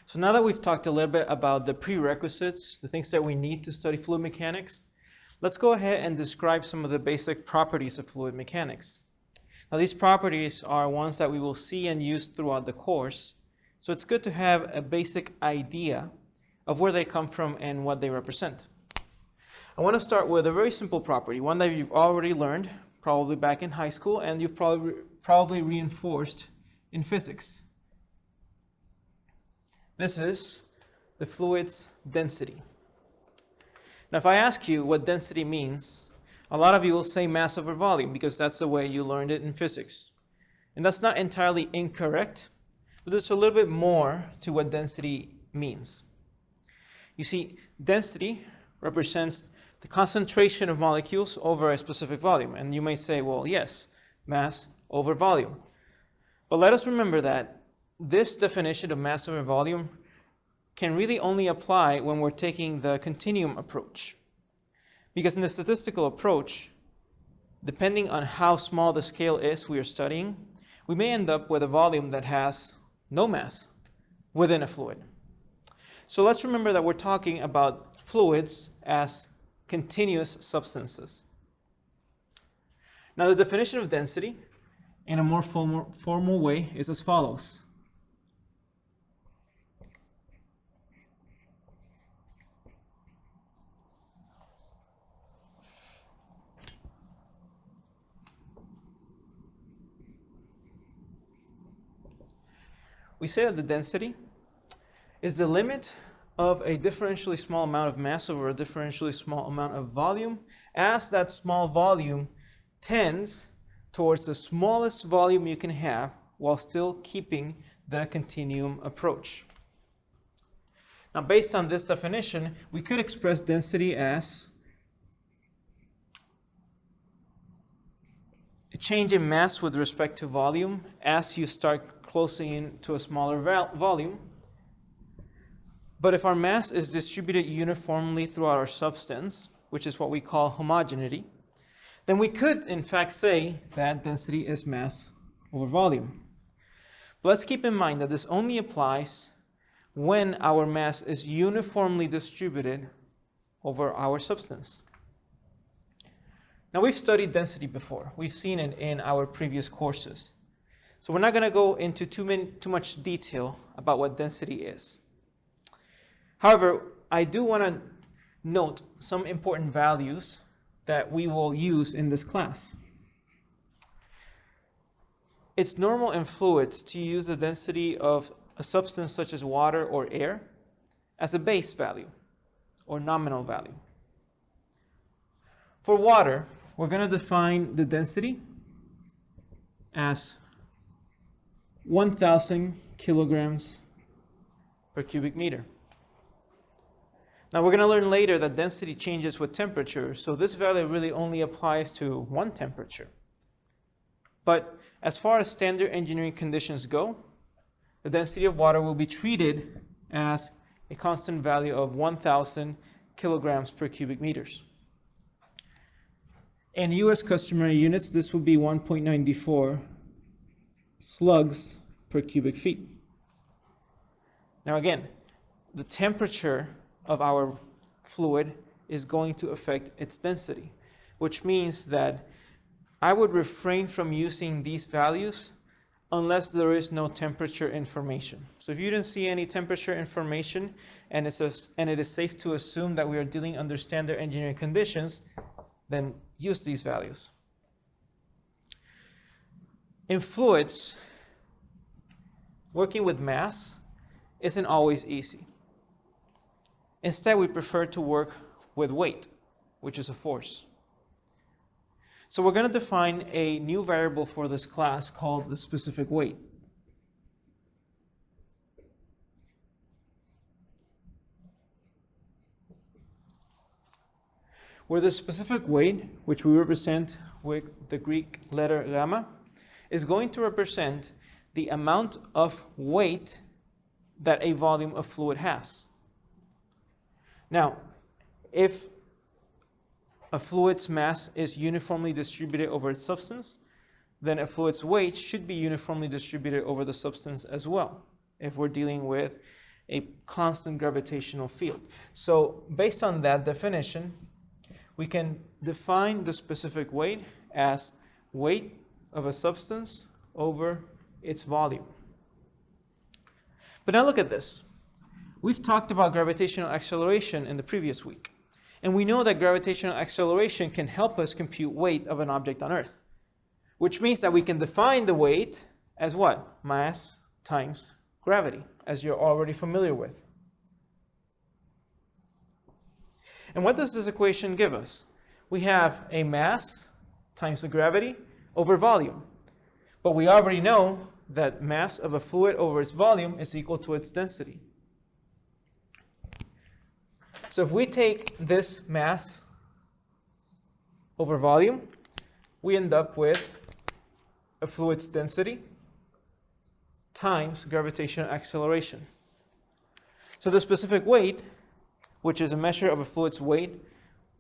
So now that we've talked a little bit about the prerequisites, the things that we need to study fluid mechanics, let's go ahead and describe some of the basic properties of fluid mechanics. Now these properties are ones that we will see and use throughout the course, so it's good to have a basic idea of where they come from and what they represent. I want to start with a very simple property, one that you've already learned, probably back in high school, and you've probably reinforced in physics. This is the fluid's density. Now, if I ask you what density means, a lot of you will say mass over volume because that's the way you learned it in physics. And that's not entirely incorrect, but there's a little bit more to what density means. You see, density represents the concentration of molecules over a specific volume. And you may say, well, yes, mass over volume. But let us remember that this definition of mass over volume can really only apply when we're taking the continuum approach. Because in the statistical approach, depending on how small the scale is we are studying, we may end up with a volume that has no mass within a fluid. So let's remember that we're talking about fluids as continuous substances. Now the definition of density in a more formal way is as follows. We say that the density is the limit of a differentially small amount of mass over a differentially small amount of volume as that small volume tends towards the smallest volume you can have while still keeping the continuum approach. Now, based on this definition, we could express density as a change in mass with respect to volume as you start closing in to a smaller volume. But if our mass is distributed uniformly throughout our substance, which is what we call homogeneity, then we could in fact say that density is mass over volume. But let's keep in mind that this only applies when our mass is uniformly distributed over our substance. Now we've studied density before. We've seen it in our previous courses. So we're not going to go into too much detail about what density is. However, I do want to note some important values that we will use in this class. It's normal in fluids to use the density of a substance such as water or air as a base value or nominal value. For water, we're going to define the density as 1,000 kilograms per cubic meter. Now we're going to learn later that density changes with temperature, so this value really only applies to one temperature. But as far as standard engineering conditions go, the density of water will be treated as a constant value of 1,000 kilograms per cubic meters. In US customary units, this would be 1.94 slugs per cubic feet. Now again, the temperature of our fluid is going to affect its density, which means that I would refrain from using these values unless there is no temperature information. So if you didn't see any temperature information and it is safe to assume that we are dealing under standard engineering conditions, then use these values. In fluids, working with mass isn't always easy. Instead, we prefer to work with weight, which is a force. So we're going to define a new variable for this class called the specific weight. Where the specific weight, which we represent with the Greek letter gamma, is going to represent the amount of weight that a volume of fluid has. Now, if a fluid's mass is uniformly distributed over its substance, then a fluid's weight should be uniformly distributed over the substance as well, if we're dealing with a constant gravitational field. So based on that definition, we can define the specific weight as weight of a substance over its volume. But now look at this. We've talked about gravitational acceleration in the previous week. And we know that gravitational acceleration can help us compute weight of an object on Earth. Which means that we can define the weight as what? Mass times gravity, as you're already familiar with. And what does this equation give us? We have a mass times the gravity over volume. But we already know that mass of a fluid over its volume is equal to its density. So if we take this mass over volume, we end up with a fluid's density times gravitational acceleration. So the specific weight, which is a measure of a fluid's weight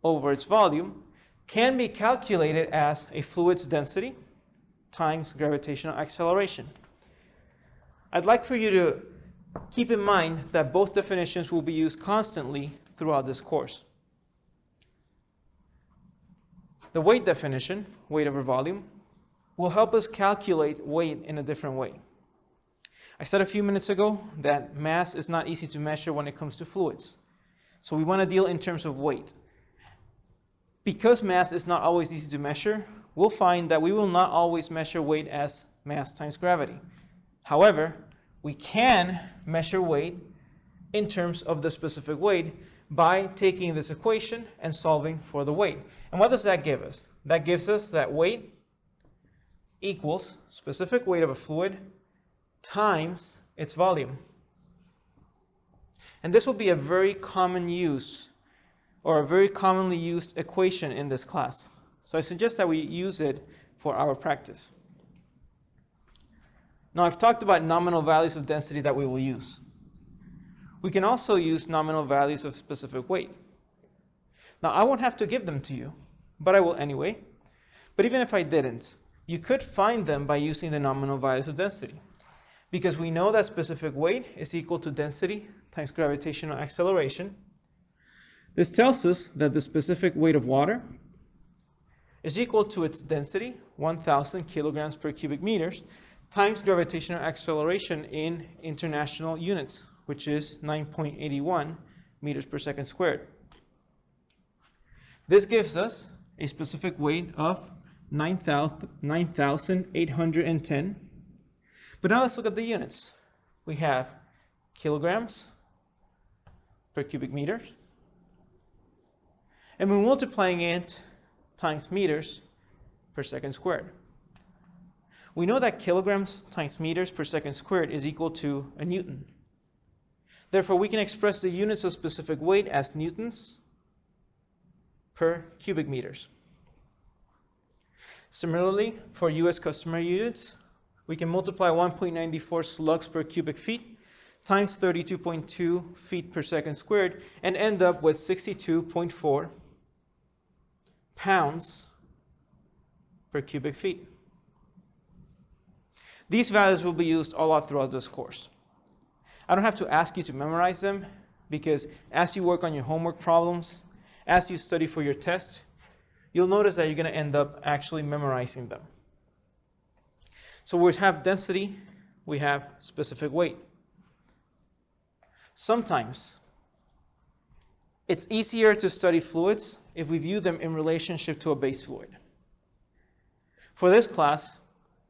over its volume, can be calculated as a fluid's density times gravitational acceleration. I'd like for you to keep in mind that both definitions will be used constantly throughout this course. The weight definition, weight over volume, will help us calculate weight in a different way. I said a few minutes ago that mass is not easy to measure when it comes to fluids. So we want to deal in terms of weight. Because mass is not always easy to measure, we'll find that we will not always measure weight as mass times gravity. However, we can measure weight in terms of the specific weight by taking this equation and solving for the weight. And what does that give us? That gives us that weight equals specific weight of a fluid times its volume. And this will be a very common use, or a very commonly used equation in this class. So I suggest that we use it for our practice. Now I've talked about nominal values of density that we will use. We can also use nominal values of specific weight. Now I won't have to give them to you, but I will anyway. But even if I didn't, you could find them by using the nominal values of density. Because we know that specific weight is equal to density times gravitational acceleration. This tells us that the specific weight of water is equal to its density, 1,000 kilograms per cubic meters, times gravitational acceleration in international units, which is 9.81 meters per second squared. This gives us a specific weight of 9,810. But now let's look at the units. We have kilograms per cubic meter, and we're multiplying it times meters per second squared. We know that kilograms times meters per second squared is equal to a newton. Therefore, we can express the units of specific weight as newtons per cubic meters. Similarly, for US customary units, we can multiply 1.94 slugs per cubic feet times 32.2 feet per second squared and end up with 62.4 pounds per cubic feet. These values will be used all out throughout this course. I don't have to ask you to memorize them, because as you work on your homework problems, as you study for your test, you'll notice that you're going to end up actually memorizing them. So we have density, we have specific weight. Sometimes it's easier to study fluids if we view them in relationship to a base fluid. For this class,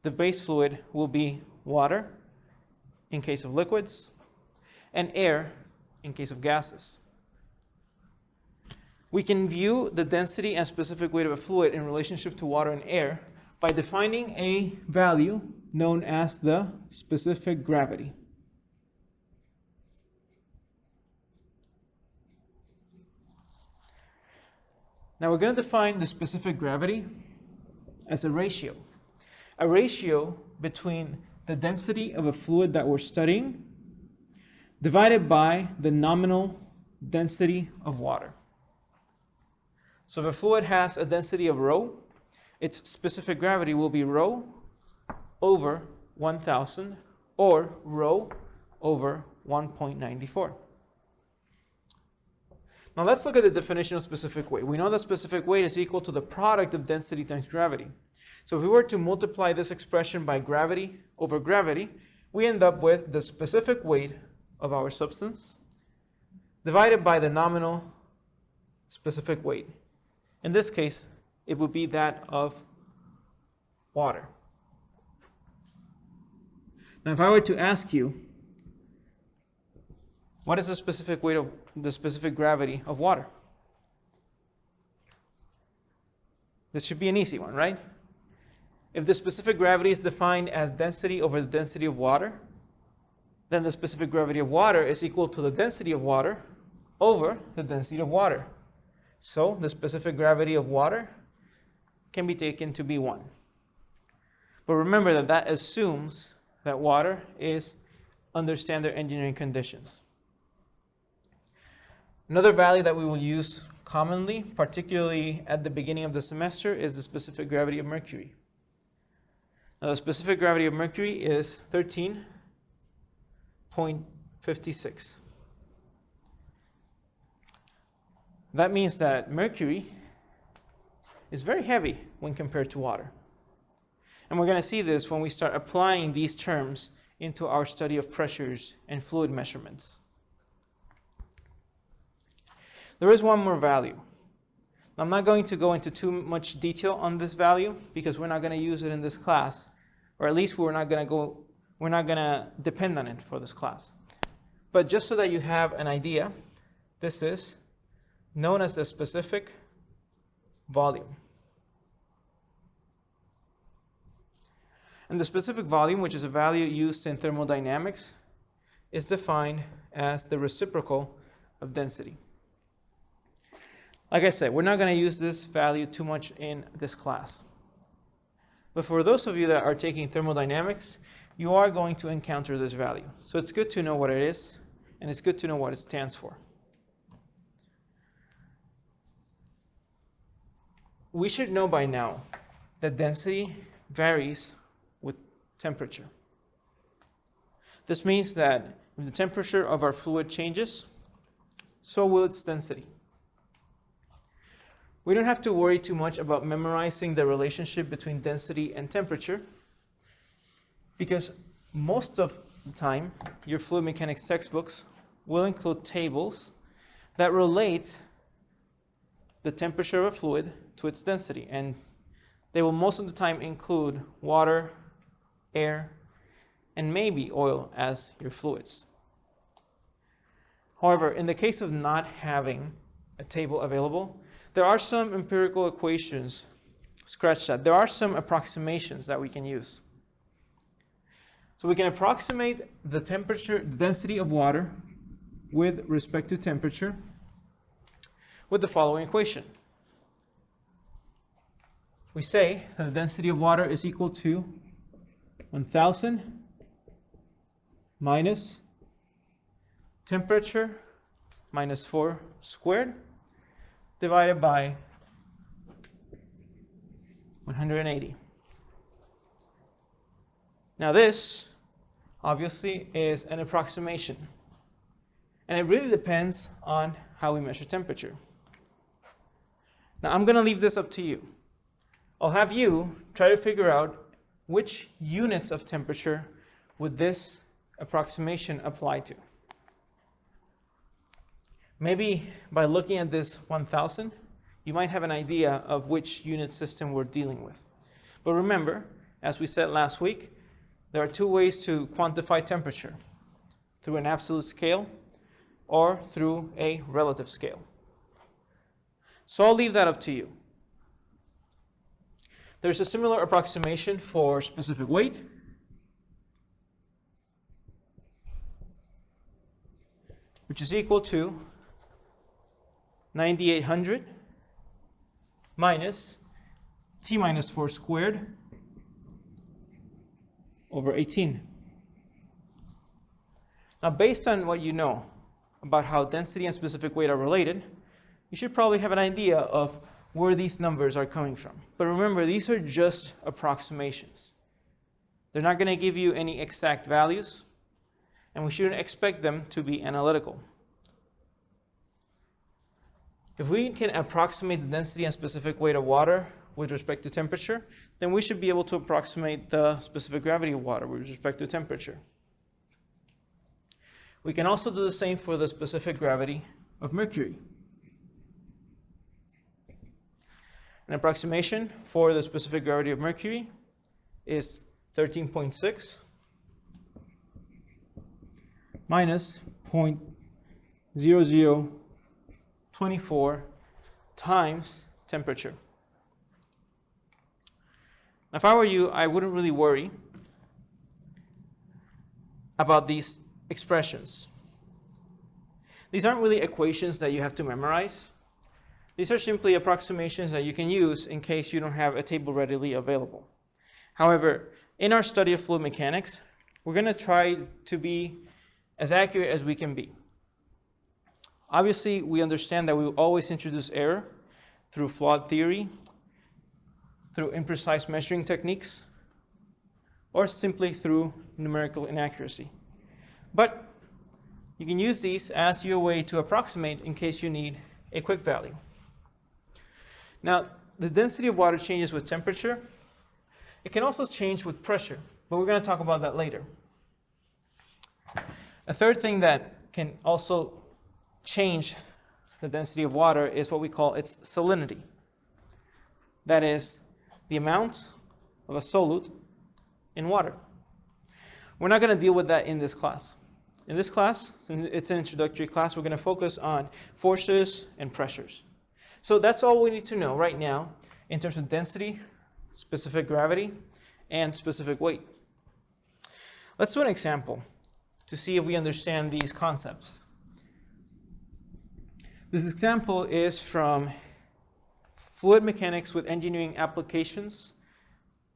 the base fluid will be water in case of liquids and air in case of gases. We can view the density and specific weight of a fluid in relationship to water and air by defining a value known as the specific gravity. Now we're going to define the specific gravity as a ratio between the density of a fluid that we're studying divided by the nominal density of water. So if a fluid has a density of rho, its specific gravity will be rho over 1,000 or rho over 1.94. Now let's look at the definition of specific weight. We know that specific weight is equal to the product of density times gravity. So if we were to multiply this expression by gravity over gravity, we end up with the specific weight of our substance divided by the nominal specific weight. In this case, it would be that of water. Now if I were to ask you, what is the specific weight of the specific gravity of water? This should be an easy one, right? If the specific gravity is defined as density over the density of water, then the specific gravity of water is equal to the density of water over the density of water. So the specific gravity of water can be taken to be 1. But remember that that assumes that water is under standard engineering conditions. Another value that we will use commonly, particularly at the beginning of the semester, is the specific gravity of mercury. Now, the specific gravity of mercury is 13.56. That means that mercury is very heavy when compared to water. And we're going to see this when we start applying these terms into our study of pressures and fluid measurements. There is one more value. I'm not going to go into too much detail on this value because we're not going to use it in this class, or at least we're not going to depend on it for this class. But just so that you have an idea, this is known as the specific volume. And the specific volume, which is a value used in thermodynamics, is defined as the reciprocal of density. Like I said, we're not going to use this value too much in this class. But for those of you that are taking thermodynamics, you are going to encounter this value. So it's good to know what it is, and it's good to know what it stands for. We should know by now that density varies with temperature. This means that if the temperature of our fluid changes, so will its density. We don't have to worry too much about memorizing the relationship between density and temperature, because most of the time your fluid mechanics textbooks will include tables that relate the temperature of a fluid to its density, and they will most of the time include water, air, and maybe oil as your fluids. However, in the case of not having a table available, there are some empirical equations, scratch that, there are some approximations that we can use. So we can approximate the temperature, the density of water with respect to temperature with the following equation. We say that the density of water is equal to 1000 minus temperature minus 4 squared divided by 180. Now this obviously is an approximation, and it really depends on how we measure temperature. Now I'm going to leave this up to you. I'll have you try to figure out which units of temperature would this approximation apply to. Maybe by looking at this 1000, you might have an idea of which unit system we're dealing with. But remember, as we said last week, there are two ways to quantify temperature: through an absolute scale or through a relative scale. So I'll leave that up to you. There's a similar approximation for specific weight. Which is equal to 9800 minus t minus 4 squared over 18. Now, based on what you know about how density and specific weight are related, you should probably have an idea of where these numbers are coming from. But remember, these are just approximations. They're not going to give you any exact values. and we shouldn't expect them to be analytical. If we can approximate the density and specific weight of water with respect to temperature, then we should be able to approximate the specific gravity of water with respect to temperature. We can also do the same for the specific gravity of mercury. An approximation for the specific gravity of mercury is 13.6 minus 0.0024 times temperature. Now, if I were you, I wouldn't really worry about these expressions. These aren't really equations that you have to memorize. These are simply approximations that you can use in case you don't have a table readily available. However, in our study of fluid mechanics, we're going to try to be as accurate as we can be. Obviously, we understand that we will always introduce error through flawed theory, through imprecise measuring techniques, or simply through numerical inaccuracy. But you can use these as your way to approximate in case you need a quick value. Now, the density of water changes with temperature. It can also change with pressure, but we're going to talk about that later. A third thing that can also change the density of water is what we call its salinity. That is the amount of a solute in water. We're not going to deal with that in this class. In this class, since it's an introductory class, we're going to focus on forces and pressures. So that's all we need to know right now in terms of density, specific gravity, and specific weight. Let's do an example to see if we understand these concepts. This example is from Fluid Mechanics with Engineering Applications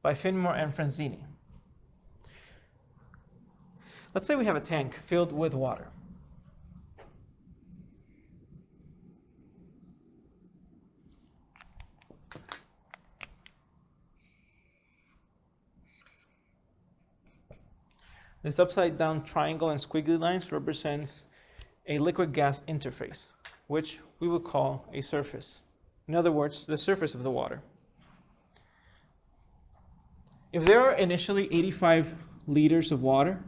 by Finmore and Franzini. Let's say we have a tank filled with water. This upside down triangle and squiggly lines represents a liquid gas interface, which we would call a surface. In other words, the surface of the water. If there are initially 85 liters of water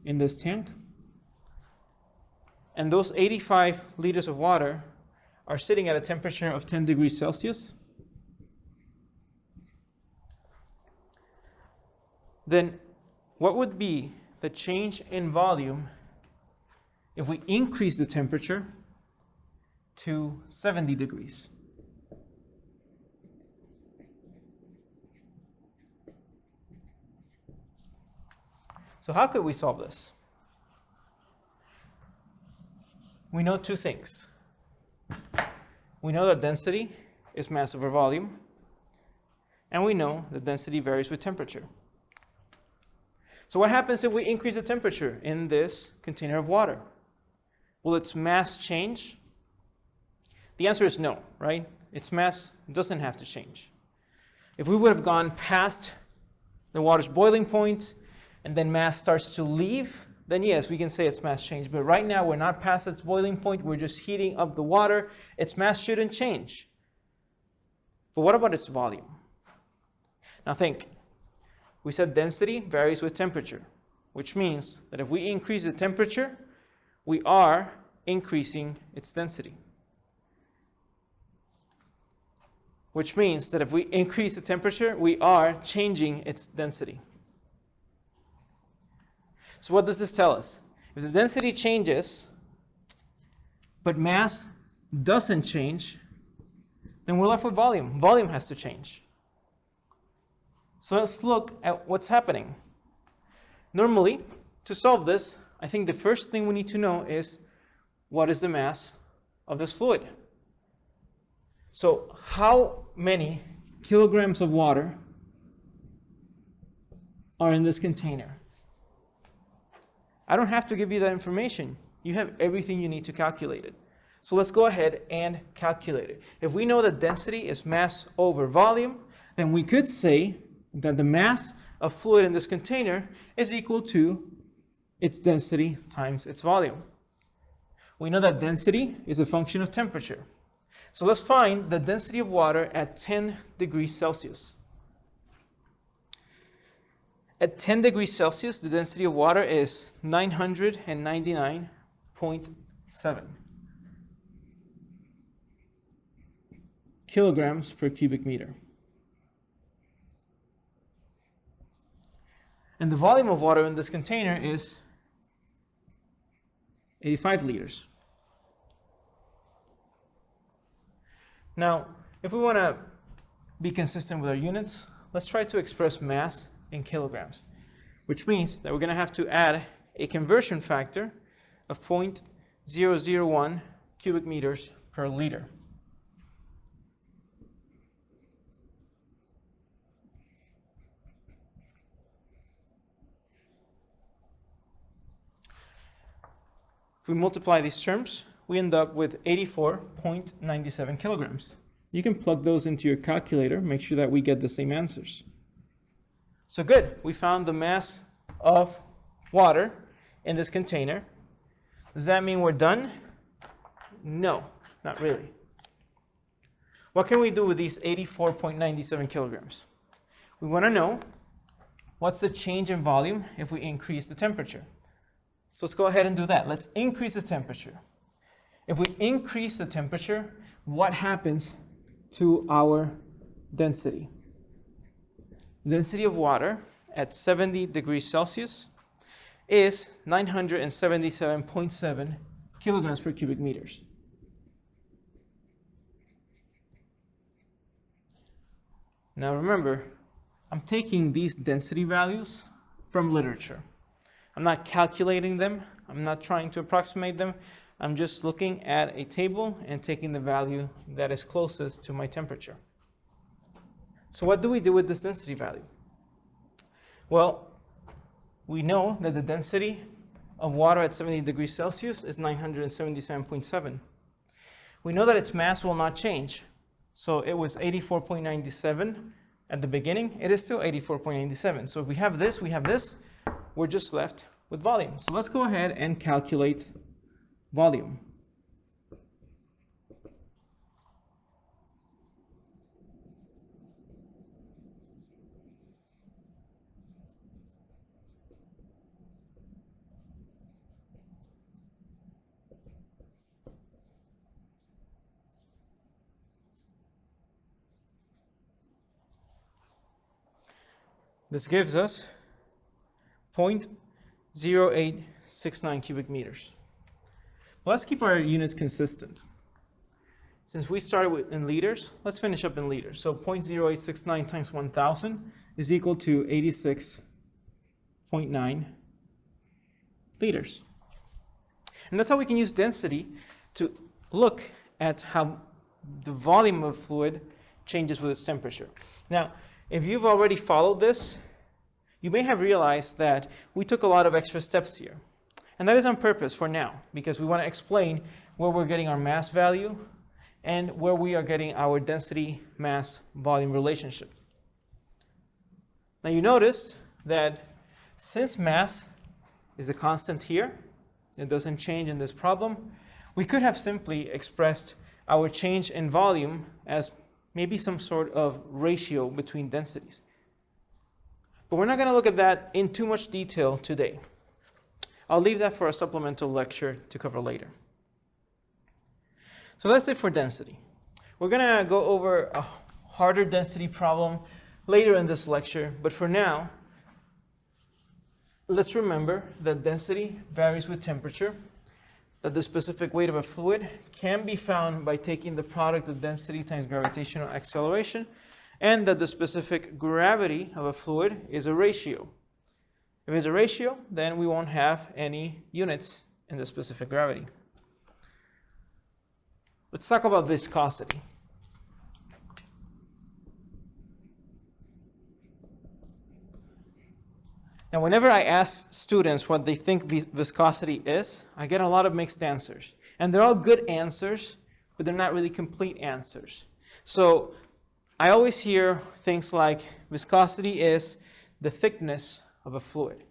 in this tank, and those 85 liters of water are sitting at a temperature of 10 degrees Celsius, then what would be the change in volume if we increase the temperature to 70 degrees? So how could we solve this? We know two things. We know that density is mass over volume, and we know that density varies with temperature. So what happens if we increase the temperature in this container of water? Will its mass change? The answer is no, right? Its mass doesn't have to change. If we would have gone past the water's boiling point and then mass starts to leave, then yes, we can say its mass changed. But right now, we're not past its boiling point. We're just heating up the water. Its mass shouldn't change. But what about its volume? Now think. We said density varies with temperature, which means that if we increase the temperature, we are increasing its density. Which means that if we increase the temperature, we are changing its density. So what does this tell us? If the density changes, but mass doesn't change, then we're left with volume. Volume has to change. So let's look at what's happening. Normally, to solve this, I think the first thing we need to know is what is the mass of this fluid. So how many kilograms of water are in this container? I don't have to give you that information. You have everything you need to calculate it. So let's go ahead and calculate it. If we know that density is mass over volume, then we could say that the mass of fluid in this container is equal to its density times its volume. We know that density is a function of temperature. So let's find the density of water at 10 degrees Celsius. At 10 degrees Celsius, the density of water is 999.7 kilograms per cubic meter. And the volume of water in this container is 85 liters. Now, if we want to be consistent with our units, let's try to express mass in kilograms, which means that we're going to have to add a conversion factor of 0.001 cubic meters per liter. If we multiply these terms, we end up with 84.97 kilograms. You can plug those into your calculator, make sure that we get the same answers. So good, we found the mass of water in this container. Does that mean we're done? No, not really. What can we do with these 84.97 kilograms? We want to know what's the change in volume if we increase the temperature. So let's go ahead and do that. Let's increase the temperature. If we increase the temperature, what happens to our density? The density of water at 70 degrees Celsius is 977.7 kilograms per cubic meters. Now remember, I'm taking these density values from literature. I'm not calculating them. I'm not trying to approximate them. I'm just looking at a table and taking the value that is closest to my temperature. So what do we do with this density value? Well, we know that the density of water at 70 degrees Celsius is 977.7. We know that its mass will not change. So it was 84.97 at the beginning. It is still 84.97. So if we have this, we're just left with volume. So let's go ahead and calculate volume. This gives us 0.0869 cubic meters. Well, let's keep our units consistent. Since we started in liters, let's finish up in liters. So 0.0869 times 1,000 is equal to 86.9 liters. And that's how we can use density to look at how the volume of fluid changes with its temperature. Now, if you've already followed this, you may have realized that we took a lot of extra steps here. And that is on purpose for now, because we want to explain where we're getting our mass value and where we are getting our density mass volume relationship. Now you noticed that since mass is a constant here, it doesn't change in this problem, we could have simply expressed our change in volume as maybe some sort of ratio between densities. But we're not going to look at that in too much detail today. I'll leave that for a supplemental lecture to cover later. So that's it for density. We're going to go over a harder density problem later in this lecture, but for now, let's remember that density varies with temperature, that the specific weight of a fluid can be found by taking the product of density times gravitational acceleration, and that the specific gravity of a fluid is a ratio. If it's a ratio, then we won't have any units in the specific gravity. Let's talk about viscosity. Now, whenever I ask students what they think viscosity is, I get a lot of mixed answers. And they're all good answers, but they're not really complete answers. So I always hear things like viscosity is the thickness of a fluid.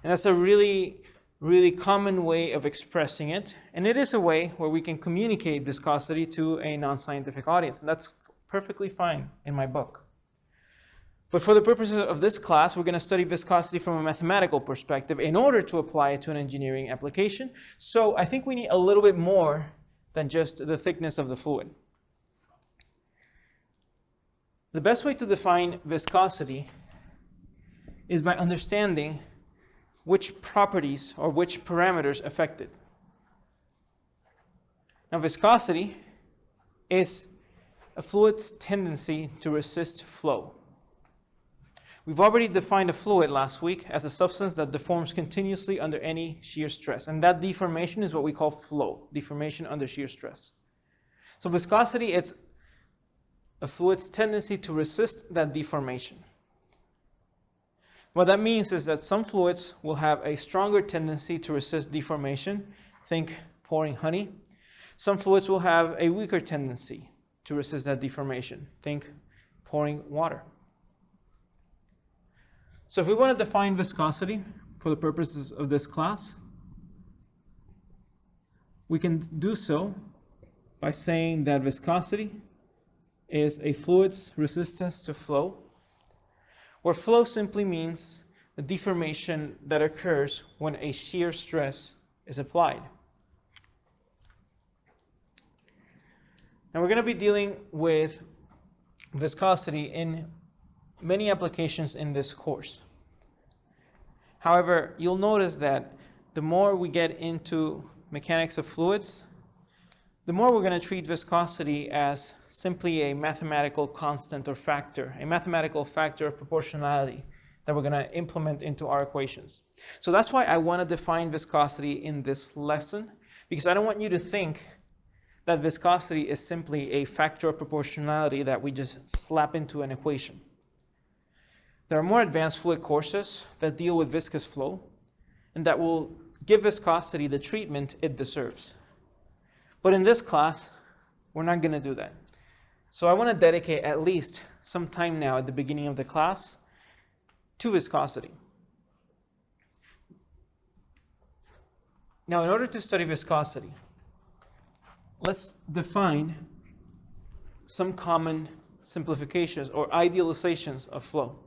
And that's a really really common way of expressing it, and it is a way where we can communicate viscosity to a non-scientific audience, and that's perfectly fine in my book. But for the purposes of this class, we're going to study viscosity from a mathematical perspective in order to apply it to an engineering application. So I think we need a little bit more than just the thickness of the fluid. The best way to define viscosity is by understanding which properties or which parameters affect it. Now, viscosity is a fluid's tendency to resist flow. We've already defined a fluid last week as a substance that deforms continuously under any shear stress, and that deformation is what we call flow, deformation under shear stress. So viscosity is a fluid's tendency to resist that deformation. What that means is that some fluids will have a stronger tendency to resist deformation. Think pouring honey. Some fluids will have a weaker tendency to resist that deformation. Think pouring water. So if we want to define viscosity for the purposes of this class, we can do so by saying that viscosity is a fluid's resistance to flow, where flow simply means the deformation that occurs when a shear stress is applied. Now we're going to be dealing with viscosity in many applications in this course. However, you'll notice that the more we get into mechanics of fluids, the more we're going to treat viscosity as simply a mathematical constant or factor, a mathematical factor of proportionality that we're going to implement into our equations. So that's why I want to define viscosity in this lesson, because I don't want you to think that viscosity is simply a factor of proportionality that we just slap into an equation. There are more advanced fluid courses that deal with viscous flow and that will give viscosity the treatment it deserves. But in this class, we're not going to do that. So I want to dedicate at least some time now at the beginning of the class to viscosity. Now, in order to study viscosity, let's define some common simplifications or idealizations of flow.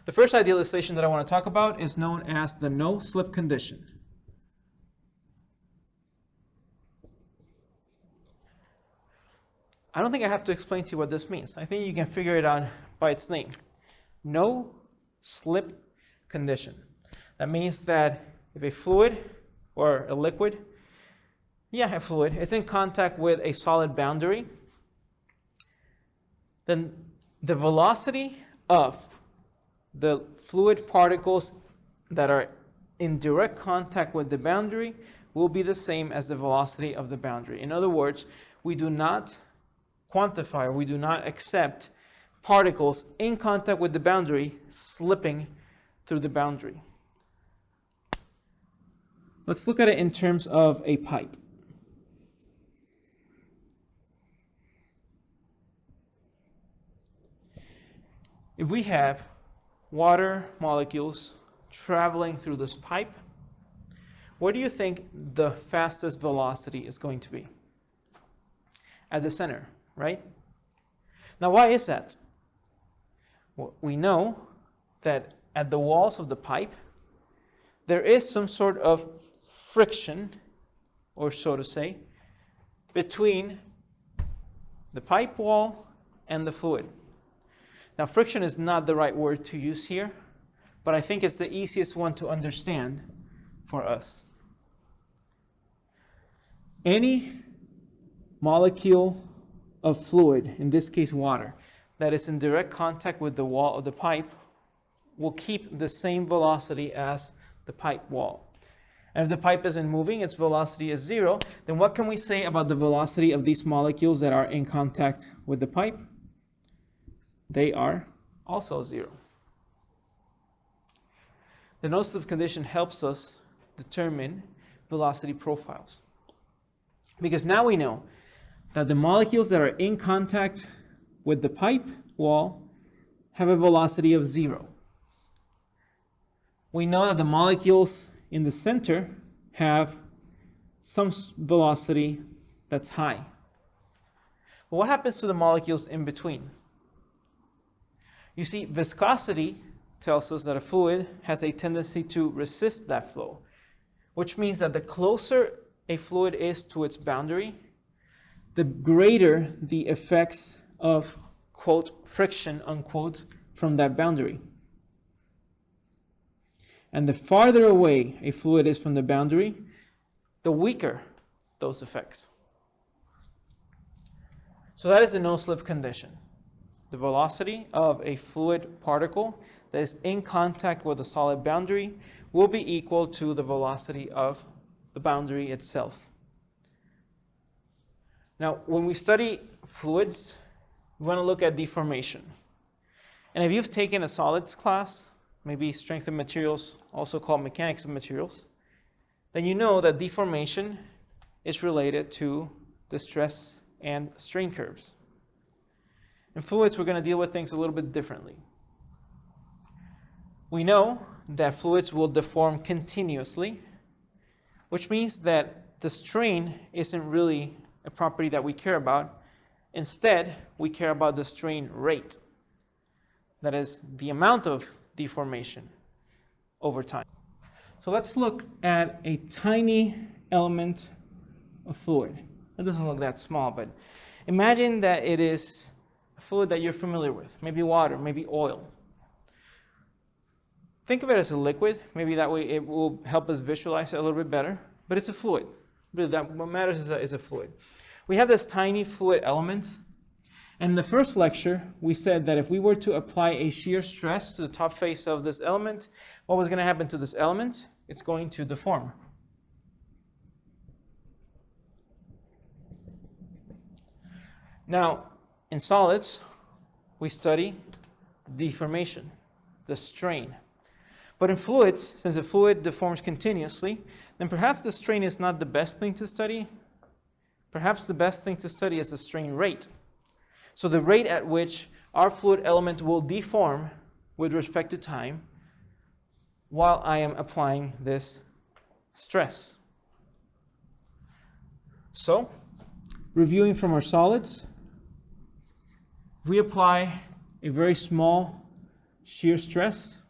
The first idealization that I want to talk about is known as the no-slip condition. I don't think I have to explain to you what this means. I think you can figure it out by its name. No-slip condition. That means that if a fluid or a liquid, a fluid, is in contact with a solid boundary, then the velocity of the fluid particles that are in direct contact with the boundary will be the same as the velocity of the boundary. In other words, we do not quantify, we do not accept particles in contact with the boundary slipping through the boundary. Let's look at it in terms of a pipe. If we have water molecules traveling through this pipe, where do you think the fastest velocity is going to be? At the center, right? Now, why is that? Well, we know that at the walls of the pipe, there is some sort of friction, or so to say, between the pipe wall and the fluid. Now, friction is not the right word to use here, but I think it's the easiest one to understand for us. Any molecule of fluid, in this case water, that is in direct contact with the wall of the pipe will keep the same velocity as the pipe wall. And if the pipe isn't moving, its velocity is 0, then what can we say about the velocity of these molecules that are in contact with the pipe? They are also 0. The no-slip condition helps us determine velocity profiles, because now we know that the molecules that are in contact with the pipe wall have a velocity of 0. we know that the molecules in the center have some velocity that's high. But what happens to the molecules in between? You see, viscosity tells us that a fluid has a tendency to resist that flow, which means that the closer a fluid is to its boundary, the greater the effects of, quote, friction, unquote, from that boundary. And the farther away a fluid is from the boundary, the weaker those effects. So that is the no-slip condition. The velocity of a fluid particle that is in contact with a solid boundary will be equal to the velocity of the boundary itself. Now, when we study fluids, we want to look at deformation. And if you've taken a solids class, maybe strength of materials, also called mechanics of materials, then you know that deformation is related to the stress and strain curves. In fluids, we're going to deal with things a little bit differently. We know that fluids will deform continuously, which means that the strain isn't really a property that we care about. Instead, we care about the strain rate. That is the amount of deformation over time. So let's look at a tiny element of fluid. It doesn't look that small, but imagine that it is a fluid that you're familiar with, maybe water, maybe oil. Think of it as a liquid. Maybe that way it will help us visualize it a little bit better, but it's a fluid. Really, what matters is a fluid. We have this tiny fluid element. And in the first lecture, we said that if we were to apply a shear stress to the top face of this element, what was going to happen to this element? It's going to deform. Now, in solids, we study deformation, the strain. But in fluids, since a fluid deforms continuously, then perhaps the strain is not the best thing to study. Perhaps the best thing to study is the strain rate. So the rate at which our fluid element will deform with respect to time while I am applying this stress. So, reviewing from our solids, if we apply a very small shear stress,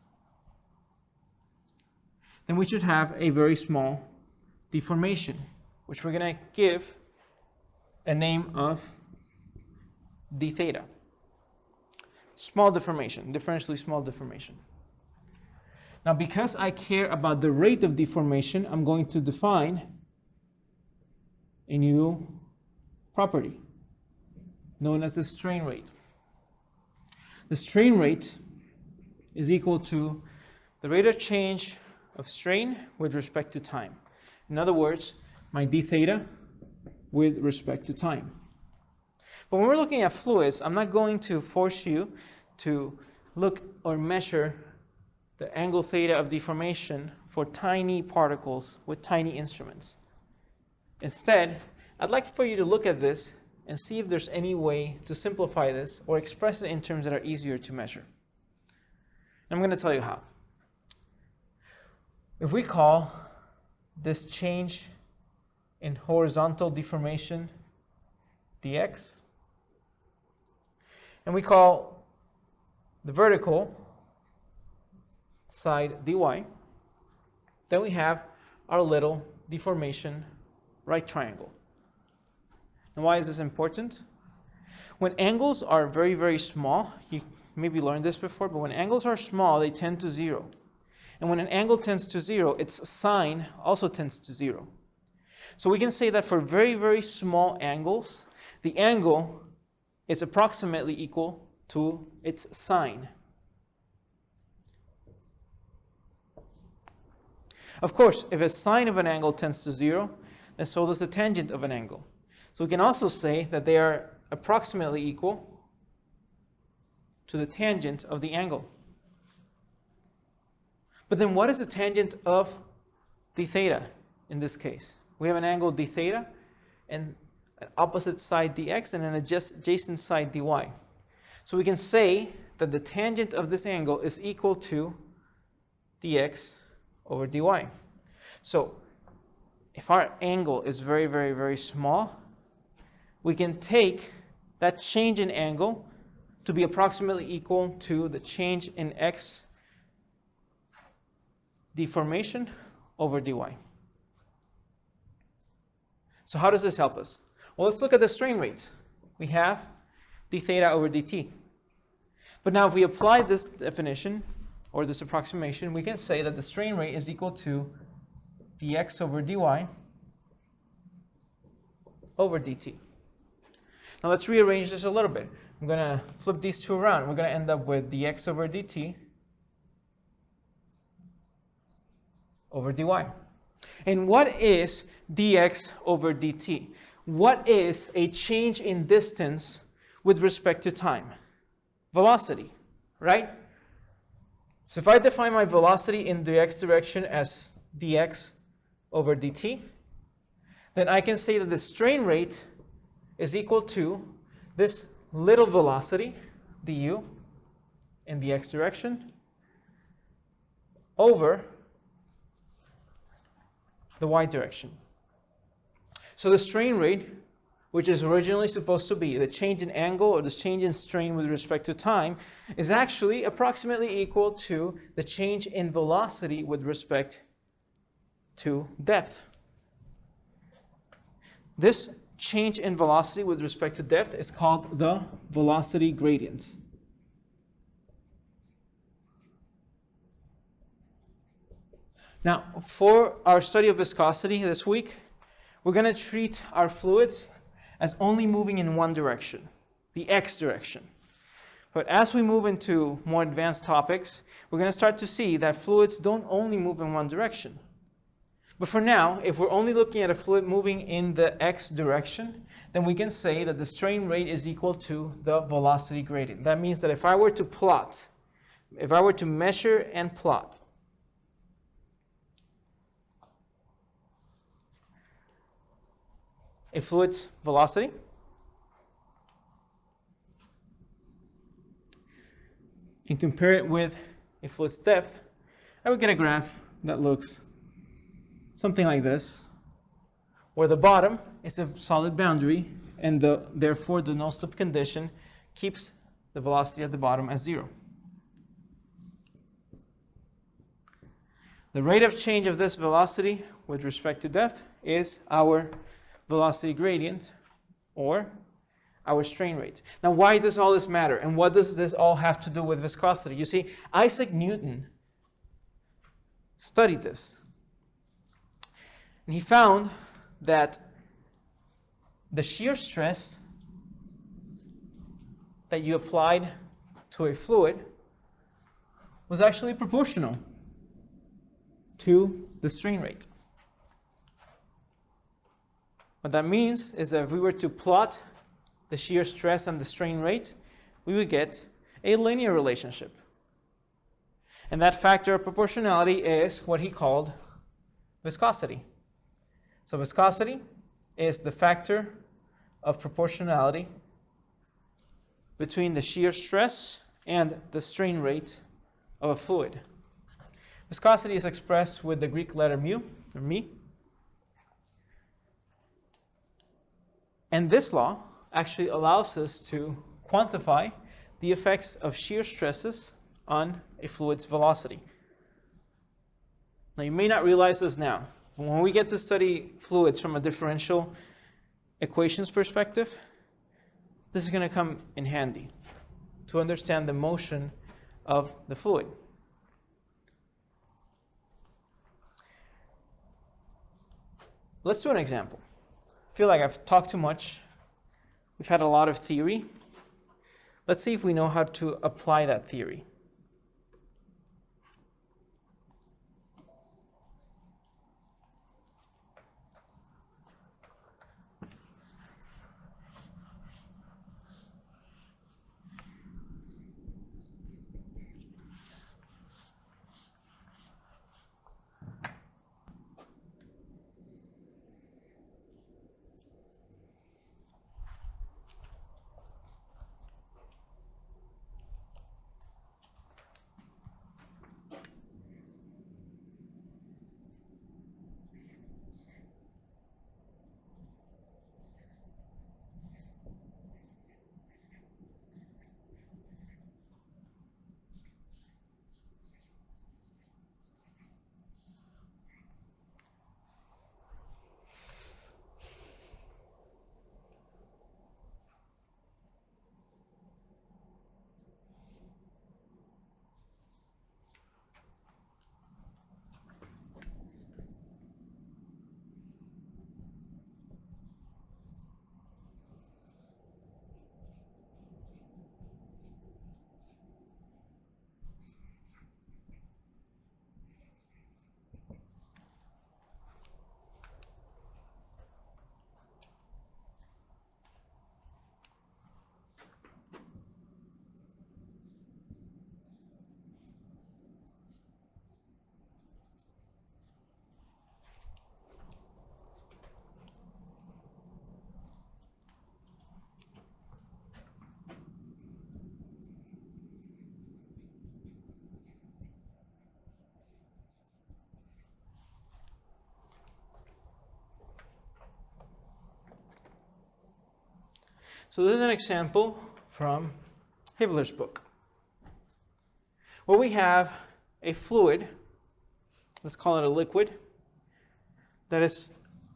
then we should have a very small deformation, which we're going to give a name of d theta. Small deformation, differentially small deformation. Now, because I care about the rate of deformation, I'm going to define a new property known as the strain rate. The strain rate is equal to the rate of change of strain with respect to time. In other words, my d theta with respect to time. But when we're looking at fluids, I'm not going to force you to look or measure the angle theta of deformation for tiny particles with tiny instruments. Instead, I'd like for you to look at this and see if there's any way to simplify this or express it in terms that are easier to measure. And I'm going to tell you how. If we call this change in horizontal deformation dx, and we call the vertical side dy, then we have our little deformation right triangle. And why is this important? When angles are very, very small, you maybe learned this before, but when angles are small, they tend to 0. And when an angle tends to 0, its sign also tends to 0. So we can say that for very, very small angles, the angle is approximately equal to its sign. Of course, if a sine of an angle tends to 0, then so does the tangent of an angle. So we can also say that they are approximately equal to the tangent of the angle. But then what is the tangent of d theta in this case? We have an angle d theta and an opposite side dx and an adjacent side dy. So we can say that the tangent of this angle is equal to dx over dy. So if our angle is very, very, very small, we can take that change in angle to be approximately equal to the change in x deformation over dy. So how does this help us? Well, let's look at the strain rate. We have d theta over dt. But now if we apply this definition, or this approximation, we can say that the strain rate is equal to dx over dy over dt. Now let's rearrange this a little bit. I'm going to flip these two around. We're going to end up with dx over dt over dy. And what is dx over dt? What is a change in distance with respect to time? Velocity, right? So if I define my velocity in the x direction as dx over dt, then I can say that the strain rate is equal to this little velocity, du, in the x direction, over the y direction. So the strain rate, which is originally supposed to be the change in angle or the change in strain with respect to time, is actually approximately equal to the change in velocity with respect to depth. This change in velocity with respect to depth is called the velocity gradient. Now, for our study of viscosity this week, we're going to treat our fluids as only moving in one direction, the x direction. But as we move into more advanced topics, we're going to start to see that fluids don't only move in one direction. But for now, if we're only looking at a fluid moving in the x direction, then we can say that the strain rate is equal to the velocity gradient. That means that if I were to measure and plot a fluid's velocity and compare it with a fluid's depth, I would get a graph that looks something like this, where the bottom is a solid boundary and therefore the no-slip condition keeps the velocity at the bottom as 0. The rate of change of this velocity with respect to depth is our velocity gradient, or our strain rate. Now, why does all this matter? And what does this all have to do with viscosity? You see, Isaac Newton studied this. And he found that the shear stress that you applied to a fluid was actually proportional to the strain rate. What that means is that if we were to plot the shear stress and the strain rate, we would get a linear relationship. And that factor of proportionality is what he called viscosity. So viscosity is the factor of proportionality between the shear stress and the strain rate of a fluid. Viscosity is expressed with the Greek letter mu, or mi. And this law actually allows us to quantify the effects of shear stresses on a fluid's velocity. Now, you may not realize this now, but when we get to study fluids from a differential equations perspective, this is going to come in handy to understand the motion of the fluid. Let's do an example. I feel like I've talked too much. We've had a lot of theory. Let's see if we know how to apply that theory. So this is an example from Hibbeler's book, where we have a fluid, let's call it a liquid, that is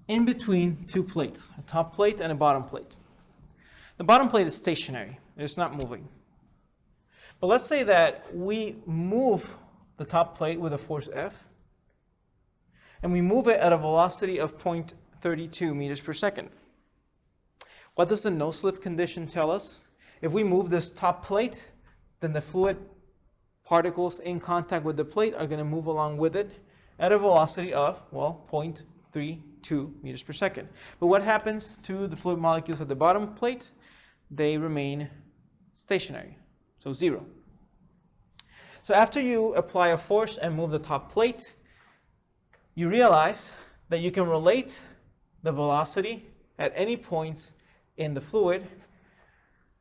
in between two plates, a top plate and a bottom plate. The bottom plate is stationary, it's not moving. But let's say that we move the top plate with a force F, and we move it at a velocity of 0.32 meters per second. What does the no-slip condition tell us? If we move this top plate, then the fluid particles in contact with the plate are going to move along with it at a velocity of, well, 0.32 meters per second. But what happens to the fluid molecules at the bottom plate? They remain stationary, so zero. So after you apply a force and move the top plate, you realize that you can relate the velocity at any point in the fluid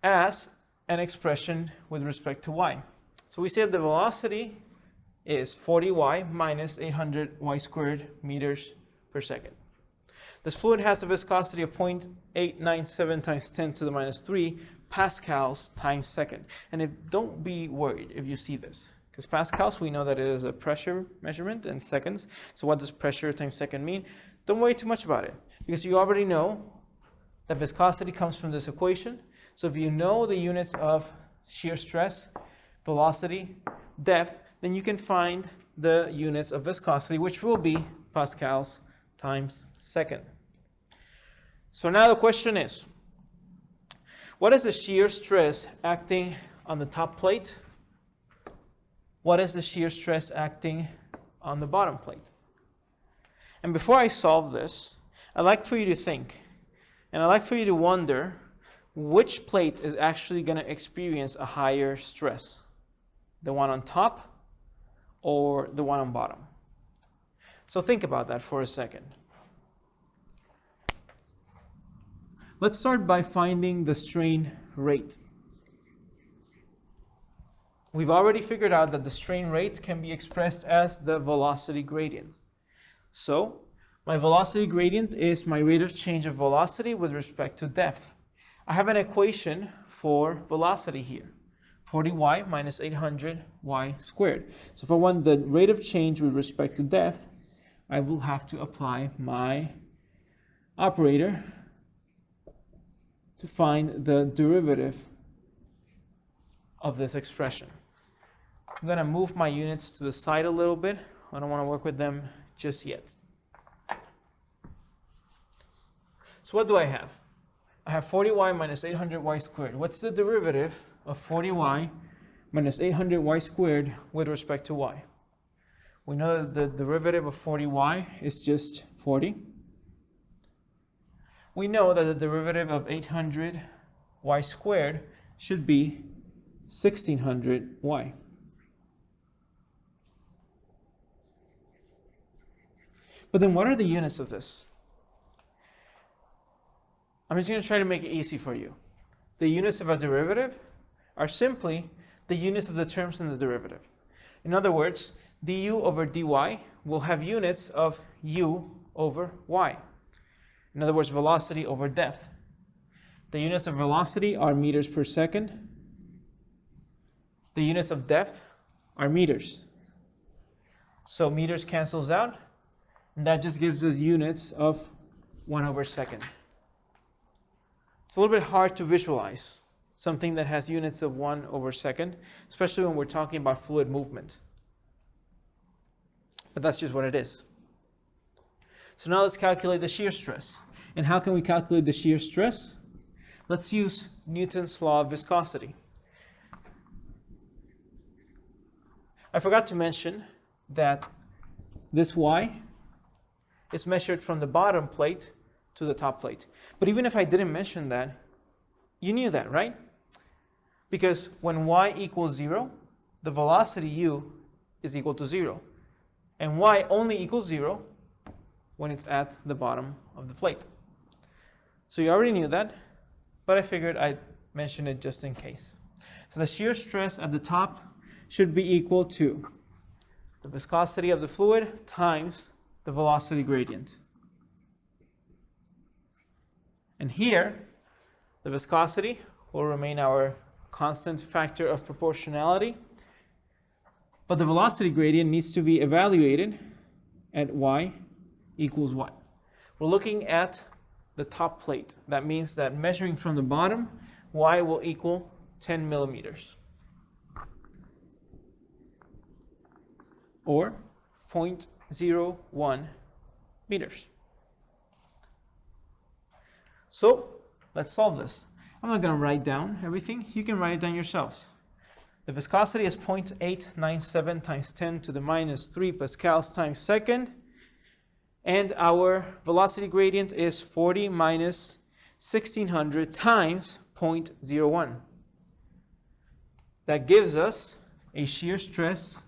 as an expression with respect to y. So we say that the velocity is 40y minus 800y squared meters per second. This fluid has a viscosity of 0.897 times 10 to the minus 3 pascals times second. And don't be worried if you see this, because pascals, we know that it is a pressure measurement in seconds. So what does pressure times second mean? Don't worry too much about it, because you already know that viscosity comes from this equation. So if you know the units of shear stress, velocity, depth, then you can find the units of viscosity, which will be pascals times second. So now the question is, what is the shear stress acting on the top plate? What is the shear stress acting on the bottom plate? And before I solve this, I'd like for you to think, and I'd like for you to wonder which plate is actually going to experience a higher stress, the one on top or the one on bottom. So think about that for a second. Let's start by finding the strain rate. We've already figured out that the strain rate can be expressed as the velocity gradient. So my velocity gradient is my rate of change of velocity with respect to depth. I have an equation for velocity here, 40y minus 800y squared. So if I want the rate of change with respect to depth, I will have to apply my operator to find the derivative of this expression. I'm going to move my units to the side a little bit. I don't want to work with them just yet. So what do I have? I have 40y minus 800y squared. What's the derivative of 40y minus 800y squared with respect to y? We know that the derivative of 40y is just 40. We know that the derivative of 800y squared should be 1600y. But then what are the units of this? I'm just going to try to make it easy for you. The units of a derivative are simply the units of the terms in the derivative. In other words, du over dy will have units of u over y. In other words, velocity over depth. The units of velocity are meters per second. The units of depth are meters. So meters cancels out, and that just gives us units of 1 over second. It's a little bit hard to visualize something that has units of 1 over second, especially when we're talking about fluid movement. But that's just what it is. So now let's calculate the shear stress. And how can we calculate the shear stress? Let's use Newton's law of viscosity. I forgot to mention that this y is measured from the bottom plate to the top plate. But even if I didn't mention that, you knew that, right? Because when y equals 0, the velocity u is equal to 0. And y only equals 0 when it's at the bottom of the plate. So you already knew that, but I figured I'd mention it just in case. So the shear stress at the top should be equal to the viscosity of the fluid times the velocity gradient. And here, The viscosity will remain our constant factor of proportionality, but the velocity gradient needs to be evaluated at y equals what? We're looking at the top plate. That means that measuring from the bottom, y will equal 10 millimeters, or 0.01 meters. So let's solve this. I'm not going to write down everything. You can write it down yourselves. The viscosity is 0.897 times 10 to the minus 3 pascals times second. And our velocity gradient is 40 minus 1600 times 0.01. That gives us a shear stress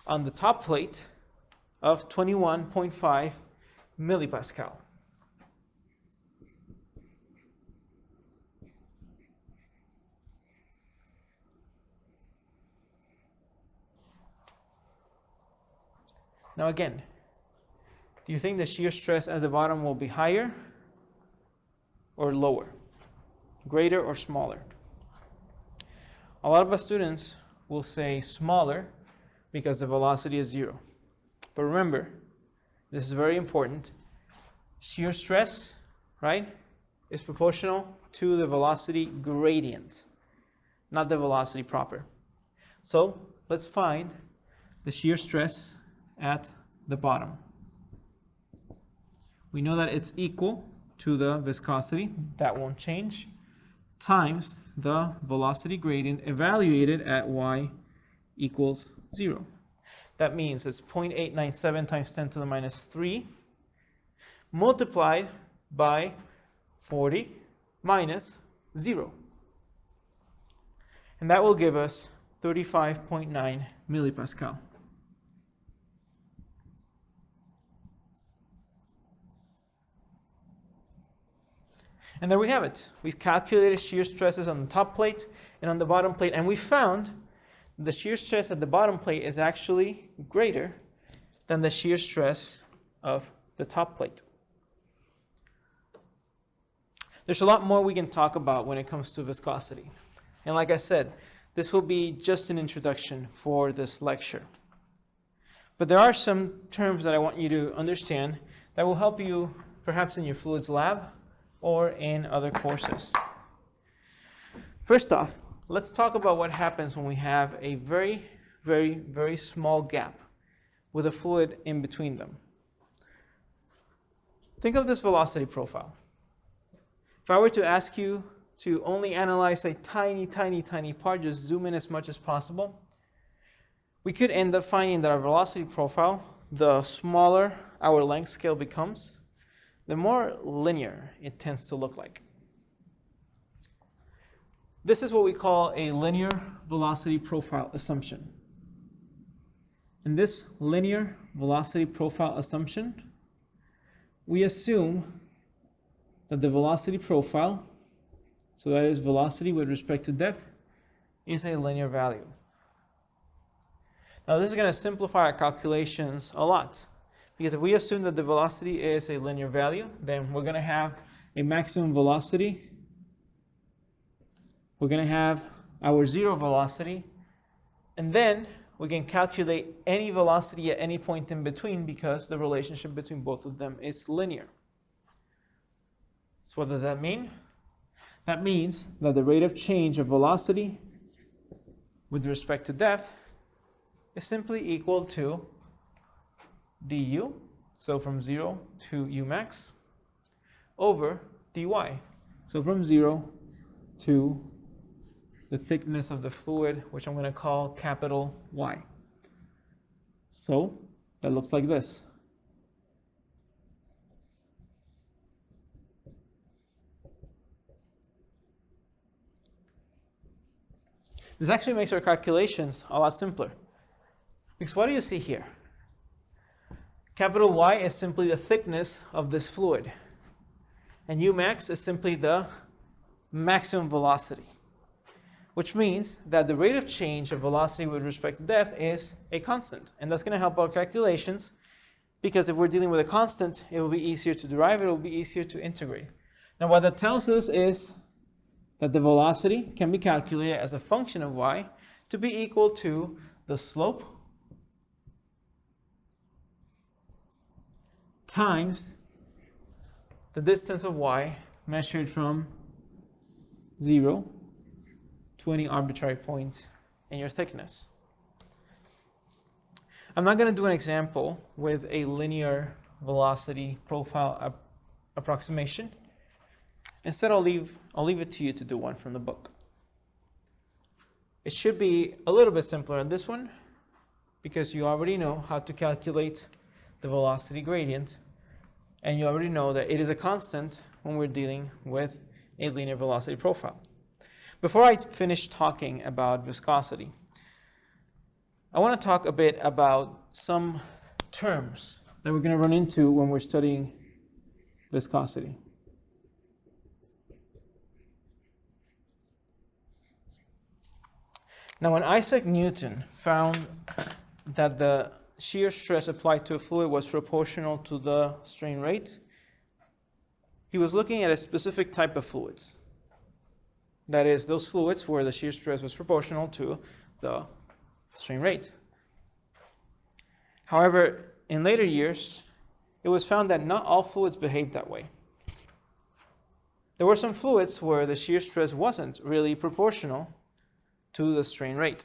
on the top plate of 21.5 millipascal. Now again, do you think the shear stress at the bottom will be higher or lower? Greater or smaller? A lot of our students will say smaller because the velocity is 0. But remember, this is very important. Shear stress, right, is proportional to the velocity gradient, not the velocity proper. So let's find the shear stress at the bottom. We know that it's equal to the viscosity, that won't change, times the velocity gradient evaluated at y equals 0. That means it's 0.897 times 10 to the minus 3 multiplied by 40 minus 0. And that will give us 35.9 millipascal. And there we have it. We've calculated shear stresses on the top plate and on the bottom plate, and we found the shear stress at the bottom plate is actually greater than the shear stress of the top plate. There's a lot more we can talk about when it comes to viscosity. And like I said, this will be just an introduction for this lecture. But there are some terms that I want you to understand that will help you perhaps in your fluids lab or in other courses. First off, let's talk about what happens when we have a very, very, very small gap with a fluid in between them. Think of this velocity profile. If I were to ask you to only analyze a tiny, tiny, tiny part, just zoom in as much as possible, we could end up finding that our velocity profile, the smaller our length scale becomes, the more linear it tends to look like. This is what we call a linear velocity profile assumption. In this linear velocity profile assumption, we assume that the velocity profile, so that is velocity with respect to depth, is a linear value. Now this is going to simplify our calculations a lot, because if we assume that the velocity is a linear value, then we're going to have a maximum velocity, we're going to have our zero velocity, and then we can calculate any velocity at any point in between because the relationship between both of them is linear. So what does that mean? That means that the rate of change of velocity with respect to depth is simply equal to du, so from 0 to u max, over dy, so from 0 to the thickness of the fluid, which I'm going to call capital Y. So that looks like this. This actually makes our calculations a lot simpler. Because what do you see here? Capital Y is simply the thickness of this fluid. And U max is simply the maximum velocity. Which means that the rate of change of velocity with respect to depth is a constant. And that's going to help our calculations, because if we're dealing with a constant, it will be easier to derive, it will be easier to integrate. Now what that tells us is that the velocity can be calculated as a function of y to be equal to the slope times the distance of y measured from 0 to any arbitrary point in your thickness. I'm not going to do an example with a linear velocity profile approximation. Instead, I'll leave it to you to do one from the book. It should be a little bit simpler on this one because you already know how to calculate the velocity gradient, and you already know that it is a constant when we're dealing with a linear velocity profile. Before I finish talking about viscosity, I want to talk a bit about some terms that we're going to run into when we're studying viscosity. Now, when Isaac Newton found that the shear stress applied to a fluid was proportional to the strain rate, he was looking at a specific type of fluids. That is, those fluids where the shear stress was proportional to the strain rate. However, in later years, it was found that not all fluids behaved that way. There were some fluids where the shear stress wasn't really proportional to the strain rate.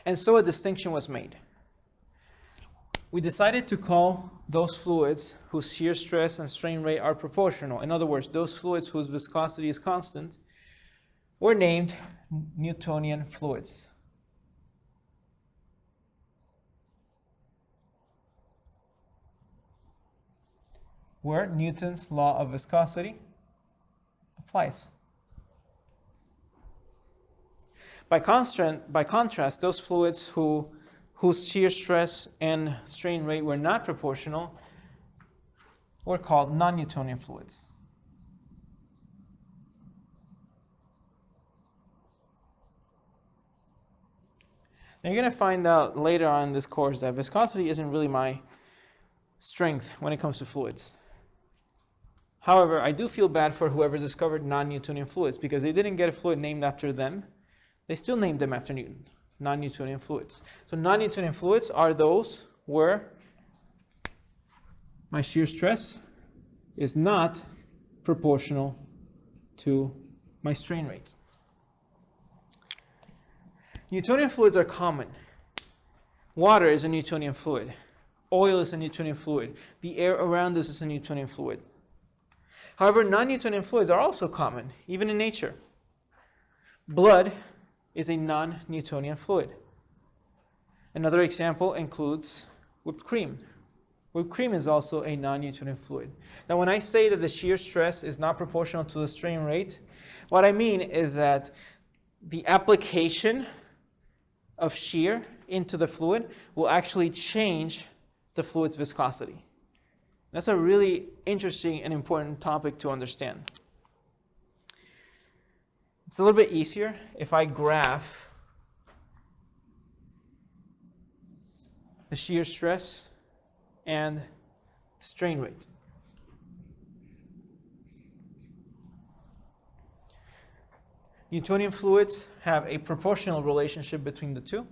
And so a distinction was made. We decided to call those fluids whose shear stress and strain rate are proportional. In other words, those fluids whose viscosity is constant were named Newtonian fluids. Where Newton's law of viscosity applies. By contrast, those fluids whose shear stress and strain rate were not proportional were called non-Newtonian fluids. Now you're going to find out later on in this course that viscosity isn't really my strength when it comes to fluids. However, I do feel bad for whoever discovered non-Newtonian fluids because they didn't get a fluid named after them. They still named them after Newton, non-Newtonian fluids. So non-Newtonian fluids are those where my shear stress is not proportional to my strain rate. Newtonian fluids are common. Water is a Newtonian fluid. Oil is a Newtonian fluid. The air around us is a Newtonian fluid. However, non-Newtonian fluids are also common, even in nature. Blood is a non-Newtonian fluid. Another example includes whipped cream. Whipped cream is also a non-Newtonian fluid. Now, when I say that the shear stress is not proportional to the strain rate, what I mean is that the application of shear into the fluid will actually change the fluid's viscosity. That's a really interesting and important topic to understand. It's a little bit easier if I graph the shear stress and strain rate. Newtonian fluids have a proportional relationship between the two,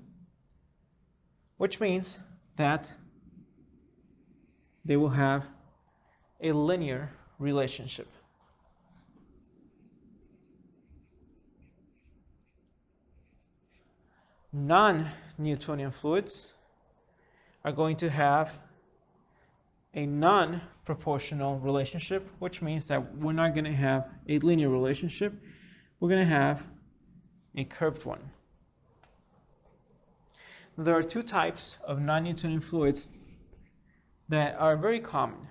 which means that they will have a linear relationship. Non-Newtonian fluids are going to have a non-proportional relationship, which means that we're not going to have a linear relationship. We're going to have a curved one. There are two types of non-Newtonian fluids that are very common.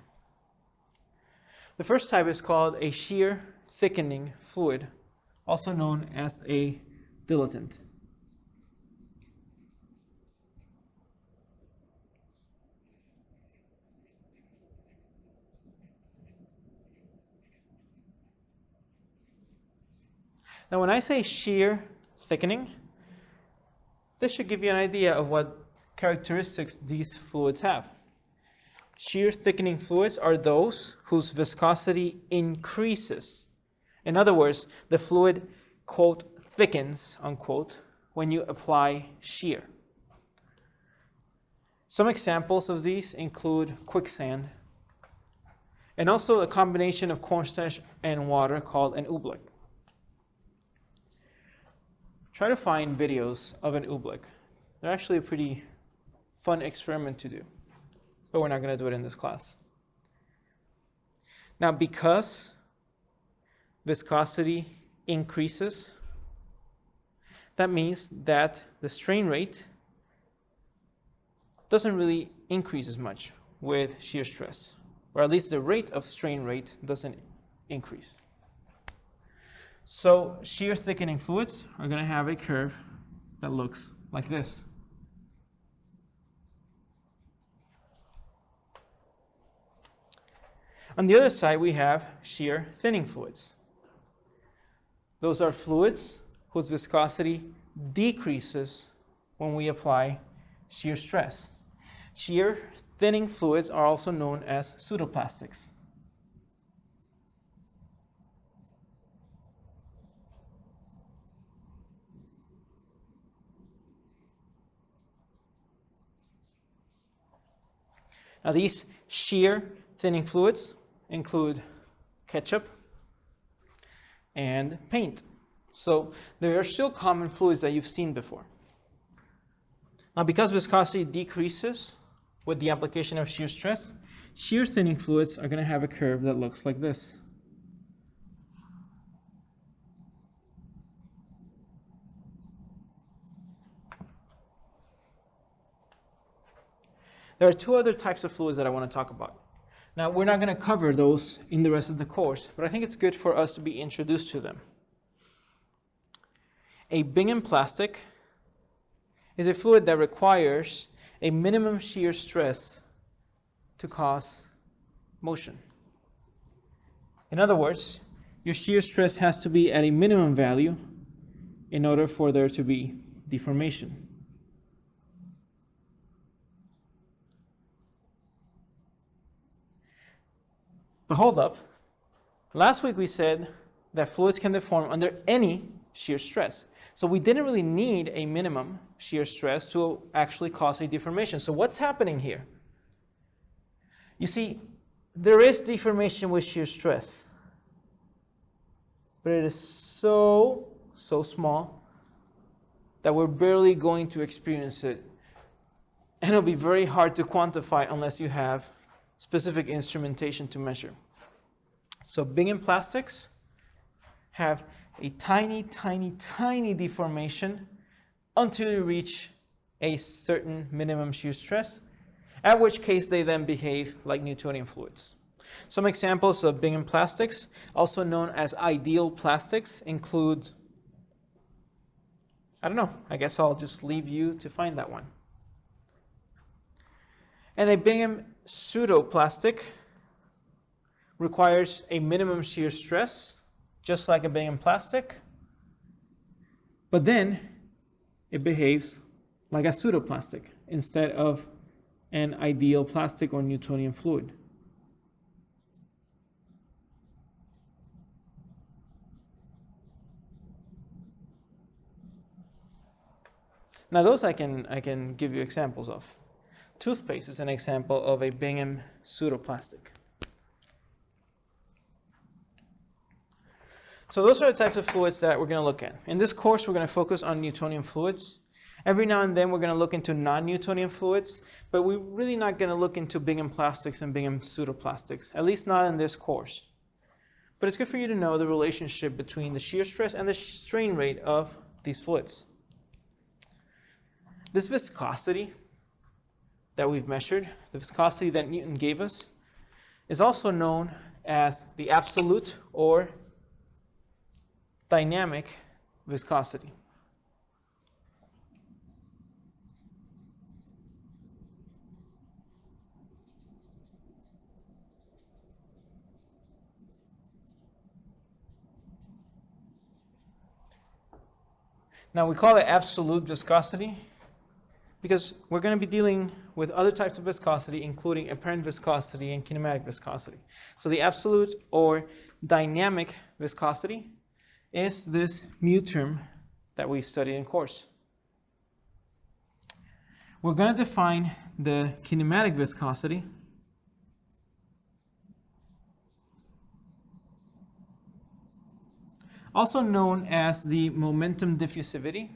The first type is called a shear thickening fluid, also known as a dilatant. Now, when I say shear thickening, this should give you an idea of what characteristics these fluids have. Shear thickening fluids are those whose viscosity increases In other words, the fluid, quote, thickens, unquote, when you apply shear. Some examples of these include quicksand, and also a combination of cornstarch and water called an oobleck. Try to find videos of an oobleck. They're actually a pretty fun experiment to do, but we're not going to do it in this class. Now, because viscosity increases, that means that the strain rate doesn't really increase as much with shear stress, or at least the rate of strain rate doesn't increase. So shear thickening fluids are going to have a curve that looks like this. On the other side, we have shear thinning fluids. Those are fluids whose viscosity decreases when we apply shear stress. Shear thinning fluids are also known as pseudoplastics. Now, these shear thinning fluids include ketchup and paint. So there are still common fluids that you've seen before. Now, because viscosity decreases with the application of shear stress, shear thinning fluids are going to have a curve that looks like this. There are two other types of fluids that I want to talk about. Now, we're not going to cover those in the rest of the course, but I think it's good for us to be introduced to them. A Bingham plastic is a fluid that requires a minimum shear stress to cause motion. In other words, your shear stress has to be at a minimum value in order for there to be deformation. But hold up. Last week we said that fluids can deform under any shear stress. So we didn't really need a minimum shear stress to actually cause a deformation. So what's happening here? You see, there is deformation with shear stress, but it is so small that we're barely going to experience it. And it'll be very hard to quantify unless you have specific instrumentation to measure. So Bingham plastics have a tiny deformation until you reach a certain minimum shear stress, at which case they then behave like Newtonian fluids. Some examples of Bingham plastics, also known as ideal plastics, include, I don't know, I guess I'll just leave you to find that one. And a Bingham pseudoplastic requires a minimum shear stress, just like a Bingham plastic, but then it behaves like a pseudoplastic instead of an ideal plastic or Newtonian fluid. Now those I can give you examples of. Toothpaste is an example of a Bingham pseudoplastic. So those are the types of fluids that we're going to look at. In this course, we're going to focus on Newtonian fluids. Every now and then, we're going to look into non-Newtonian fluids, but we're really not going to look into Bingham plastics and Bingham pseudoplastics, at least not in this course. But it's good for you to know the relationship between the shear stress and the strain rate of these fluids. This viscosity that we've measured, the viscosity that Newton gave us, is also known as the absolute or dynamic viscosity. Now we call it absolute viscosity because we're going to be dealing with other types of viscosity, including apparent viscosity and kinematic viscosity. So the absolute or dynamic viscosity is this mu term that we studied in course. We're going to define the kinematic viscosity also known as the momentum diffusivity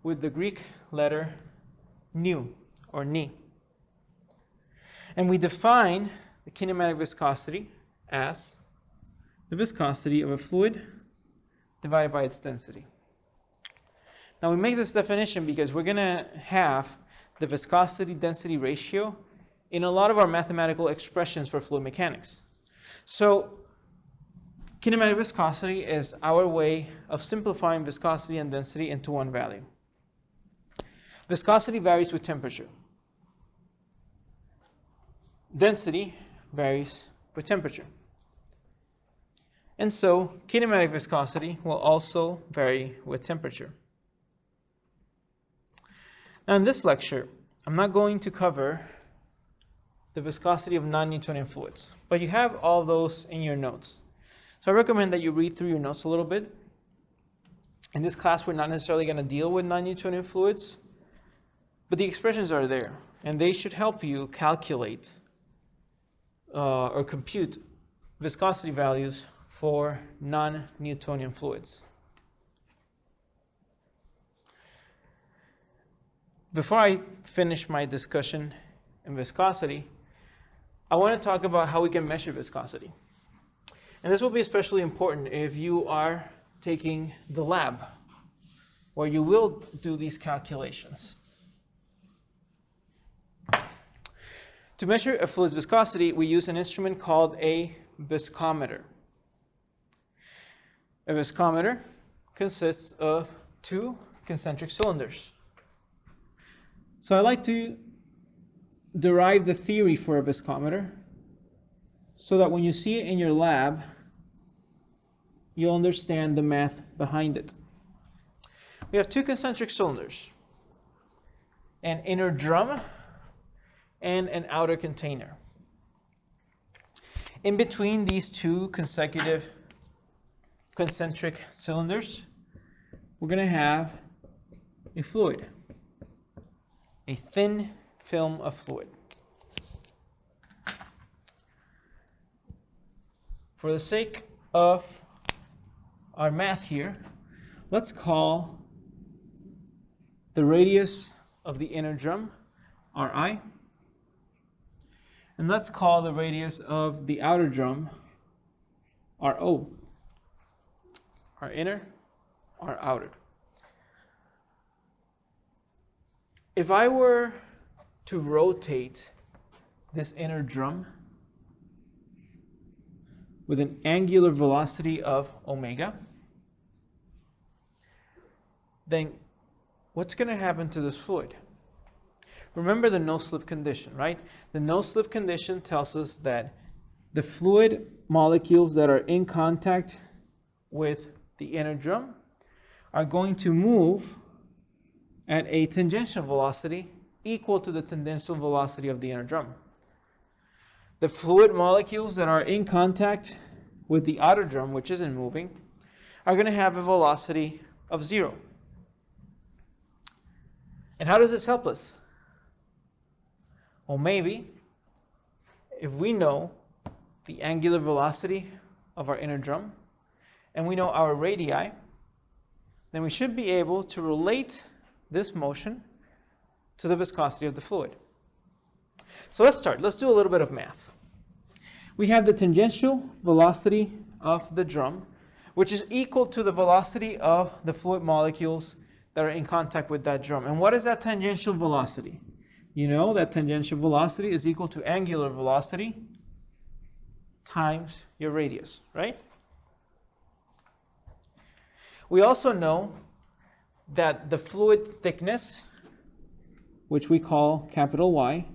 with the Greek letter nu or ni. And we define the kinematic viscosity as the viscosity of a fluid divided by its density. Now we make this definition because we're going to have the viscosity-density ratio in a lot of our mathematical expressions for fluid mechanics. So kinematic viscosity is our way of simplifying viscosity and density into one value. Viscosity varies with temperature. Density varies with temperature. And so kinematic viscosity will also vary with temperature. Now in this lecture, I'm not going to cover the viscosity of non-Newtonian fluids, but you have all those in your notes. So I recommend that you read through your notes a little bit. In this class, we're not necessarily going to deal with non-Newtonian fluids, but the expressions are there, and they should help you calculate or compute viscosity values for non-Newtonian fluids. Before I finish my discussion in viscosity, I want to talk about how we can measure viscosity. And this will be especially important if you are taking the lab, where you will do these calculations. To measure a fluid's viscosity, we use an instrument called a viscometer. A viscometer consists of two concentric cylinders. So I like to derive the theory for a viscometer so that when you see it in your lab, you'll understand the math behind it. We have two concentric cylinders, an inner drum and an outer container. In between these two consecutive concentric cylinders, we're going to have a fluid, a thin film of fluid. For the sake of our math here, let's call the radius of the inner drum Ri, and let's call the radius of the outer drum Ro. Our inner, our outer. If I were to rotate this inner drum with an angular velocity of omega, then what's going to happen to this fluid? Remember the no-slip condition, right? The no-slip condition tells us that the fluid molecules that are in contact with the inner drum are going to move at a tangential velocity equal to the tangential velocity of the inner drum. The fluid molecules that are in contact with the outer drum, which isn't moving, are going to have a velocity of 0. And how does this help us? Well, maybe if we know the angular velocity of our inner drum and we know our radii, then we should be able to relate this motion to the viscosity of the fluid. So let's start. Let's do a little bit of math. We have the tangential velocity of the drum, which is equal to the velocity of the fluid molecules that are in contact with that drum. And what is that tangential velocity? You know that tangential velocity is equal to angular velocity times your radius, right? We also know that the fluid thickness, which we call capital Y,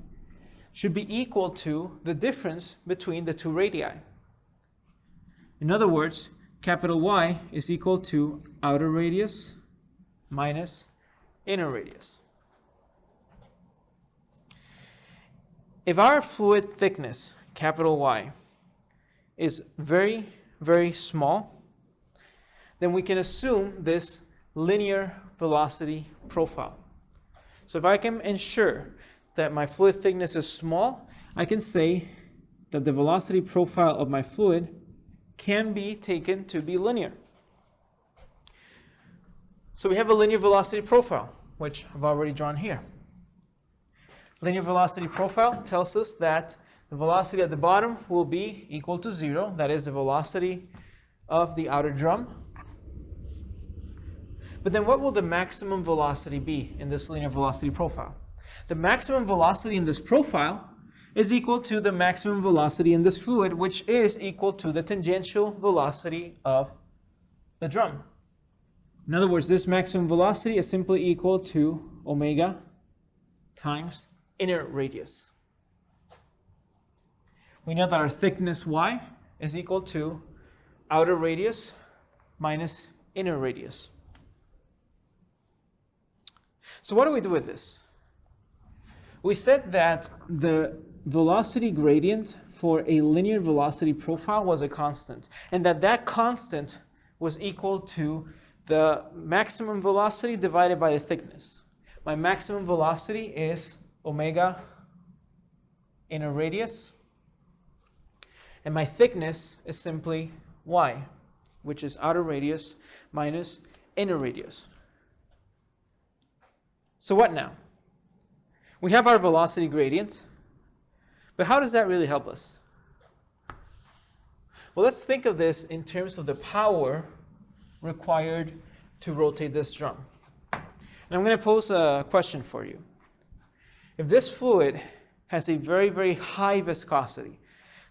should be equal to the difference between the two radii. In other words, capital Y is equal to outer radius minus inner radius. If our fluid thickness, capital Y, is very, very small, then we can assume this linear velocity profile. So if I can ensure that my fluid thickness is small, I can say that the velocity profile of my fluid can be taken to be linear. So we have a linear velocity profile, which I've already drawn here. Linear velocity profile tells us that the velocity at the bottom will be equal to 0. That is the velocity of the outer drum. But then what will the maximum velocity be in this linear velocity profile? The maximum velocity in this profile is equal to the maximum velocity in this fluid, which is equal to the tangential velocity of the drum. In other words, this maximum velocity is simply equal to omega times inner radius. We know that our thickness y is equal to outer radius minus inner radius. So what do we do with this? We said that the velocity gradient for a linear velocity profile was a constant, and that constant was equal to the maximum velocity divided by the thickness. My maximum velocity is omega inner radius, and my thickness is simply y, which is outer radius minus inner radius. So what now? We have our velocity gradient, but how does that really help us? Well, let's think of this in terms of the power required to rotate this drum. And I'm going to pose a question for you. If this fluid has a very, very high viscosity,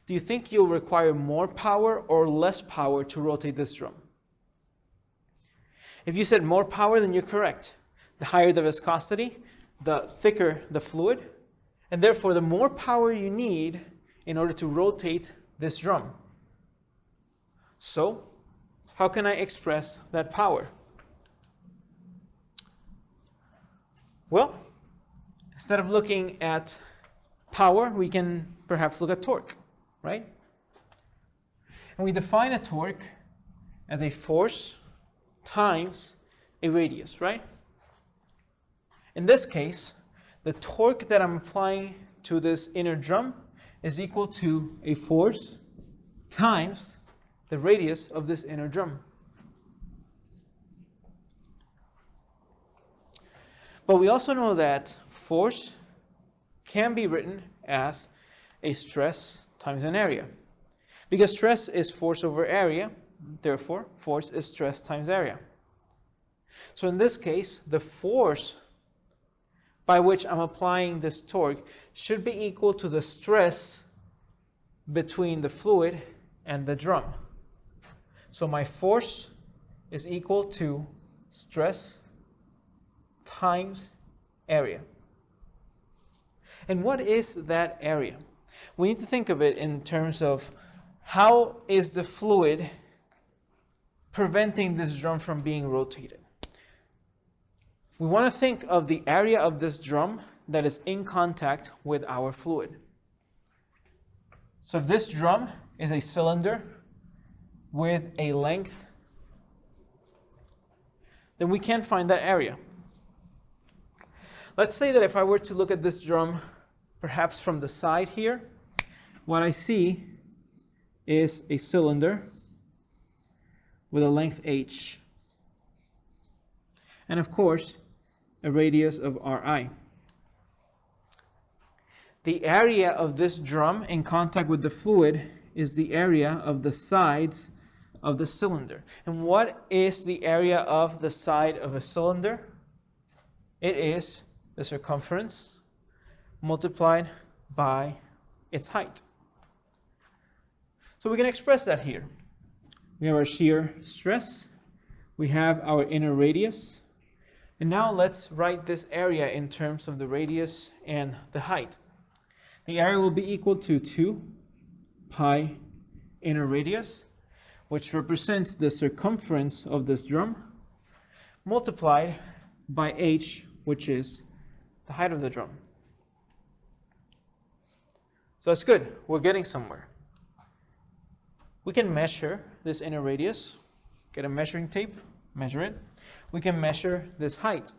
do you think you'll require more power or less power to rotate this drum? If you said more power, then you're correct. The higher the viscosity, the thicker the fluid, and therefore the more power you need in order to rotate this drum. So, how can I express that power? Well, instead of looking at power, we can perhaps look at torque, right? And we define a torque as a force times a radius, right? In this case, the torque that I'm applying to this inner drum is equal to a force times the radius of this inner drum. But we also know that force can be written as a stress times an area. Because stress is force over area, therefore force is stress times area. So in this case, the force by which I'm applying this torque should be equal to the stress between the fluid and the drum. So my force is equal to stress times area. And what is that area? We need to think of it in terms of how is the fluid preventing this drum from being rotated. We want to think of the area of this drum that is in contact with our fluid. So if this drum is a cylinder with a length, then we can find that area. Let's say that if I were to look at this drum perhaps from the side here, what I see is a cylinder with a length h, and of course a radius of Ri. The area of this drum in contact with the fluid is the area of the sides of the cylinder. And what is the area of the side of a cylinder? It is the circumference multiplied by its height. So we can express that here. We have our shear stress, we have our inner radius, and now let's write this area in terms of the radius and the height. The area will be equal to 2 pi inner radius, which represents the circumference of this drum, multiplied by h, which is the height of the drum. So that's good. We're getting somewhere. We can measure this inner radius. get a measuring tape, measure it. We can measure this height,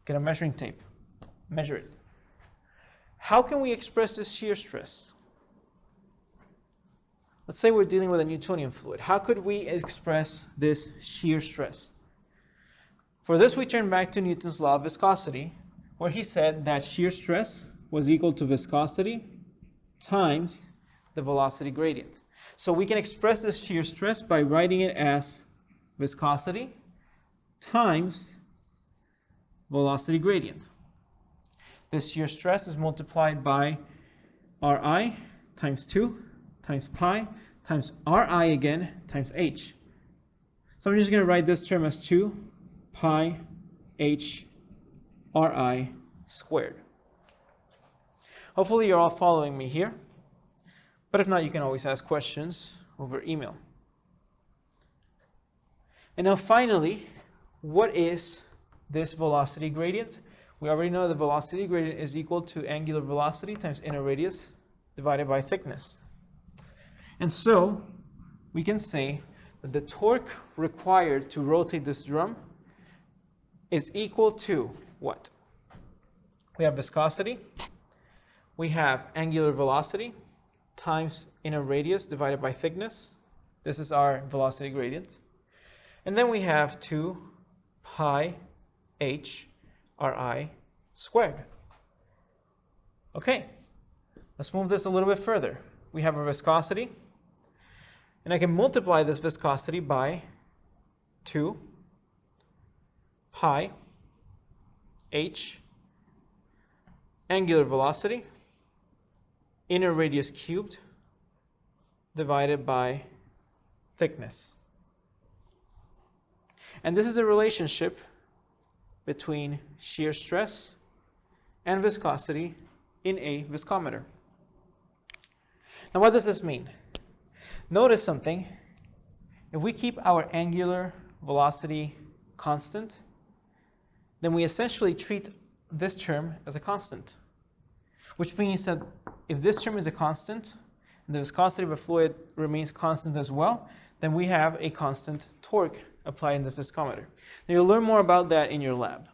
get a measuring tape, measure it. How can we express this shear stress? Let's say we're dealing with a Newtonian fluid. How could we express this shear stress? For this, we turn back to Newton's law of viscosity, where he said that shear stress was equal to viscosity times the velocity gradient. So we can express this shear stress by writing it as viscosity times velocity gradient. This shear stress is multiplied by Ri times 2 times pi times Ri again times h. So I'm just going to write this term as 2 pi h Ri squared. Hopefully you're all following me here, but if not, you can always ask questions over email. And now finally, what is this velocity gradient? We already know the velocity gradient is equal to angular velocity times inner radius divided by thickness. And so we can say that the torque required to rotate this drum is equal to what? We have viscosity, we have angular velocity times inner radius divided by thickness. This is our velocity gradient. And then we have 2 pi h Ri squared. Okay, let's move this a little bit further. We have a viscosity, and I can multiply this viscosity by 2 pi h angular velocity inner radius cubed divided by thickness. And this is a relationship between shear stress and viscosity in a viscometer. Now, what does this mean? Notice something. If we keep our angular velocity constant, then we essentially treat this term as a constant, which means that if this term is a constant, and the viscosity of a fluid remains constant as well, then we have a constant torque applied in the viscometer. Now, you'll learn more about that in your lab,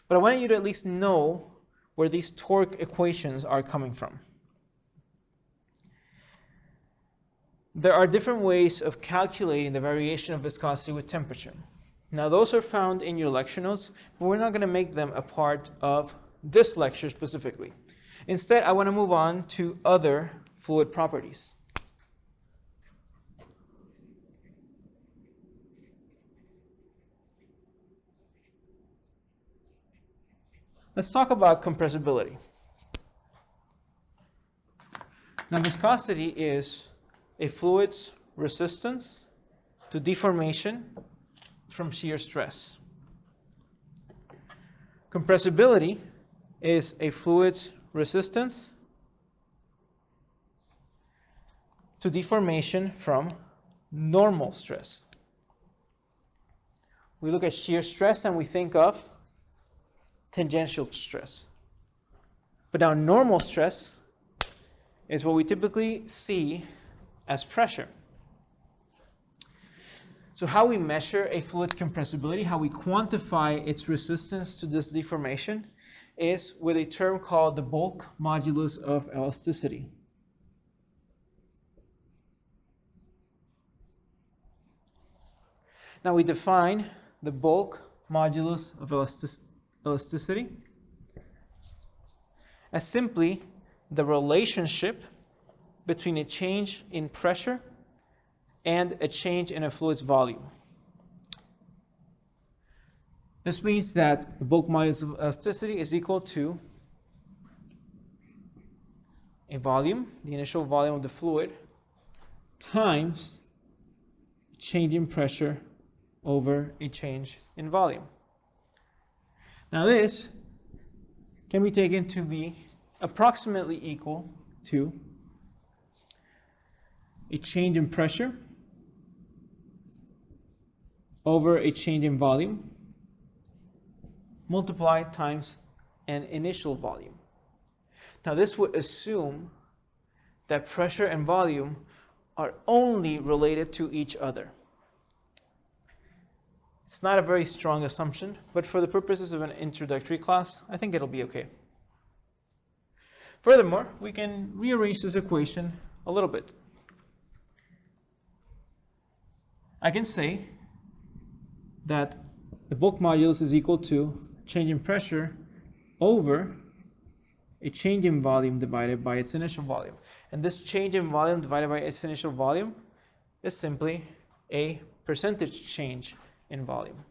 but I want you to at least know where these torque equations are coming from. There are different ways of calculating the variation of viscosity with temperature. Now, those are found in your lecture notes, but we're not going to make them a part of this lecture specifically. Instead, I want to move on to other fluid properties. Let's talk about compressibility. Now, viscosity is a fluid's resistance to deformation from shear stress. Compressibility is a fluid's resistance to deformation from normal stress. We look at shear stress and we think of tangential stress. But now normal stress is what we typically see as pressure. So how we measure a fluid's compressibility, how we quantify its resistance to this deformation, is with a term called the bulk modulus of elasticity. Now we define the bulk modulus of elasticity as simply the relationship between a change in pressure and a change in a fluid's volume. This means that the bulk modulus of elasticity is equal to a volume, the initial volume of the fluid, times change in pressure over a change in volume. Now this can be taken to be approximately equal to a change in pressure over a change in volume multiplied times an initial volume. Now this would assume that pressure and volume are only related to each other. It's not a very strong assumption, but for the purposes of an introductory class, I think it'll be okay. Furthermore, we can rearrange this equation a little bit. I can say that the bulk modulus is equal to change in pressure over a change in volume divided by its initial volume. And this change in volume divided by its initial volume is simply a percentage change in volume.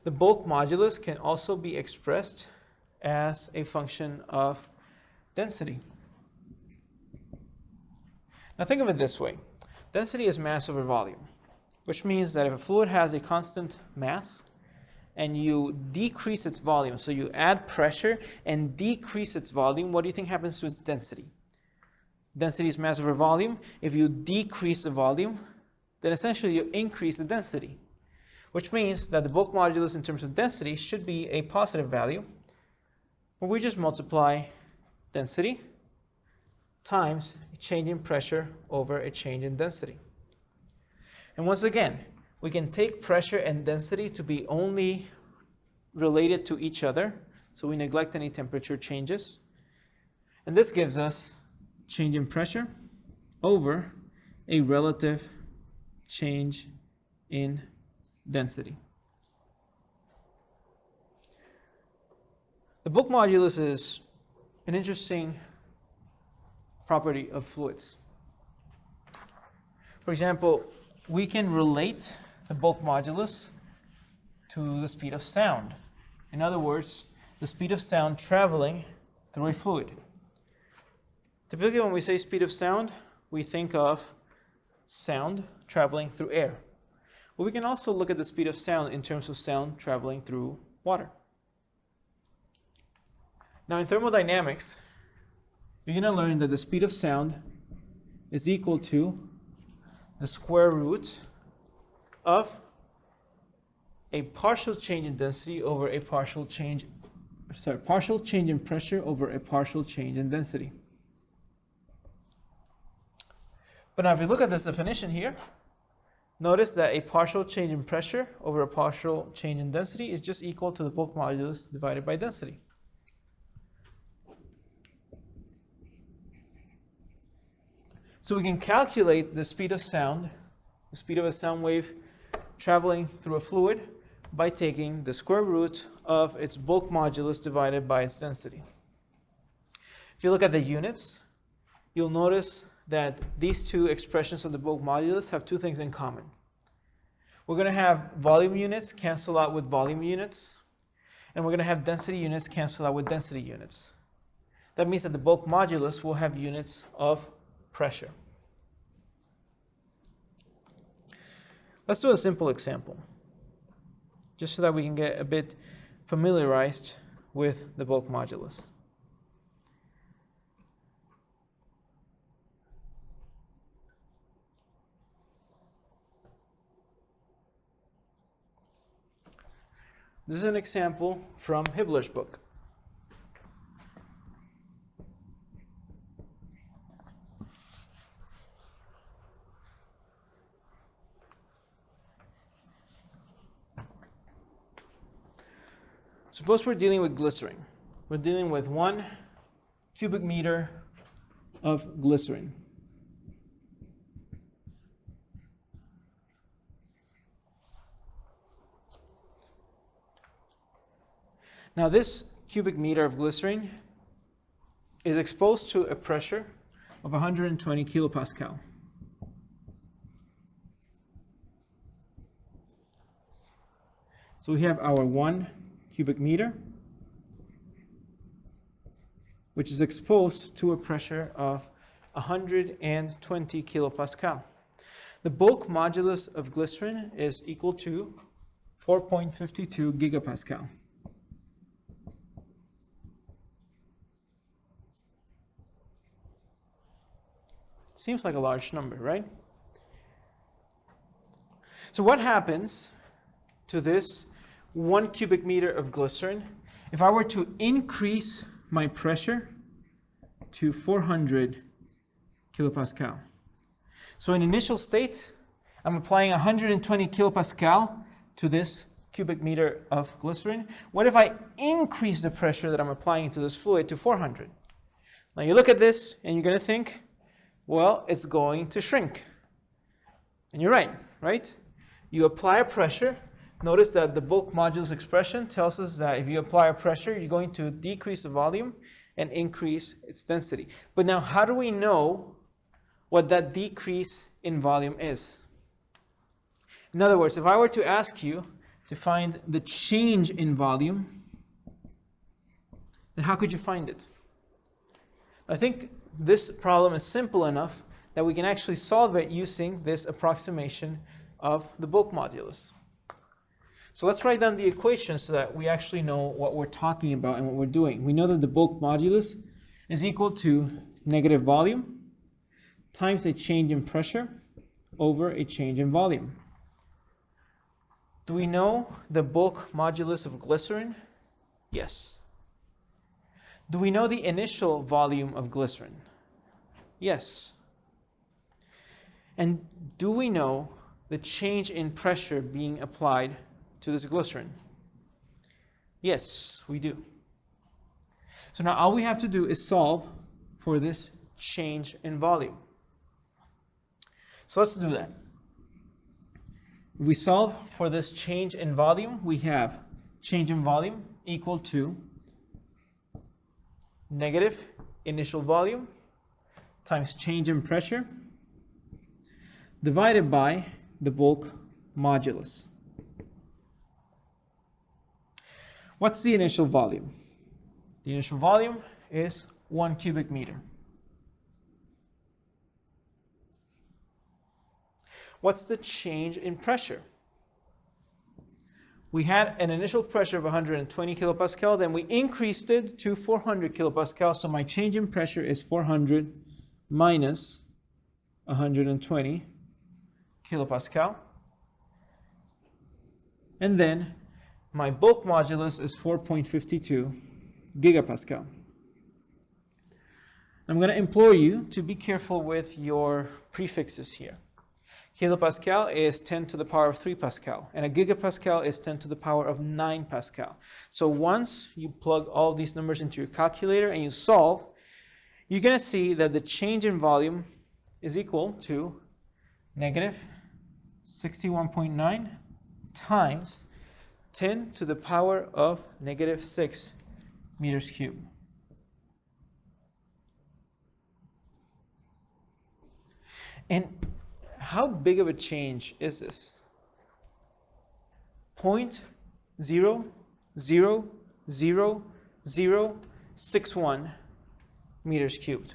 The bulk modulus can also be expressed as a function of density. Now think of it this way. Density is mass over volume, which means that if a fluid has a constant mass and you decrease its volume, so you add pressure and decrease its volume, what do you think happens to its density? Density is mass over volume. If you decrease the volume, then essentially you increase the density, which means that the bulk modulus in terms of density should be a positive value, where we just multiply density times a change in pressure over a change in density. And once again, we can take pressure and density to be only related to each other, so we neglect any temperature changes. And this gives us change in pressure over a relative change in density. The bulk modulus is an interesting property of fluids. For example, we can relate the bulk modulus to the speed of sound. In other words, the speed of sound traveling through a fluid. Typically, when we say speed of sound, we think of sound traveling through air. But we can also look at the speed of sound in terms of sound traveling through water. Now, in thermodynamics, you're going to learn that the speed of sound is equal to the square root of a partial change in density over a partial change in pressure over a partial change in density. But now if you look at this definition here, notice that a partial change in pressure over a partial change in density is just equal to the bulk modulus divided by density. So we can calculate the speed of sound, the speed of a sound wave traveling through a fluid, by taking the square root of its bulk modulus divided by its density. If you look at the units, you'll notice that these two expressions of the bulk modulus have two things in common. We're going to have volume units cancel out with volume units, and we're going to have density units cancel out with density units. That means that the bulk modulus will have units of pressure. Let's do a simple example, just so that we can get a bit familiarized with the bulk modulus. This is an example from Hibbler's book. Suppose we're dealing with glycerin. We're dealing with 1 cubic meter of glycerin. Now this cubic meter of glycerin is exposed to a pressure of 120 kilopascal. So we have our 1 cubic meter, which is exposed to a pressure of 120 kilopascal. The bulk modulus of glycerin is equal to 4.52 gigapascal. Seems like a large number, right? So what happens to this 1 cubic meter of glycerin if I were to increase my pressure to 400 kilopascal? So in initial state, I'm applying 120 kilopascal to this cubic meter of glycerin. What if I increase the pressure that I'm applying to this fluid to 400? Now you look at this and you're going to think, well, it's going to shrink. And you're right, right? You apply a pressure. Notice that the bulk modulus expression tells us that if you apply a pressure, you're going to decrease the volume and increase its density. But now, how do we know what that decrease in volume is? In other words, if I were to ask you to find the change in volume, then how could you find it? I think this problem is simple enough that we can actually solve it using this approximation of the bulk modulus. So let's write down the equation so that we actually know what we're talking about and what we're doing. We know that the bulk modulus is equal to negative volume times a change in pressure over a change in volume. Do we know the bulk modulus of glycerin? Yes. Do we know the initial volume of glycerin? Yes. And do we know the change in pressure being applied to this glycerin? Yes, we do. So now all we have to do is solve for this change in volume. So let's do that. If we solve for this change in volume, we have change in volume equal to negative initial volume times change in pressure divided by the bulk modulus. What's the initial volume? The initial volume is 1 cubic meter. What's the change in pressure? We had an initial pressure of 120 kilopascal, then we increased it to 400 kilopascal, so my change in pressure is 400 minus 120 kilopascal. And then my bulk modulus is 4.52 gigapascal. I'm going to implore you to be careful with your prefixes here. Kilopascal is 10 to the power of 3 Pascal, and a gigapascal is 10 to the power of 9 Pascal. So once you plug all these numbers into your calculator and you solve, you're going to see that the change in volume is equal to negative 61.9 times 10 to the power of negative 6 meters cubed. And how big of a change is this? 0.00061 meters cubed.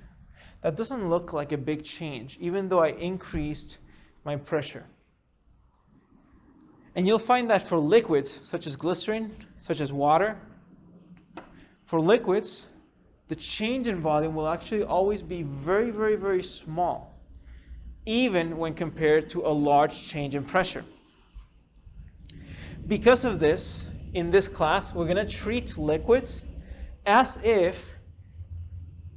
That doesn't look like a big change, even though I increased my pressure. And you'll find that for liquids, such as glycerin, such as water, for liquids, the change in volume will actually always be very, very, very small, even when compared to a large change in pressure. Because of this, in this class, we're going to treat liquids as if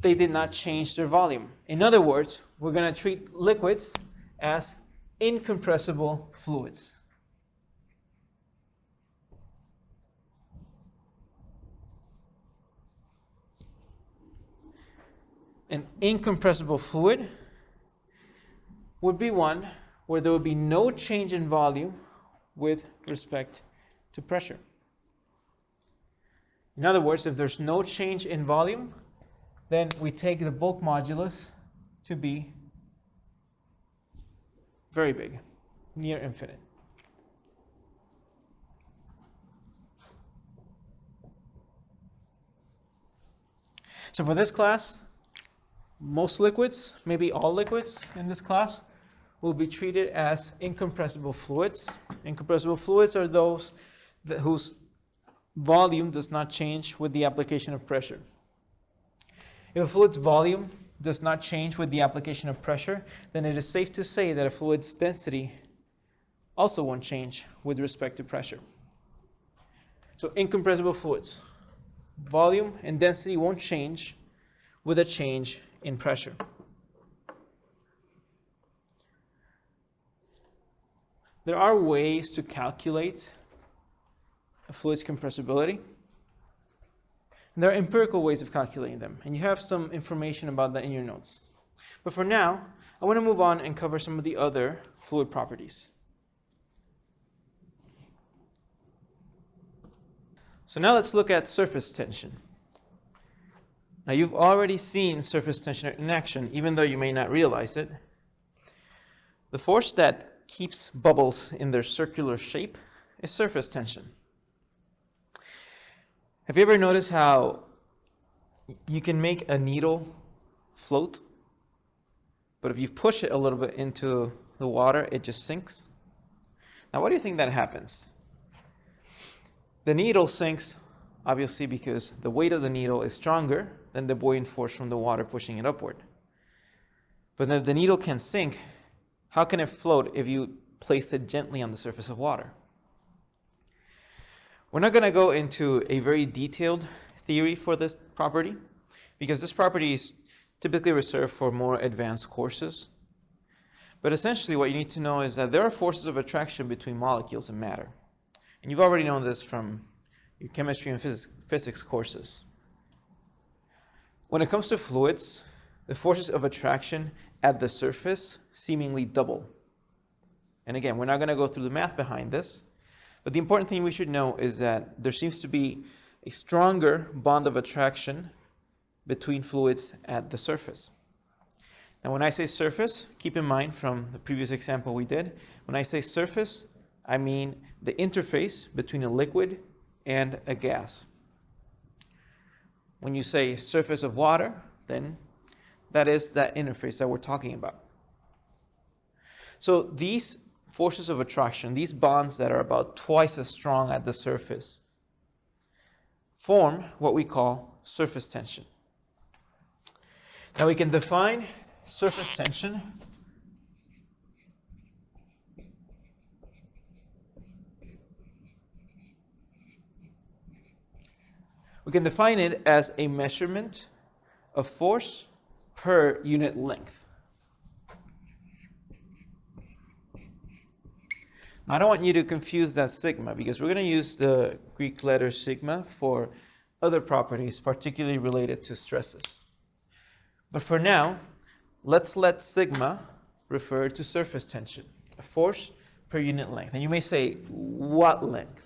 they did not change their volume. In other words, we're going to treat liquids as incompressible fluids. An incompressible fluid would be one where there would be no change in volume with respect to pressure. In other words, if there's no change in volume, then we take the bulk modulus to be very big, near infinite. So for this class, most liquids, maybe all liquids in this class, will be treated as incompressible fluids. Incompressible fluids are those whose volume does not change with the application of pressure. If a fluid's volume does not change with the application of pressure, then it is safe to say that a fluid's density also won't change with respect to pressure. So incompressible fluids, volume and density won't change with a change in pressure. there are ways to calculate a fluid's compressibility. And there are empirical ways of calculating them, and you have some information about that in your notes. But for now, I want to move on and cover some of the other fluid properties. So now let's look at surface tension. Now you've already seen surface tension in action, even though you may not realize it. The force that keeps bubbles in their circular shape is surface tension. Have you ever noticed how you can make a needle float, but if you push it a little bit into the water, it just sinks? Now, why do you think that happens? The needle sinks, obviously, because the weight of the needle is stronger than the buoyant force from the water pushing it upward. But if the needle can sink, how can it float if you place it gently on the surface of water? We're not going to go into a very detailed theory for this property, because this property is typically reserved for more advanced courses. But essentially what you need to know is that there are forces of attraction between molecules and matter. And you've already known this from your chemistry and physics courses. When it comes to fluids, the forces of attraction at the surface seemingly double. And again, we're not going to go through the math behind this, but the important thing we should know is that there seems to be a stronger bond of attraction between fluids at the surface. Now, when I say surface, keep in mind from the previous example we did, when I say surface, I mean the interface between a liquid and a gas. When you say surface of water, then that is that interface that we're talking about. So these forces of attraction, these bonds that are about twice as strong at the surface, form what we call surface tension. Now we can define surface tension as a measurement of force per unit length. Now, I don't want you to confuse that sigma, because we're going to use the Greek letter sigma for other properties, particularly related to stresses. But for now, let's let sigma refer to surface tension, a force per unit length. And you may say, what length?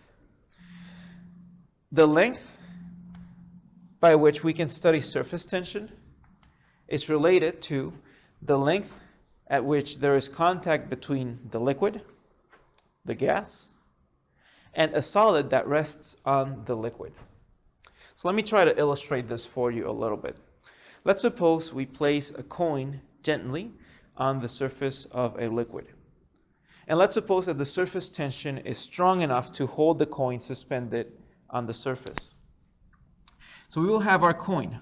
The length by which we can study surface tension is related to the length at which there is contact between the liquid, the gas, and a solid that rests on the liquid. So let me try to illustrate this for you a little bit. Let's suppose we place a coin gently on the surface of a liquid. And let's suppose that the surface tension is strong enough to hold the coin suspended on the surface. So we will have our coin.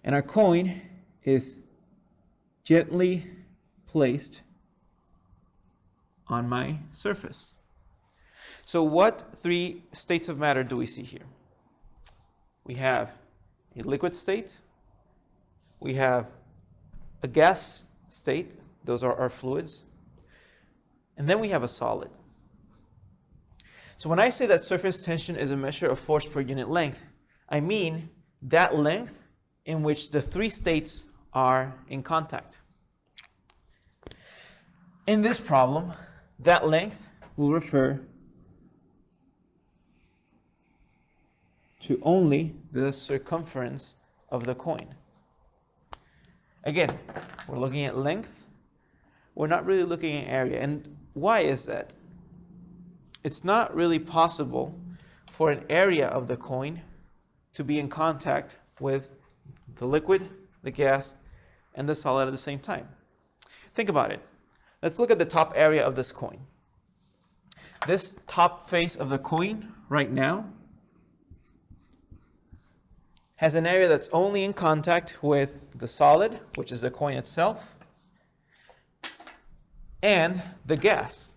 And our coin is gently placed on my surface. So what three states of matter do we see here? We have a liquid state, we have a gas state, those are our fluids, and then we have a solid. So when I say that surface tension is a measure of force per unit length, I mean that length in which the three states are in contact. In this problem, that length will refer to only the circumference of the coin. Again, we're looking at length. We're not really looking at area. And why is that? It's not really possible for an area of the coin to be in contact with the liquid, the gas, and the solid at the same time. Think about it. Let's look at the top area of this coin. This top face of the coin right now has an area that's only in contact with the solid, which is the coin itself, and the gas,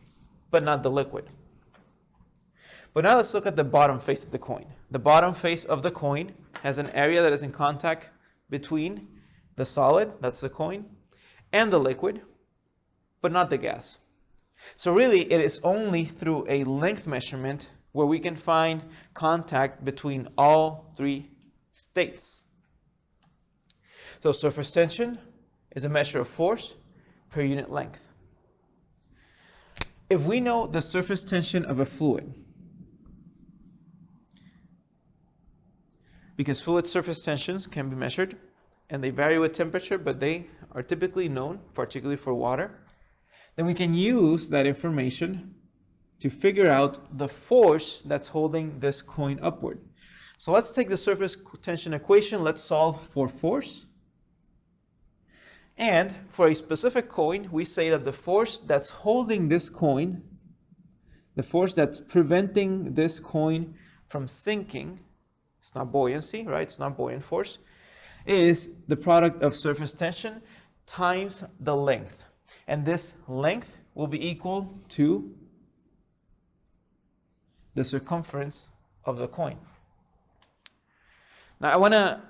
but not the liquid. But now let's look at the bottom face of the coin. The bottom face of the coin has an area that is in contact between the solid, that's the coin, and the liquid, but not the gas. So really, it is only through a length measurement where we can find contact between all three states. So surface tension is a measure of force per unit length. If we know the surface tension of a fluid, because fluid surface tensions can be measured and they vary with temperature, but they are typically known, particularly for water, then we can use that information to figure out the force that's holding this coin upward. So let's take the surface tension equation. Let's solve for force. And for a specific coin, we say that the force that's holding this coin, the force that's preventing this coin from sinking, it's not buoyancy, right? It's not buoyant force, is the product of surface tension times the length. And this length will be equal to the circumference of the coin. Now I want to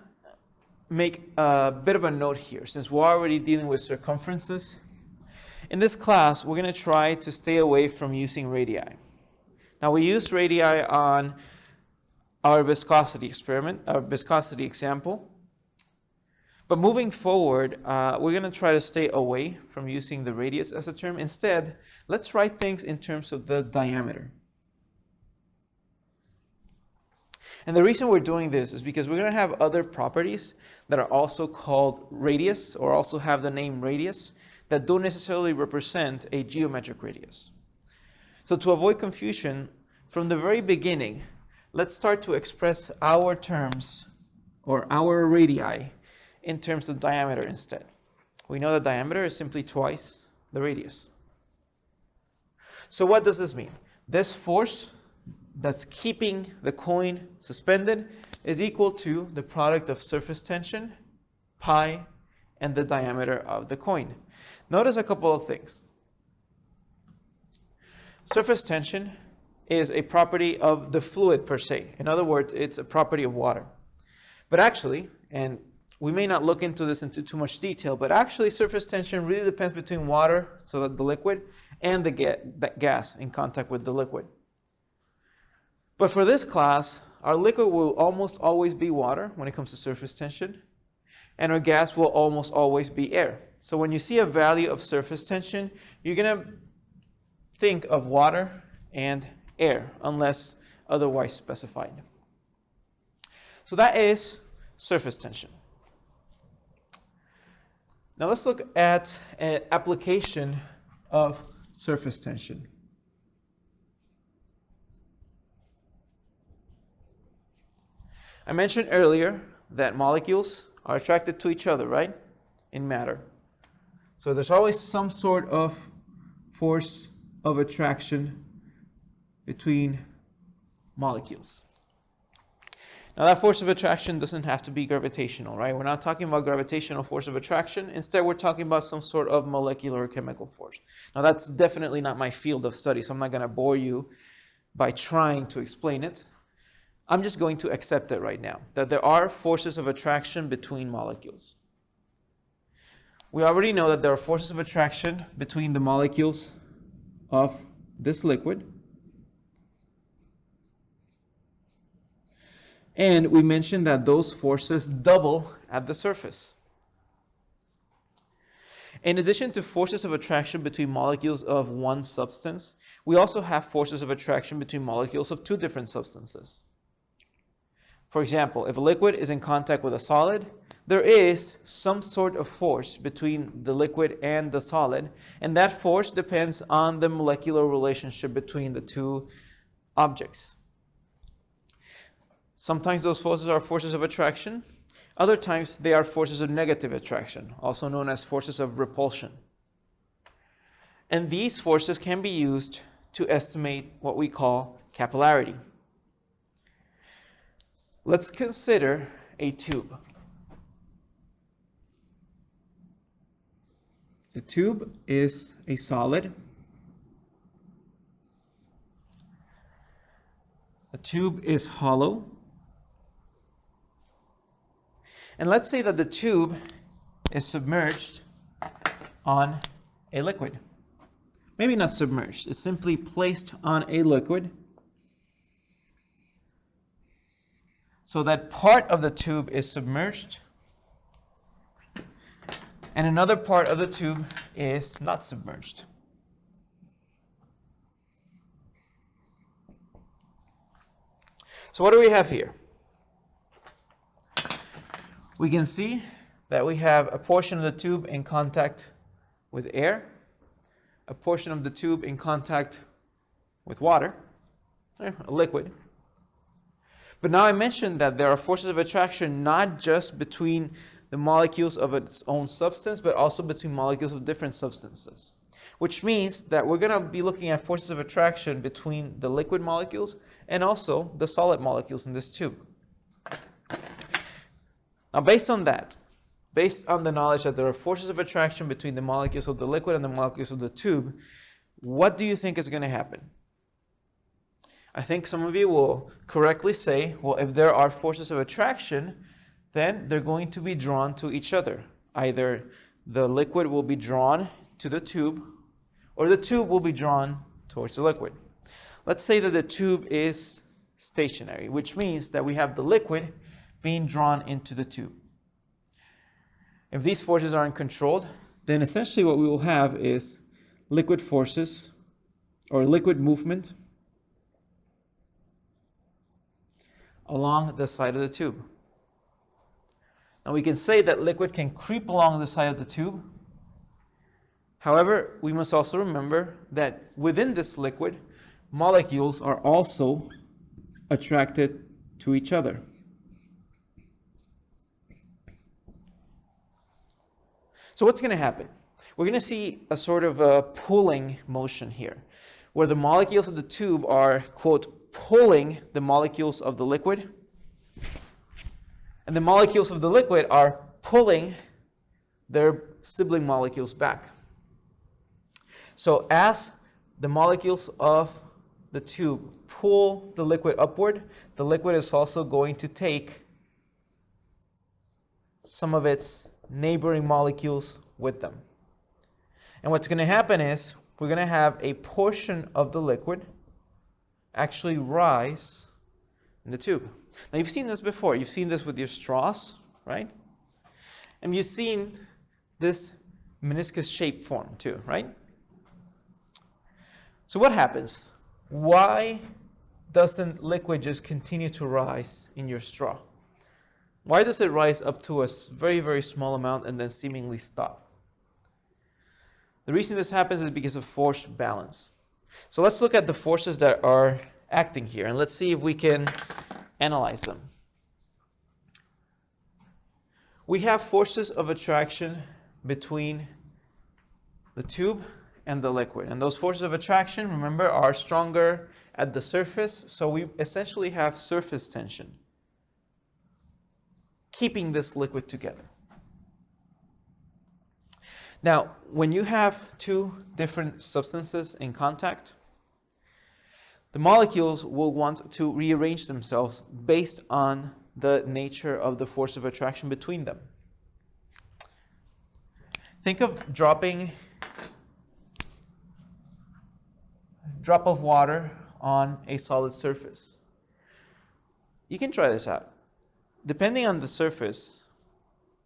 make a bit of a note here, since we're already dealing with circumferences. In this class, we're going to try to stay away from using radii. Now we used radii on our viscosity experiment, our viscosity example. But moving forward, we're going to try to stay away from using the radius as a term. Instead, let's write things in terms of the diameter. And the reason we're doing this is because we're going to have other properties that are also called radius, or also have the name radius, that don't necessarily represent a geometric radius. So to avoid confusion, from the very beginning, let's start to express our terms, or our radii, in terms of diameter instead. We know that diameter is simply twice the radius. So what does this mean? This force that's keeping the coin suspended is equal to the product of surface tension, pi, and the diameter of the coin. Notice a couple of things. Surface tension is a property of the fluid per se. In other words, it's a property of water. But actually, and we may not look into this into too much detail, but actually surface tension really depends between water, so that the liquid, and the gas in contact with the liquid. But for this class, our liquid will almost always be water when it comes to surface tension, and our gas will almost always be air. So when you see a value of surface tension, you're going to think of water and air, unless otherwise specified. So that is surface tension. Now let's look at an application of surface tension. I mentioned earlier that molecules are attracted to each other, right? In matter. So there's always some sort of force of attraction between molecules. Now that force of attraction doesn't have to be gravitational, right? We're not talking about gravitational force of attraction. Instead, we're talking about some sort of molecular or chemical force. Now that's definitely not my field of study, so I'm not going to bore you by trying to explain it. I'm just going to accept it right now, that there are forces of attraction between molecules. We already know that there are forces of attraction between the molecules of this liquid. And we mentioned that those forces double at the surface. In addition to forces of attraction between molecules of one substance, we also have forces of attraction between molecules of two different substances. For example, if a liquid is in contact with a solid, there is some sort of force between the liquid and the solid, and that force depends on the molecular relationship between the two objects. Sometimes those forces are forces of attraction. Other times they are forces of negative attraction, also known as forces of repulsion. And these forces can be used to estimate what we call capillarity. Let's consider a tube. The tube is a solid. The tube is hollow. And let's say that the tube is submerged on a liquid. Maybe not submerged, it's simply placed on a liquid so that part of the tube is submerged and another part of the tube is not submerged. So what do we have here? We can see that we have a portion of the tube in contact with air, a portion of the tube in contact with water, a liquid. But now I mentioned that there are forces of attraction not just between the molecules of its own substance, but also between molecules of different substances. Which means that we're going to be looking at forces of attraction between the liquid molecules and also the solid molecules in this tube. Now based on that, based on the knowledge that there are forces of attraction between the molecules of the liquid and the molecules of the tube, what do you think is going to happen? I think some of you will correctly say, well, if there are forces of attraction, then they're going to be drawn to each other. Either the liquid will be drawn to the tube, or the tube will be drawn towards the liquid. Let's say that the tube is stationary, which means that we have the liquid being drawn into the tube. If these forces are uncontrolled, then essentially what we will have is liquid forces or liquid movement along the side of the tube. Now we can say that liquid can creep along the side of the tube. However, we must also remember that within this liquid, molecules are also attracted to each other. So what's going to happen? We're going to see a sort of a pulling motion here, where the molecules of the tube are, quote, pulling the molecules of the liquid, and the molecules of the liquid are pulling their sibling molecules back. So as the molecules of the tube pull the liquid upward, the liquid is also going to take some of its neighboring molecules with them. And what's going to happen is we're going to have a portion of the liquid actually rise in the tube. Now you've seen this before. You've seen this with your straws, right? And you've seen this meniscus shape form too, right? So what happens? Why doesn't liquid just continue to rise in your straw? Why does it rise up to a very, very small amount and then seemingly stop? The reason this happens is because of force balance. So let's look at the forces that are acting here, and let's see if we can analyze them. We have forces of attraction between the tube and the liquid. And those forces of attraction, remember, are stronger at the surface, so we essentially have surface tension keeping this liquid together. Now, when you have two different substances in contact, the molecules will want to rearrange themselves based on the nature of the force of attraction between them. Think of dropping a drop of water on a solid surface. You can try this out. Depending on the surface,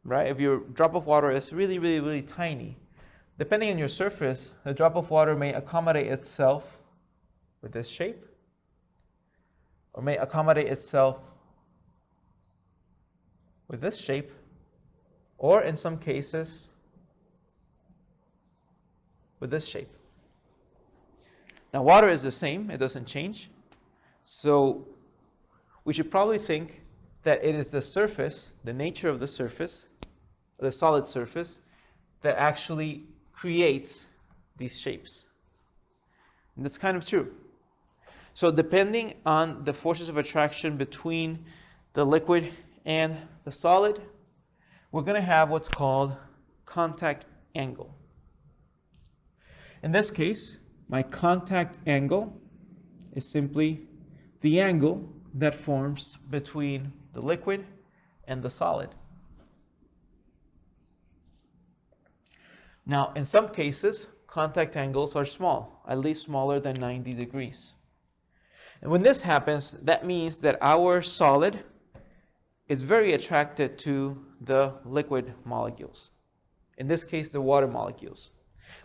right? If your drop of water is really, really, really tiny, depending on your surface, the drop of water may accommodate itself with this shape, or may accommodate itself with this shape, or in some cases, with this shape. Now, water is the same, it doesn't change. So we should probably think that it is the surface, the nature of the surface, the solid surface, that actually creates these shapes. And that's kind of true. So depending on the forces of attraction between the liquid and the solid, we're going to have what's called contact angle. In this case, my contact angle is simply the angle that forms between the liquid and the solid. Now, in some cases, contact angles are small, at least smaller than 90 degrees. And when this happens, that means that our solid is very attracted to the liquid molecules. In this case, the water molecules.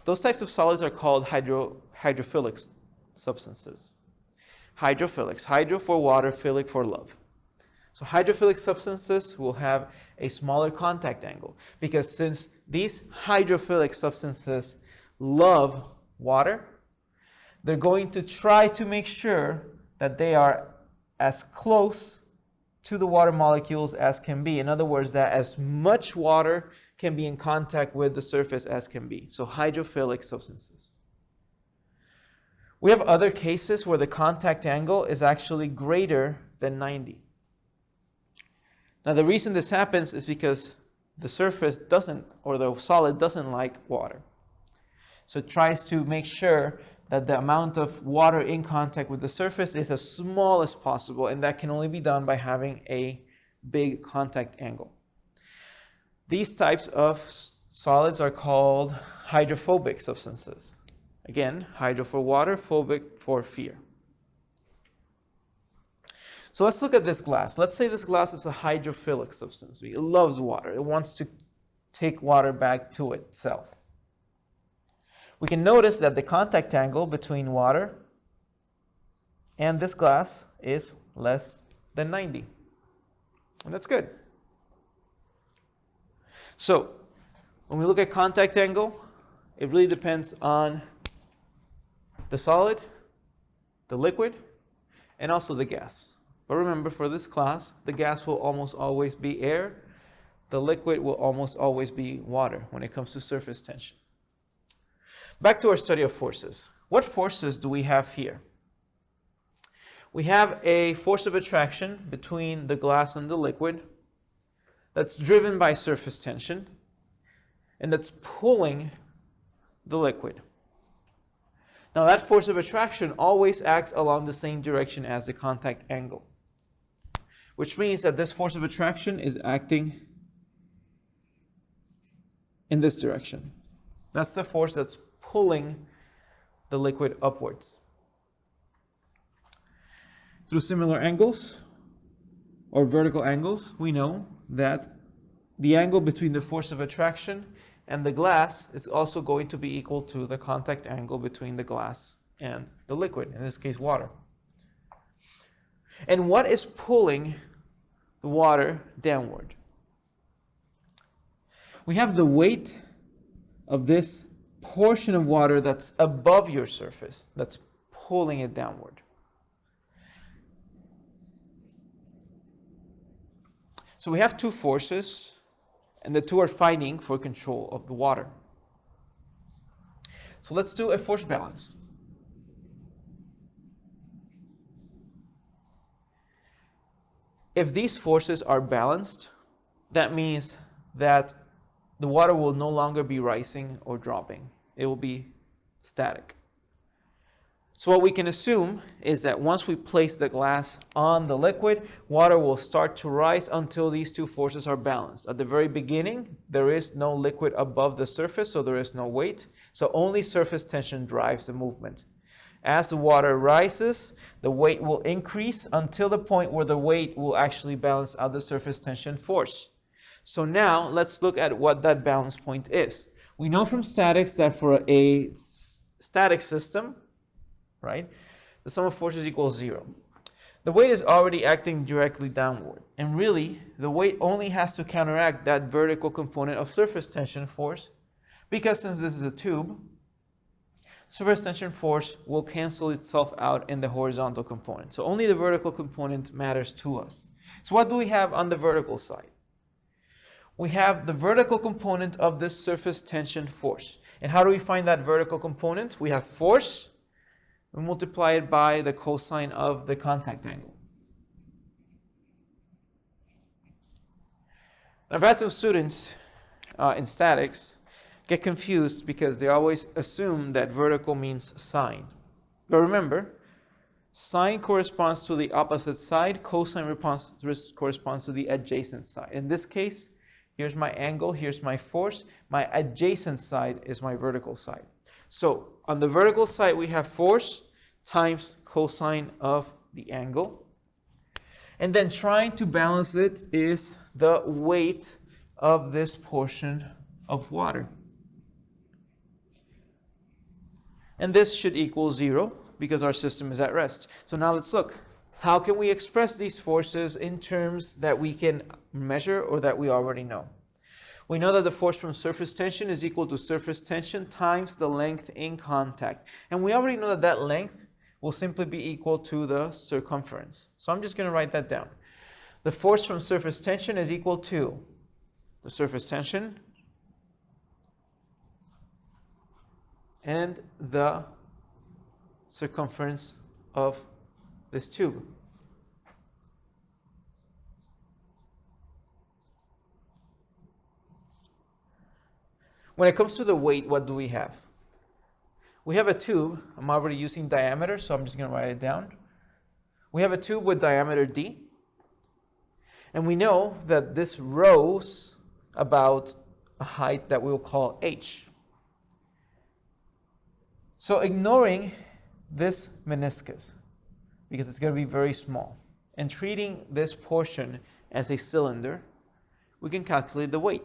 Those types of solids are called hydrophilic substances. Hydrophilics. Hydro for water, philic for love. So hydrophilic substances will have a smaller contact angle because since these hydrophilic substances love water, they're going to try to make sure that they are as close to the water molecules as can be. In other words, that as much water can be in contact with the surface as can be. So hydrophilic substances. We have other cases where the contact angle is actually greater than 90. Now the reason this happens is because the surface doesn't, or the solid doesn't like water. So it tries to make sure that the amount of water in contact with the surface is as small as possible, and that can only be done by having a big contact angle. These types of solids are called hydrophobic substances. Again, hydro for water, phobic for fear. So let's look at this glass. Let's say this glass is a hydrophilic substance. It loves water. It wants to take water back to itself. We can notice that the contact angle between water and this glass is less than 90. And that's good. So when we look at contact angle, it really depends on the solid, the liquid, and also the gas. But remember, for this class, the gas will almost always be air. The liquid will almost always be water when it comes to surface tension. Back to our study of forces. What forces do we have here? We have a force of attraction between the glass and the liquid that's driven by surface tension, and that's pulling the liquid. Now that force of attraction always acts along the same direction as the contact angle, which means that this force of attraction is acting in this direction. That's the force that's pulling the liquid upwards. Through similar angles or vertical angles, we know that the angle between the force of attraction and the glass is also going to be equal to the contact angle between the glass and the liquid, in this case water. And what is pulling the water downward? We have the weight of this portion of water that's above your surface that's pulling it downward. So we have two forces, and the two are fighting for control of the water. So let's do a force balance. If these forces are balanced, that means that the water will no longer be rising or dropping. It will be static. So what we can assume is that once we place the glass on the liquid, water will start to rise until these two forces are balanced. At the very beginning, there is no liquid above the surface, so there is no weight. So only surface tension drives the movement. As the water rises, the weight will increase until the point where the weight will actually balance out the surface tension force. So now let's look at what that balance point is. We know from statics that for a static system, right, the sum of forces equals 0. The weight is already acting directly downward, and really the weight only has to counteract that vertical component of surface tension force, because since this is a tube, surface tension force will cancel itself out in the horizontal component. So only the vertical component matters to us. So what do we have on the vertical side? We have the vertical component of this surface tension force. And how do we find that vertical component? We have force, we multiply it by the cosine of the contact angle. Now, I've had some students in statics get confused because they always assume that vertical means sine. But remember, sine corresponds to the opposite side, cosine corresponds to the adjacent side. In this case, Here's my angle, here's my force. My adjacent side is my vertical side. So on the vertical side, we have force times cosine of the angle. And then trying to balance it is the weight of this portion of water. And this should equal 0 because our system is at rest. So now let's look. How can we express these forces in terms that we can measure or that we already know? We know that the force from surface tension is equal to surface tension times the length in contact. And we already know that that length will simply be equal to the circumference. So I'm just going to write that down. The force from surface tension is equal to the surface tension and the circumference of this tube. When it comes to the weight, what do we have? We have a tube. I'm already using diameter, so I'm just going to write it down. We have a tube with diameter d. And we know that this rose about a height that we'll call h. So ignoring this meniscus, because it's going to be very small, and treating this portion as a cylinder, we can calculate the weight.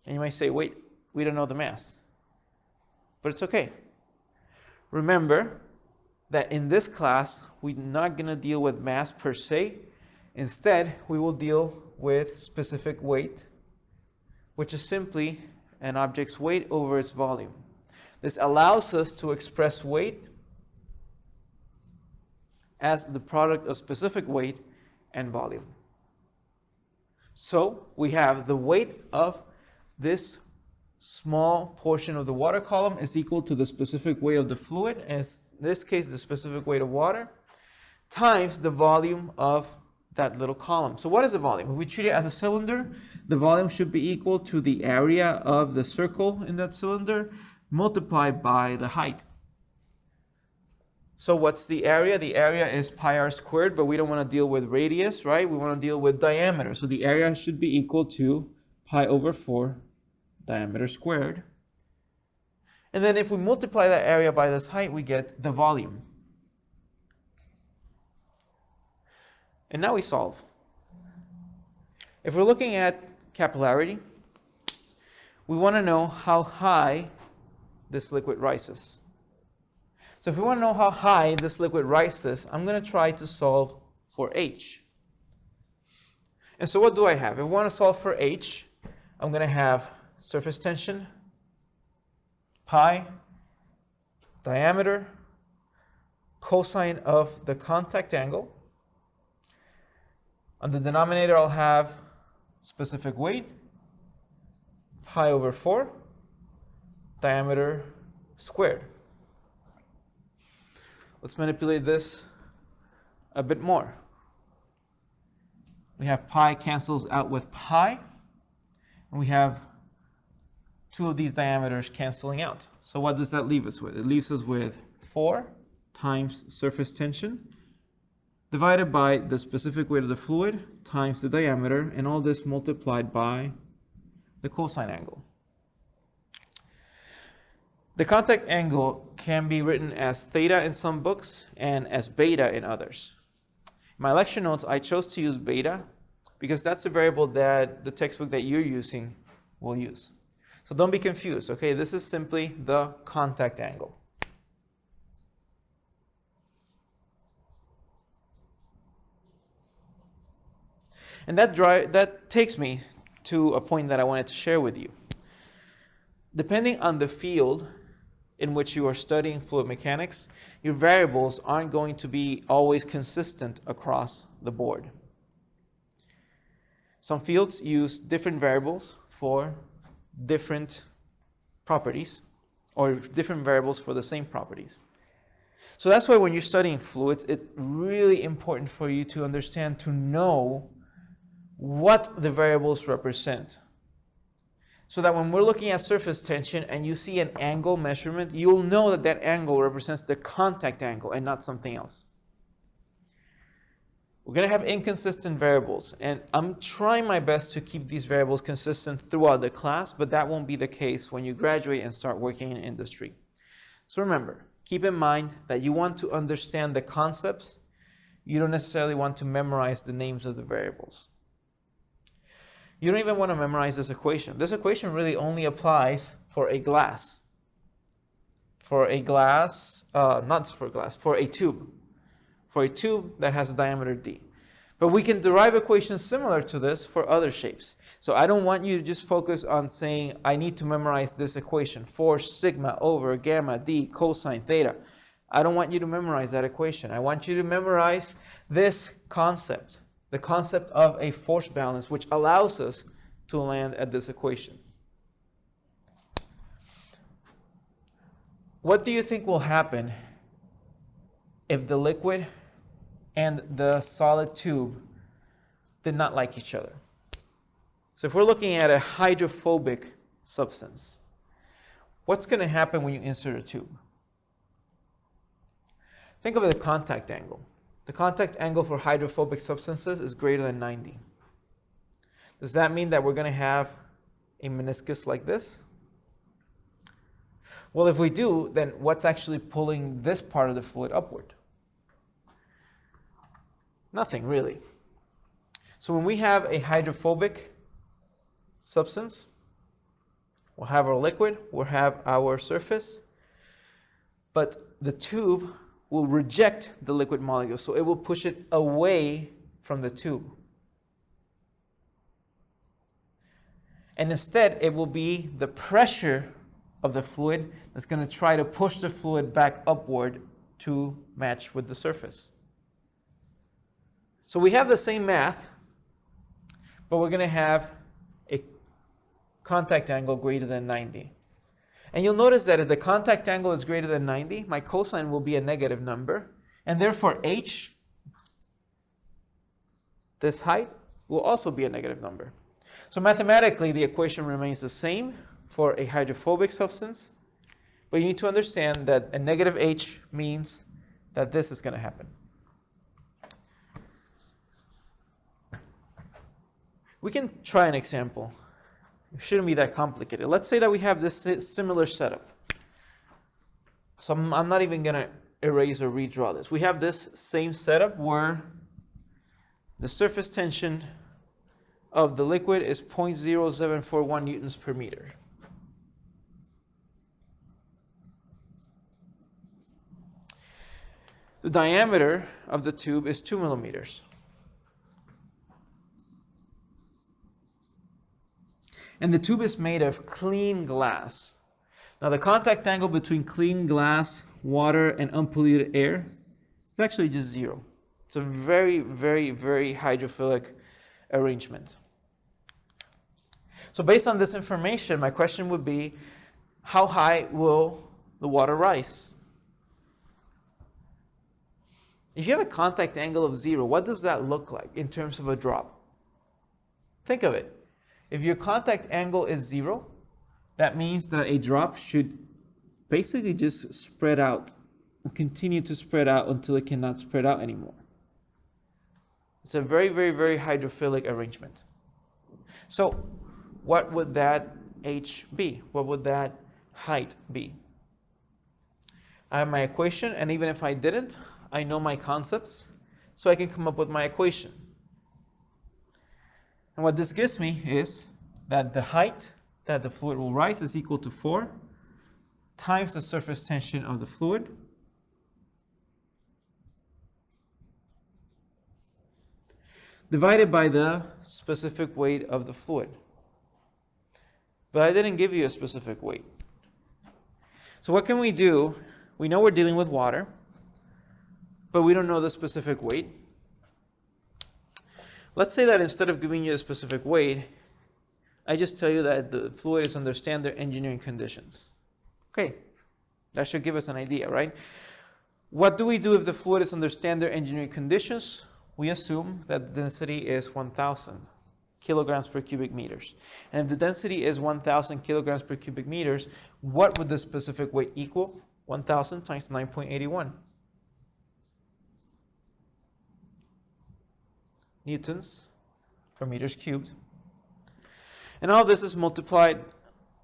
And you might say, wait, we don't know the mass. But it's okay. Remember that in this class, we're not going to deal with mass per se. Instead, we will deal with specific weight, which is simply an object's weight over its volume. This allows us to express weight as the product of specific weight and volume. So we have the weight of this small portion of the water column is equal to the specific weight of the fluid, as in this case the specific weight of water, times the volume of that little column. So what is the volume? If we treat it as a cylinder, the volume should be equal to the area of the circle in that cylinder multiplied by the height. So what's the area? The area is pi r squared, but we don't want to deal with radius, right? We want to deal with diameter. So the area should be equal to pi over 4 diameter squared. And then if we multiply that area by this height, we get the volume. And now we solve. If we're looking at capillarity, we want to know how high this liquid rises. So if we want to know how high this liquid rises, I'm going to try to solve for h. And so what do I have? If I want to solve for h, I'm going to have surface tension, pi, diameter, cosine of the contact angle. On the denominator, I'll have specific weight, pi over 4, diameter squared. Let's manipulate this a bit more. We have pi cancels out with pi, and we have two of these diameters canceling out. So what does that leave us with? It leaves us with 4 times surface tension divided by the specific weight of the fluid times the diameter, and all this multiplied by the cosine angle. The contact angle can be written as theta in some books and as beta in others. In my lecture notes, I chose to use beta because that's the variable that the textbook that you're using will use. So don't be confused, okay? This is simply the contact angle. And that takes me to a point that I wanted to share with you. Depending on the field in which you are studying fluid mechanics, your variables aren't going to be always consistent across the board. Some fields use different variables for different properties, or different variables for the same properties. So that's why when you're studying fluids, it's really important for you to understand, to know what the variables represent. So that when we're looking at surface tension and you see an angle measurement, you'll know that that angle represents the contact angle and not something else. We're going to have inconsistent variables, and I'm trying my best to keep these variables consistent throughout the class, but that won't be the case when you graduate and start working in industry. So remember, keep in mind that you want to understand the concepts. You don't necessarily want to memorize the names of the variables. You don't even want to memorize this equation. This equation really only applies for a glass. For a glass, not for glass, for a tube. For a tube that has a diameter d. But we can derive equations similar to this for other shapes. So I don't want you to just focus on saying, I need to memorize this equation, 4 sigma over gamma d cosine theta. I don't want you to memorize that equation. I want you to memorize this concept, the concept of a force balance, which allows us to land at this equation. What do you think will happen if the liquid and the solid tube did not like each other? So if we're looking at a hydrophobic substance, what's going to happen when you insert a tube? Think of the contact angle. The contact angle for hydrophobic substances is greater than 90. Does that mean that we're going to have a meniscus like this? Well, if we do, then what's actually pulling this part of the fluid upward? Nothing, really. So when we have a hydrophobic substance, we'll have our liquid, we'll have our surface, but the tube will reject the liquid molecule, so it will push it away from the tube. And instead, it will be the pressure of the fluid that's going to try to push the fluid back upward to match with the surface. So we have the same math, but we're going to have a contact angle greater than 90. And you'll notice that if the contact angle is greater than 90, my cosine will be a negative number, and therefore h, this height, will also be a negative number. So mathematically, the equation remains the same for a hydrophobic substance, but you need to understand that a negative h means that this is going to happen. We can try an example. It shouldn't be that complicated. Let's say that we have this similar setup. So I'm not even going to erase or redraw this. We have this same setup where the surface tension of the liquid is 0.0741 newtons per meter. The diameter of the tube is 2 millimeters. And the tube is made of clean glass. Now the contact angle between clean glass, water, and unpolluted air is actually just 0. It's a very, very, very hydrophilic arrangement. So based on this information, my question would be, how high will the water rise? If you have a contact angle of 0, what does that look like in terms of a drop? Think of it. If your contact angle is 0, that means that a drop should basically just spread out and continue to spread out until it cannot spread out anymore. It's a very, very, very hydrophilic arrangement. So what would that h be? What would that height be? I have my equation, and even if I didn't, I know my concepts, so I can come up with my equation. And what this gives me is that the height that the fluid will rise is equal to 4 times the surface tension of the fluid divided by the specific weight of the fluid. But I didn't give you a specific weight. So what can we do? We know we're dealing with water, but we don't know the specific weight. Let's say that instead of giving you a specific weight, I just tell you that the fluid is under standard engineering conditions. Okay, that should give us an idea, right? What do we do if the fluid is under standard engineering conditions? We assume that the density is 1,000 kilograms per cubic meters. And if the density is 1,000 kilograms per cubic meters, what would the specific weight equal? 1,000 times 9.81. newtons per meters cubed. And all this is multiplied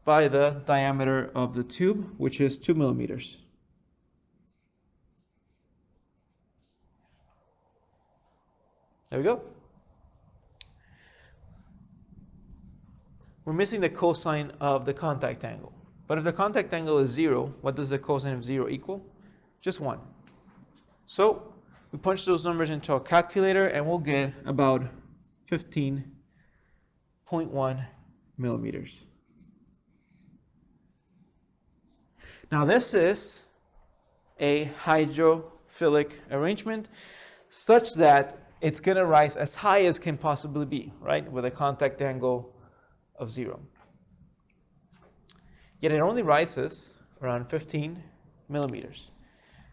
by the diameter of the tube, which is 2 millimeters. There we go. We're missing the cosine of the contact angle. But if the contact angle is 0, what does the cosine of 0 equal? Just 1. So we punch those numbers into a calculator and we'll get about 15.1 millimeters. Now this is a hydrophilic arrangement such that it's going to rise as high as can possibly be, right, with a contact angle of 0. Yet it only rises around 15 millimeters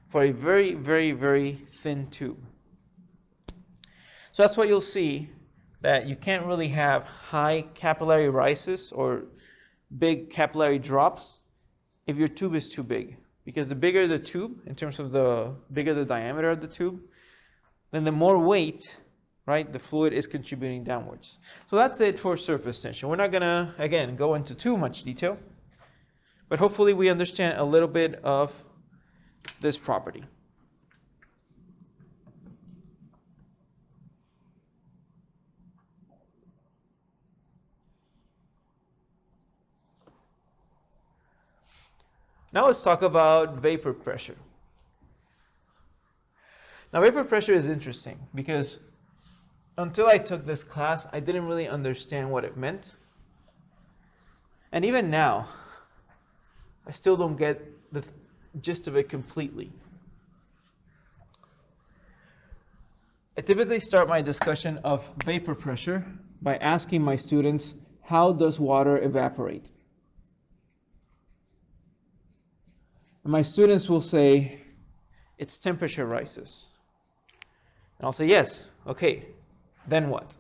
for a very, very, very thin tube. So that's why you'll see that you can't really have high capillary rises or big capillary drops if your tube is too big. Because the bigger the tube, in terms of the bigger the diameter of the tube, then the more weight, right, the fluid is contributing downwards. So that's it for surface tension. We're not going to, again, go into too much detail, but hopefully we understand a little bit of this property. Now let's talk about vapor pressure. Now vapor pressure is interesting because until I took this class, I didn't really understand what it meant. And even now, I still don't get the gist of it completely. I typically start my discussion of vapor pressure by asking my students, how does water evaporate? And my students will say, its temperature rises. And I'll say, yes, okay, then what?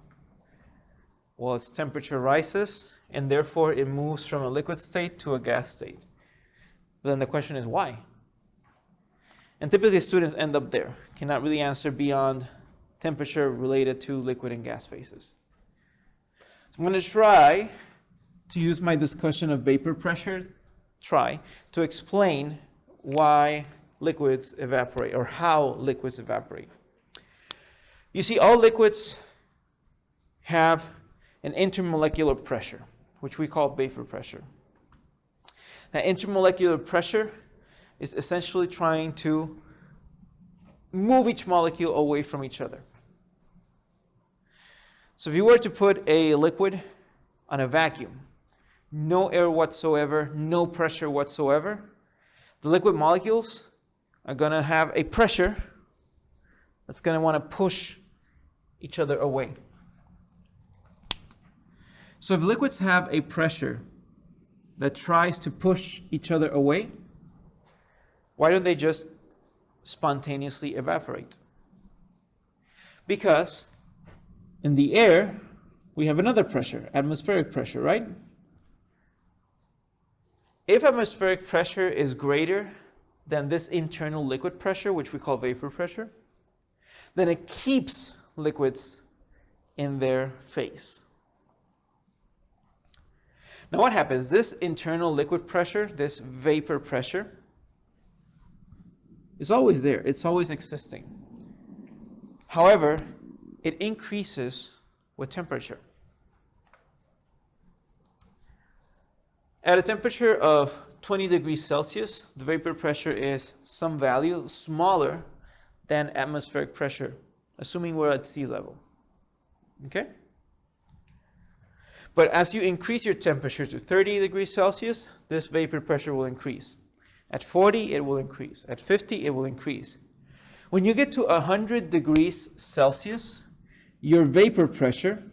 Well, its temperature rises, and therefore it moves from a liquid state to a gas state. But then the question is, why? And typically students end up there, cannot really answer beyond temperature related to liquid and gas phases. So I'm going to try to use my discussion of vapor pressure, to explain why liquids evaporate, or how liquids evaporate. You see, all liquids have an intermolecular pressure, which we call vapor pressure. That intermolecular pressure is essentially trying to move each molecule away from each other. So if you were to put a liquid on a vacuum, no air whatsoever, no pressure whatsoever, the liquid molecules are going to have a pressure that's going to want to push each other away. So if liquids have a pressure that tries to push each other away, why don't they just spontaneously evaporate? Because in the air, we have another pressure, atmospheric pressure, right? If atmospheric pressure is greater than this internal liquid pressure, which we call vapor pressure, then it keeps liquids in their phase. Now what happens? This internal liquid pressure, this vapor pressure, is always there. It's always existing. However, it increases with temperature. At a temperature of 20 degrees Celsius, the vapor pressure is some value smaller than atmospheric pressure, assuming we're at sea level. Okay? But as you increase your temperature to 30 degrees Celsius, this vapor pressure will increase. At 40, it will increase. At 50, it will increase. When you get to 100 degrees Celsius, your vapor pressure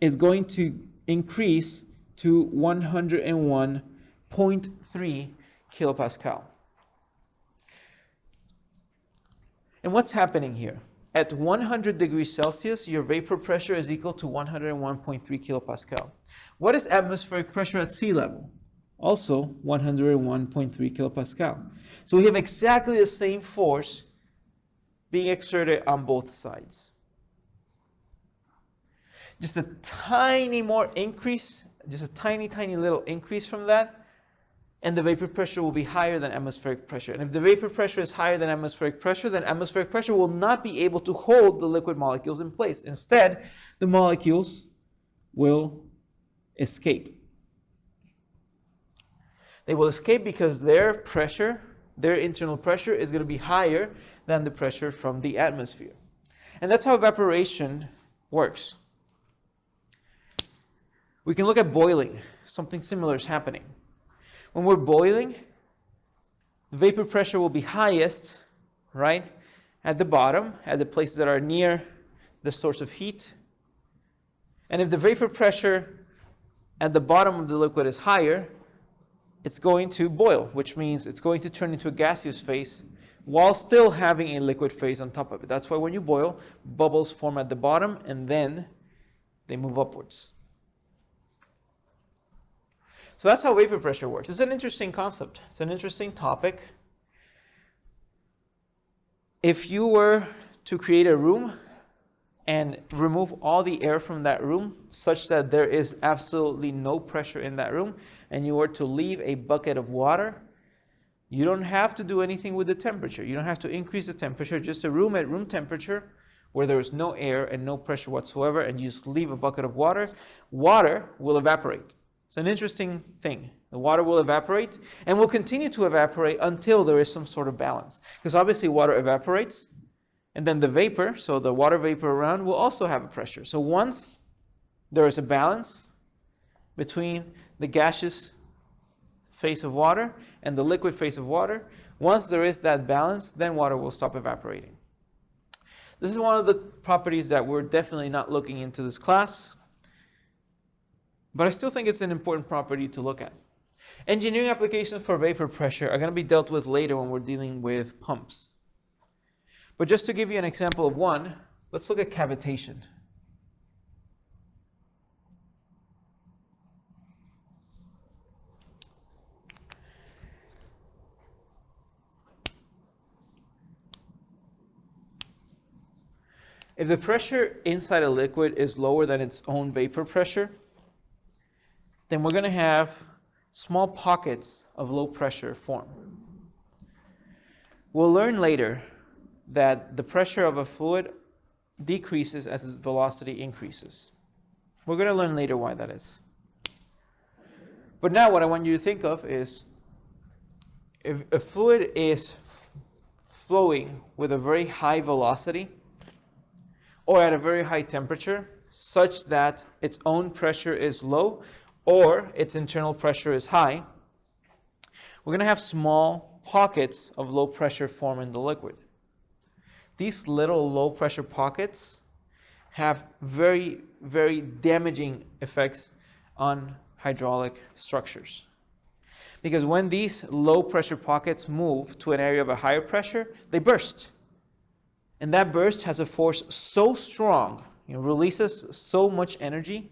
is going to increase to 101.3 kilopascal. And what's happening here? At 100 degrees Celsius, your vapor pressure is equal to 101.3 kilopascal. What is atmospheric pressure at sea level? Also 101.3 kilopascal. So we have exactly the same force being exerted on both sides. Just a tiny more increase, just a tiny, tiny little increase from that, and the vapor pressure will be higher than atmospheric pressure. And if the vapor pressure is higher than atmospheric pressure, then atmospheric pressure will not be able to hold the liquid molecules in place. Instead, the molecules will escape. They will escape because their pressure, their internal pressure, is going to be higher than the pressure from the atmosphere. And that's how evaporation works. We can look at boiling. Something similar is happening. When we're boiling, the vapor pressure will be highest, right, at the bottom, at the places that are near the source of heat. And if the vapor pressure at the bottom of the liquid is higher, it's going to boil, which means it's going to turn into a gaseous phase while still having a liquid phase on top of it. That's why when you boil, bubbles form at the bottom and then they move upwards. So that's how vapor pressure works. It's an interesting concept. It's an interesting topic. If you were to create a room and remove all the air from that room such that there is absolutely no pressure in that room, and you were to leave a bucket of water, you don't have to do anything with the temperature. You don't have to increase the temperature, just a room at room temperature where there is no air and no pressure whatsoever, and you just leave a bucket of water, water will evaporate. It's an interesting thing. The water will evaporate and will continue to evaporate until there is some sort of balance. Because obviously water evaporates, and then the vapor, so the water vapor around, will also have a pressure. So once there is a balance between the gaseous phase of water and the liquid phase of water, once there is that balance, then water will stop evaporating. This is one of the properties that we're definitely not looking into this class, but I still think it's an important property to look at. Engineering applications for vapor pressure are going to be dealt with later when we're dealing with pumps. But just to give you an example of one, let's look at cavitation. If the pressure inside a liquid is lower than its own vapor pressure, then we're going to have small pockets of low pressure form. We'll learn later that the pressure of a fluid decreases as its velocity increases. We're going to learn later why that is. But now what I want you to think of is, if a fluid is flowing with a very high velocity or at a very high temperature such that its own pressure is low or its internal pressure is high, we're going to have small pockets of low pressure form in the liquid. These little low pressure pockets have very, very damaging effects on hydraulic structures. Because when these low pressure pockets move to an area of a higher pressure, they burst. And that burst has a force so strong, releases so much energy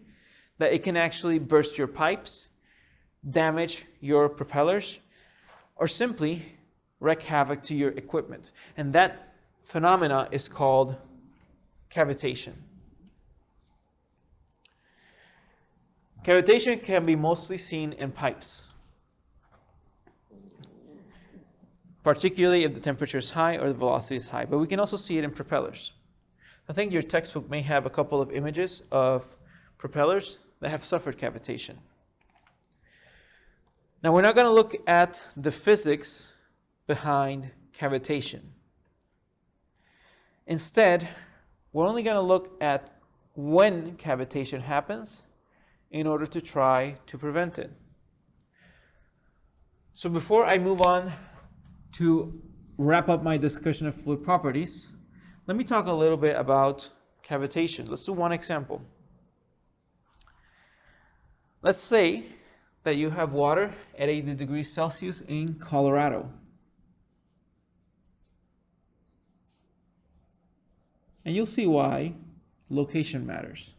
that it can actually burst your pipes, damage your propellers, or simply wreak havoc to your equipment. And that phenomena is called cavitation. Cavitation can be mostly seen in pipes, particularly if the temperature is high or the velocity is high, but we can also see it in propellers. I think your textbook may have a couple of images of propellers that have suffered cavitation. Now we're not going to look at the physics behind cavitation. Instead, we're only going to look at when cavitation happens in order to try to prevent it. So before I move on to wrap up my discussion of fluid properties, let me talk a little bit about cavitation. Let's do one example. Let's say that you have water at 80 degrees Celsius in Colorado. And you'll see why location matters.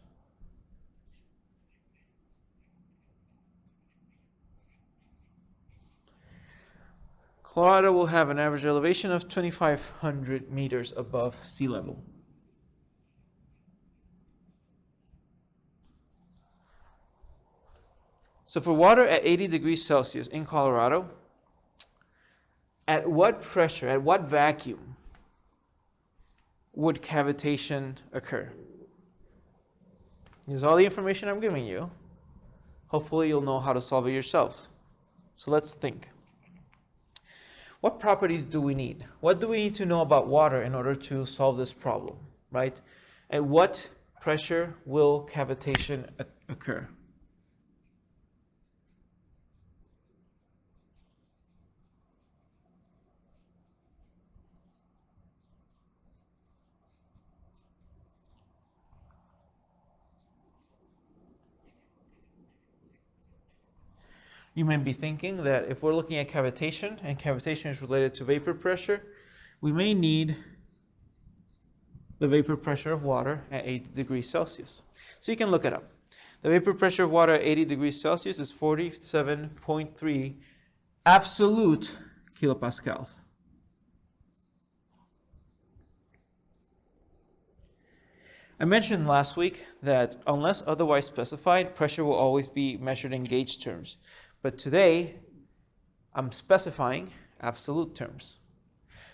Colorado will have an average elevation of 2,500 meters above sea level. So for water at 80 degrees Celsius in Colorado, at what pressure, at what vacuum would cavitation occur? Here's all the information I'm giving you. Hopefully you'll know how to solve it yourselves. So let's think. What properties do we need? What do we need to know about water in order to solve this problem, right? At what pressure will cavitation occur? You may be thinking that if we're looking at cavitation, and cavitation is related to vapor pressure, we may need the vapor pressure of water at 80 degrees Celsius. So you can look it up. The vapor pressure of water at 80 degrees Celsius is 47.3 absolute kilopascals. I mentioned last week that unless otherwise specified, pressure will always be measured in gauge terms. But today, I'm specifying absolute terms.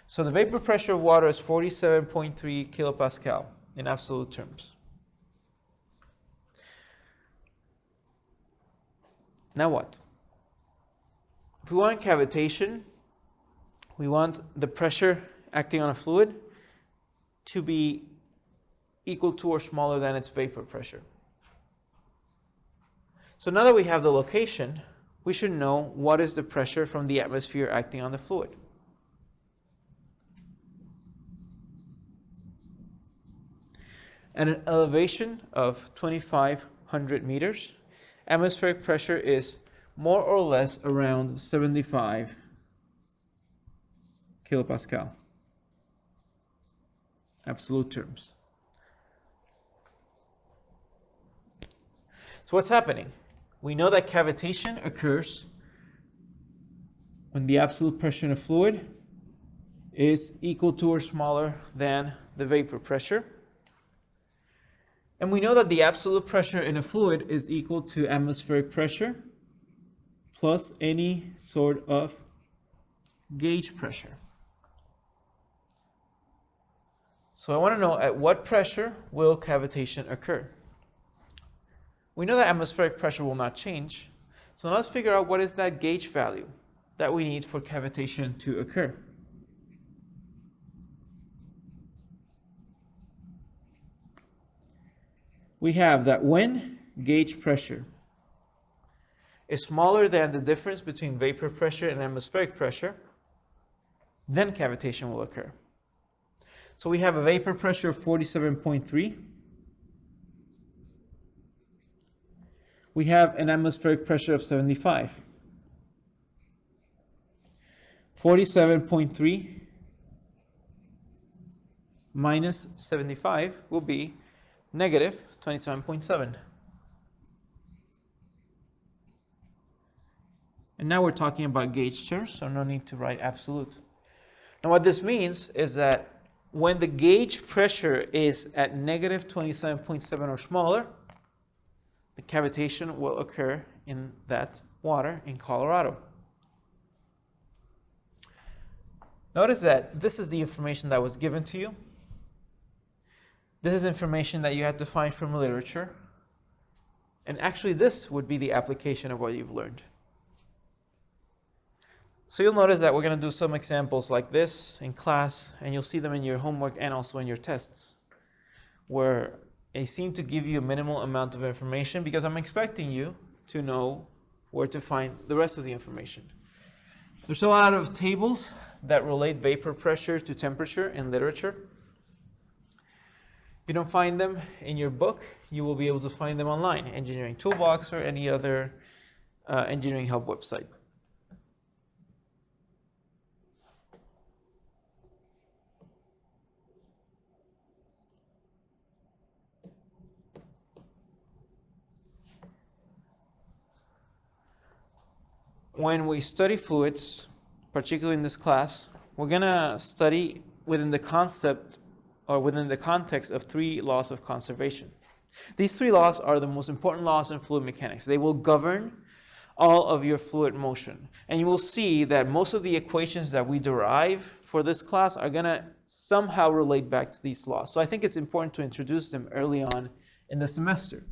So the vapor pressure of water is 47.3 kilopascal in absolute terms. Now what? If we want cavitation, we want the pressure acting on a fluid to be equal to or smaller than its vapor pressure. So now that we have the location, we should know what is the pressure from the atmosphere acting on the fluid. At an elevation of 2,500 meters, atmospheric pressure is more or less around 75 kilopascal, absolute terms. So what's happening? We know that cavitation occurs when the absolute pressure in a fluid is equal to or smaller than the vapor pressure. And we know that the absolute pressure in a fluid is equal to atmospheric pressure plus any sort of gauge pressure. So I want to know at what pressure will cavitation occur? We know that atmospheric pressure will not change, so let's figure out what is that gauge value that we need for cavitation to occur. We have that when gauge pressure is smaller than the difference between vapor pressure and atmospheric pressure, then cavitation will occur. So we have a vapor pressure of 47.3. We have an atmospheric pressure of 75. 47.3 minus 75 will be negative 27.7. And now we're talking about gauge terms, so no need to write absolute. Now what this means is that when the gauge pressure is at negative 27.7 or smaller, the cavitation will occur in that water in Colorado. Notice that this is the information that was given to you. This is information that you had to find from literature. And actually this would be the application of what you've learned. So you'll notice that we're going to do some examples like this in class, and you'll see them in your homework and also in your tests, where they seem to give you a minimal amount of information because I'm expecting you to know where to find the rest of the information. There's a lot of tables that relate vapor pressure to temperature in literature. If you don't find them in your book, you will be able to find them online, Engineering Toolbox or any other engineering help website. When we study fluids, particularly in this class, we're going to study within the concept or within the context of 3 laws of conservation. These 3 laws are the most important laws in fluid mechanics. They will govern all of your fluid motion. And you will see that most of the equations that we derive for this class are going to somehow relate back to these laws. So I think it's important to introduce them early on in the semester.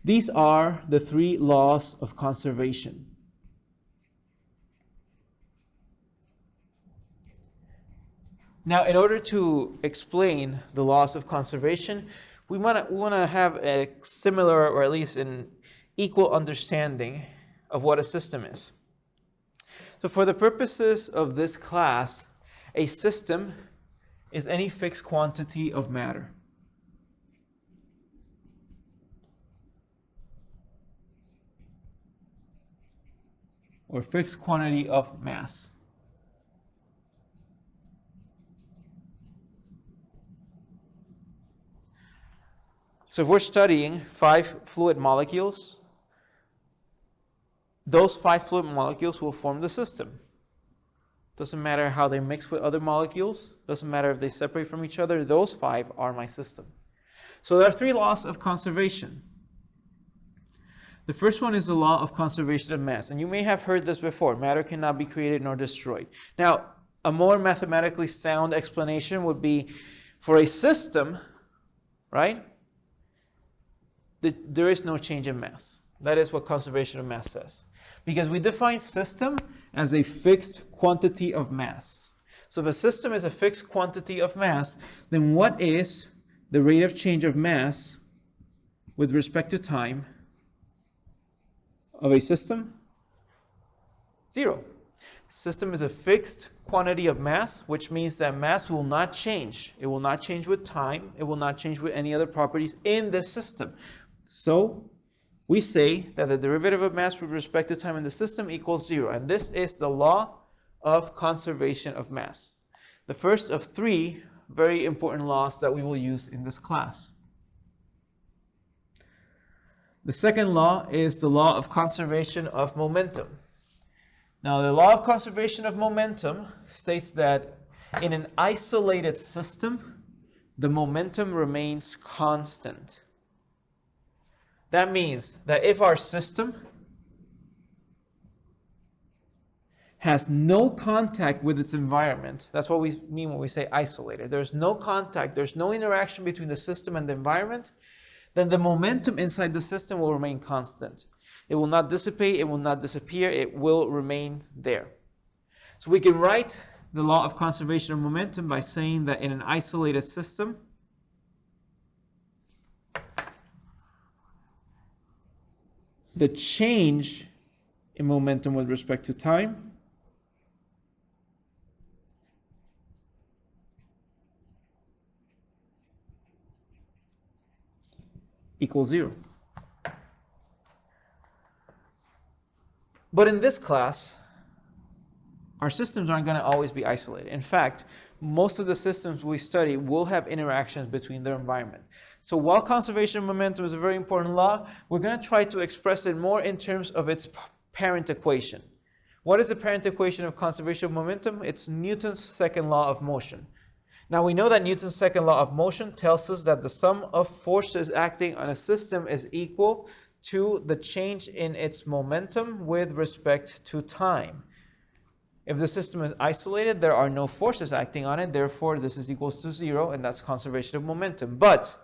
These are the 3 laws of conservation. Now, in order to explain the laws of conservation, we want to have a similar, or at least an equal understanding of what a system is. So for the purposes of this class, a system is any fixed quantity of matter. Or fixed quantity of mass. So if we're studying 5 fluid molecules, those 5 fluid molecules will form the system. Doesn't matter how they mix with other molecules, doesn't matter if they separate from each other, those 5 are my system. So there are 3 laws of conservation. The first one is the law of conservation of mass, and you may have heard this before. Matter cannot be created nor destroyed. Now, a more mathematically sound explanation would be, for a system, right, there is no change in mass. That is what conservation of mass says. Because we define system as a fixed quantity of mass. So if a system is a fixed quantity of mass, then what is the rate of change of mass with respect to time of a system? 0. System is a fixed quantity of mass, which means that mass will not change. It will not change with time. It will not change with any other properties in this system. So we say that the derivative of mass with respect to time in the system equals 0. And this is the law of conservation of mass. The first of 3 very important laws that we will use in this class. The second law is the law of conservation of momentum. Now, the law of conservation of momentum states that in an isolated system, the momentum remains constant. That means that if our system has no contact with its environment, that's what we mean when we say isolated. There's no contact, there's no interaction between the system and the environment, then the momentum inside the system will remain constant. It will not dissipate, it will not disappear, it will remain there. So we can write the law of conservation of momentum by saying that in an isolated system, the change in momentum with respect to time equals 0. But in this class, our systems aren't going to always be isolated. In fact, most of the systems we study will have interactions between their environment. So while conservation of momentum is a very important law, we're going to try to express it more in terms of its parent equation. What is the parent equation of conservation of momentum? It's Newton's second law of motion. Now we know that Newton's second law of motion tells us that the sum of forces acting on a system is equal to the change in its momentum with respect to time. If the system is isolated, there are no forces acting on it, therefore this is equals to 0, and that's conservation of momentum. But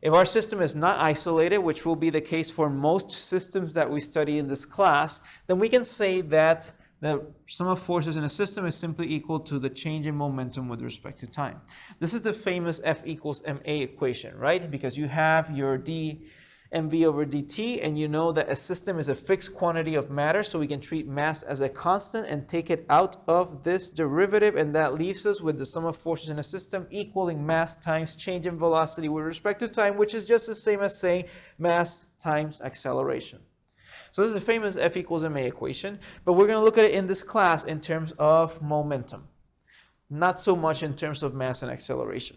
if our system is not isolated, which will be the case for most systems that we study in this class, then we can say that the sum of forces in a system is simply equal to the change in momentum with respect to time. This is the famous F equals ma equation, right? Because you have your dmv over dt, and you know that a system is a fixed quantity of matter, so we can treat mass as a constant and take it out of this derivative, and that leaves us with the sum of forces in a system equaling mass times change in velocity with respect to time, which is just the same as saying mass times acceleration. So this is the famous F equals ma equation, but we're going to look at it in this class in terms of momentum, not so much in terms of mass and acceleration.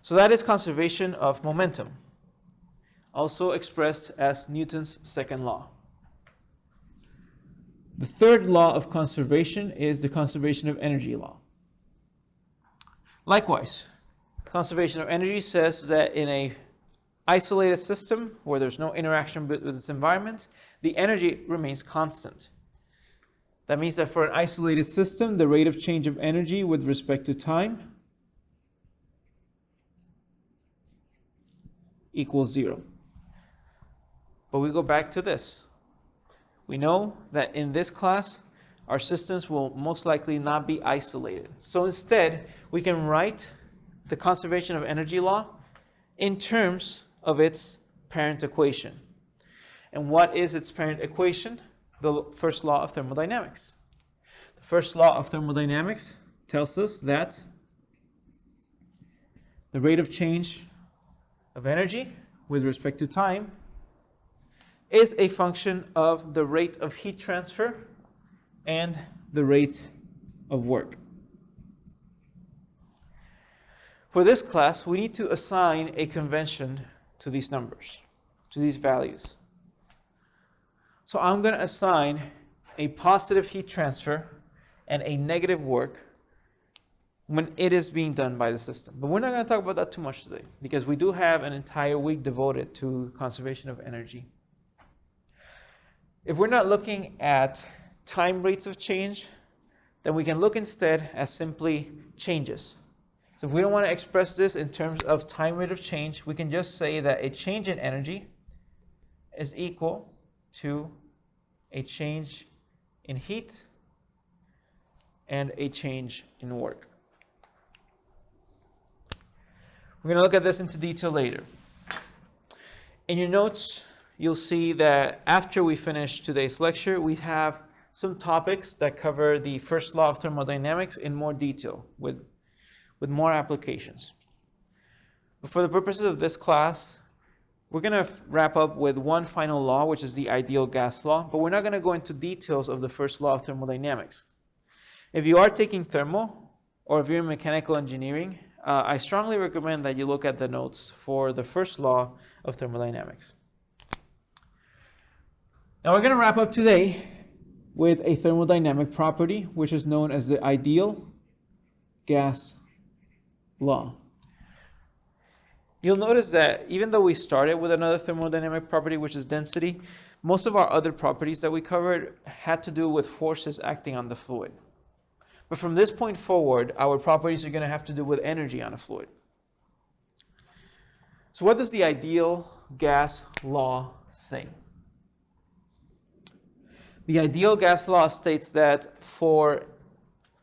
So that is conservation of momentum, also expressed as Newton's second law. The third law of conservation is the conservation of energy law. Likewise, conservation of energy says that in a isolated system where there's no interaction with its environment, the energy remains constant. That means that for an isolated system, the rate of change of energy with respect to time equals 0. But we go back to this. We know that in this class, our systems will most likely not be isolated. So instead, we can write the conservation of energy law in terms of its parent equation. And what is its parent equation? The first law of thermodynamics. The first law of thermodynamics tells us that the rate of change of energy with respect to time is a function of the rate of heat transfer and the rate of work. For this class, we need to assign a convention to these numbers, to these values. So I'm going to assign a positive heat transfer and a negative work when it is being done by the system. But we're not going to talk about that too much today because we do have an entire week devoted to conservation of energy. If we're not looking at time rates of change, then we can look instead as simply changes. So if we don't want to express this in terms of time rate of change, we can just say that a change in energy is equal to a change in heat and a change in work. We're going to look at this into detail later. In your notes, you'll see that after we finish today's lecture, we have some topics that cover the first law of thermodynamics in more detail with more applications. But for the purposes of this class, we're going to wrap up with one final law, which is the ideal gas law, but we're not going to go into details of the first law of thermodynamics. If you are taking thermal, or if you're in mechanical engineering, I strongly recommend that you look at the notes for the first law of thermodynamics. Now we're going to wrap up today with a thermodynamic property, which is known as the ideal gas law. You'll notice that even though we started with another thermodynamic property, which is density, most of our other properties that we covered had to do with forces acting on the fluid. But from this point forward, our properties are going to have to do with energy on a fluid. So what does the ideal gas law say? The ideal gas law states that for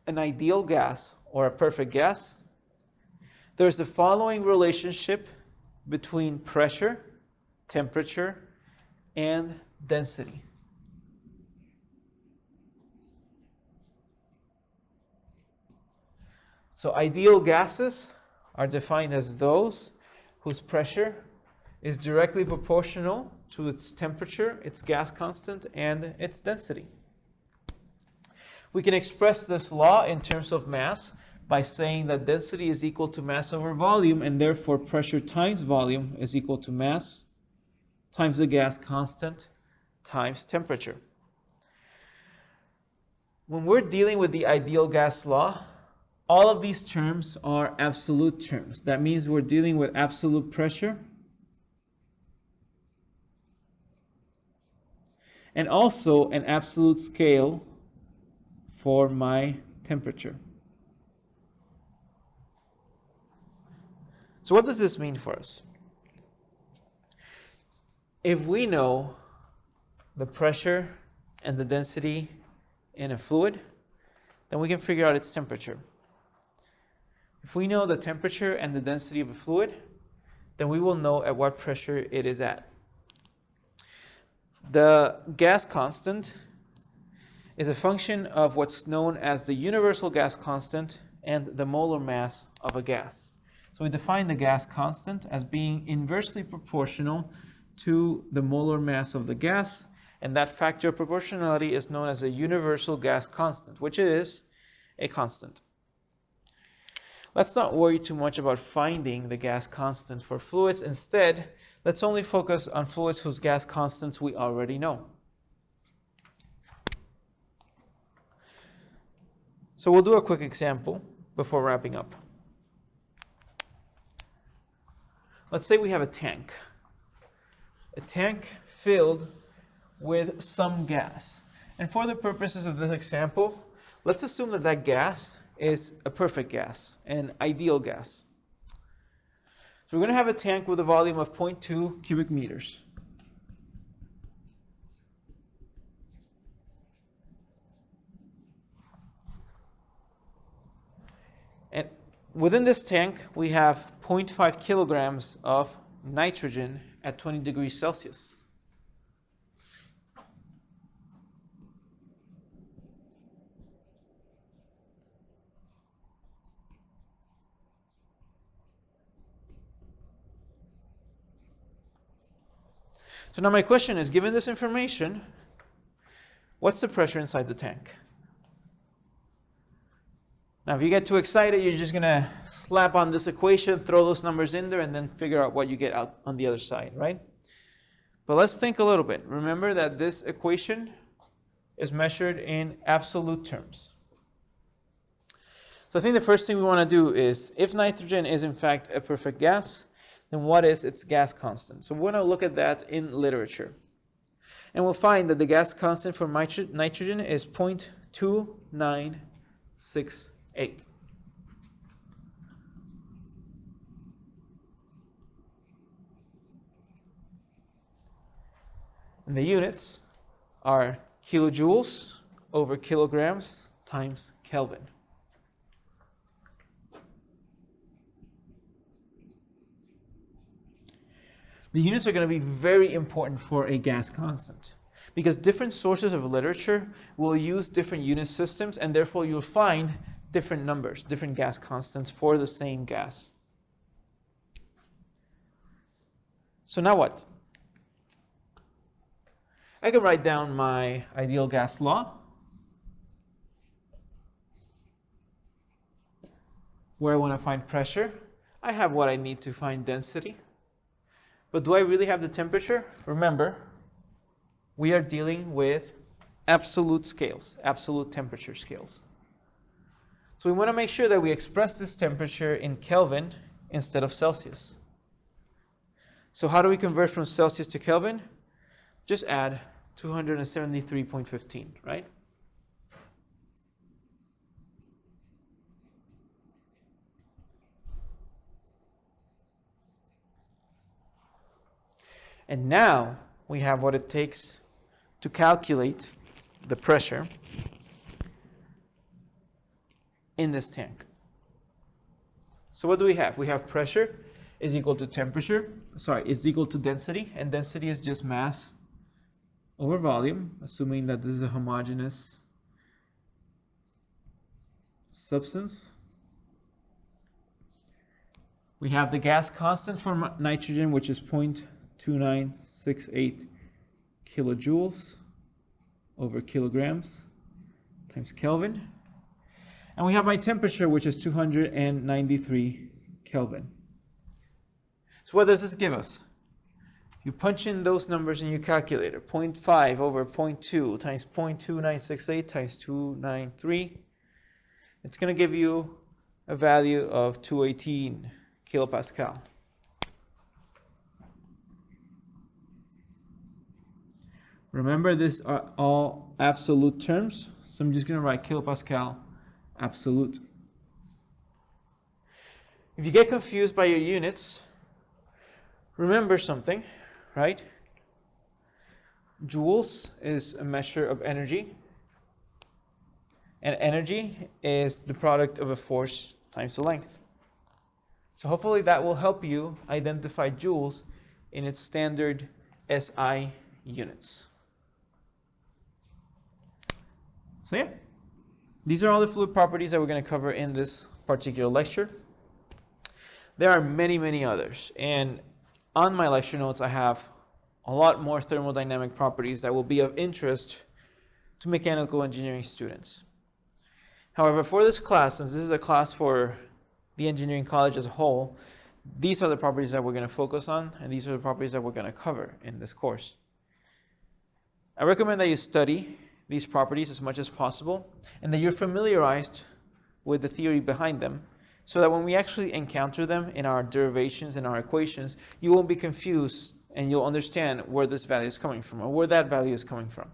an ideal gas or a perfect gas, there's the following relationship between pressure, temperature, and density. So ideal gases are defined as those whose pressure is directly proportional to its temperature, its gas constant, and its density. We can express this law in terms of mass by saying that density is equal to mass over volume, and therefore pressure times volume is equal to mass times the gas constant times temperature. When we're dealing with the ideal gas law, all of these terms are absolute terms. That means we're dealing with absolute pressure and also an absolute scale for my temperature. So what does this mean for us? If we know the pressure and the density in a fluid, then we can figure out its temperature. If we know the temperature and the density of a fluid, then we will know at what pressure it is at. The gas constant is a function of what's known as the universal gas constant and the molar mass of a gas. So we define the gas constant as being inversely proportional to the molar mass of the gas, and that factor of proportionality is known as a universal gas constant, which is a constant. Let's not worry too much about finding the gas constant for fluids. Instead, let's only focus on fluids whose gas constants we already know. So we'll do a quick example before wrapping up. Let's say we have a tank. a tank filled with some gas. And for the purposes of this example, let's assume that that gas is a perfect gas, an ideal gas. So we're going to have a tank with a volume of 0.2 cubic meters. And within this tank, we have 0.5 kilograms of nitrogen at 20 degrees Celsius. So now my question is, given this information, what's the pressure inside the tank? Now, if you get too excited, you're just going to slap on this equation, throw those numbers in there, and then figure out what you get out on the other side, right? But let's think a little bit. Remember that this equation is measured in absolute terms. So I think the first thing we want to do is, if nitrogen is in fact a perfect gas, then what is its gas constant? So we're going to look at that in literature. And we'll find that the gas constant for nitrogen is 0.2968. And the units are kilojoules over kilograms times Kelvin. The units are going to be very important for a gas constant because different sources of literature will use different unit systems, and therefore you'll find different numbers, different gas constants for the same gas. So now what? I can write down my ideal gas law, where I want to find pressure. I have what I need to find density. But do I really have the temperature? Remember, we are dealing with absolute scales, absolute temperature scales. So we want to make sure that we express this temperature in Kelvin instead of Celsius. So how do we convert from Celsius to Kelvin? Just add 273.15, right? And now we have what it takes to calculate the pressure in this tank. So what do we have? We have pressure is equal to is equal to density, and density is just mass over volume, assuming that this is a homogeneous substance. We have the gas constant for nitrogen, which is 0.2968 kilojoules over kilograms times Kelvin. And we have my temperature, which is 293 Kelvin. So what does this give us? You punch in those numbers in your calculator. 0.5 over 0.2 times 0.2968 times 293. It's going to give you a value of 218 kilopascal. Remember, these are all absolute terms, so I'm just going to write kilopascal absolute. If you get confused by your units, remember something, right? Joules is a measure of energy, and energy is the product of a force times the length. So hopefully that will help you identify joules in its standard SI units. So yeah, these are all the fluid properties that we're going to cover in this particular lecture. There are many, many others, and on my lecture notes I have a lot more thermodynamic properties that will be of interest to mechanical engineering students. However, for this class, since this is a class for the engineering college as a whole, these are the properties that we're going to focus on, and these are the properties that we're going to cover in this course. I recommend that you study these properties as much as possible, and that you're familiarized with the theory behind them, so that when we actually encounter them in our derivations and our equations, you won't be confused and you'll understand where this value is coming from or where that value is coming from.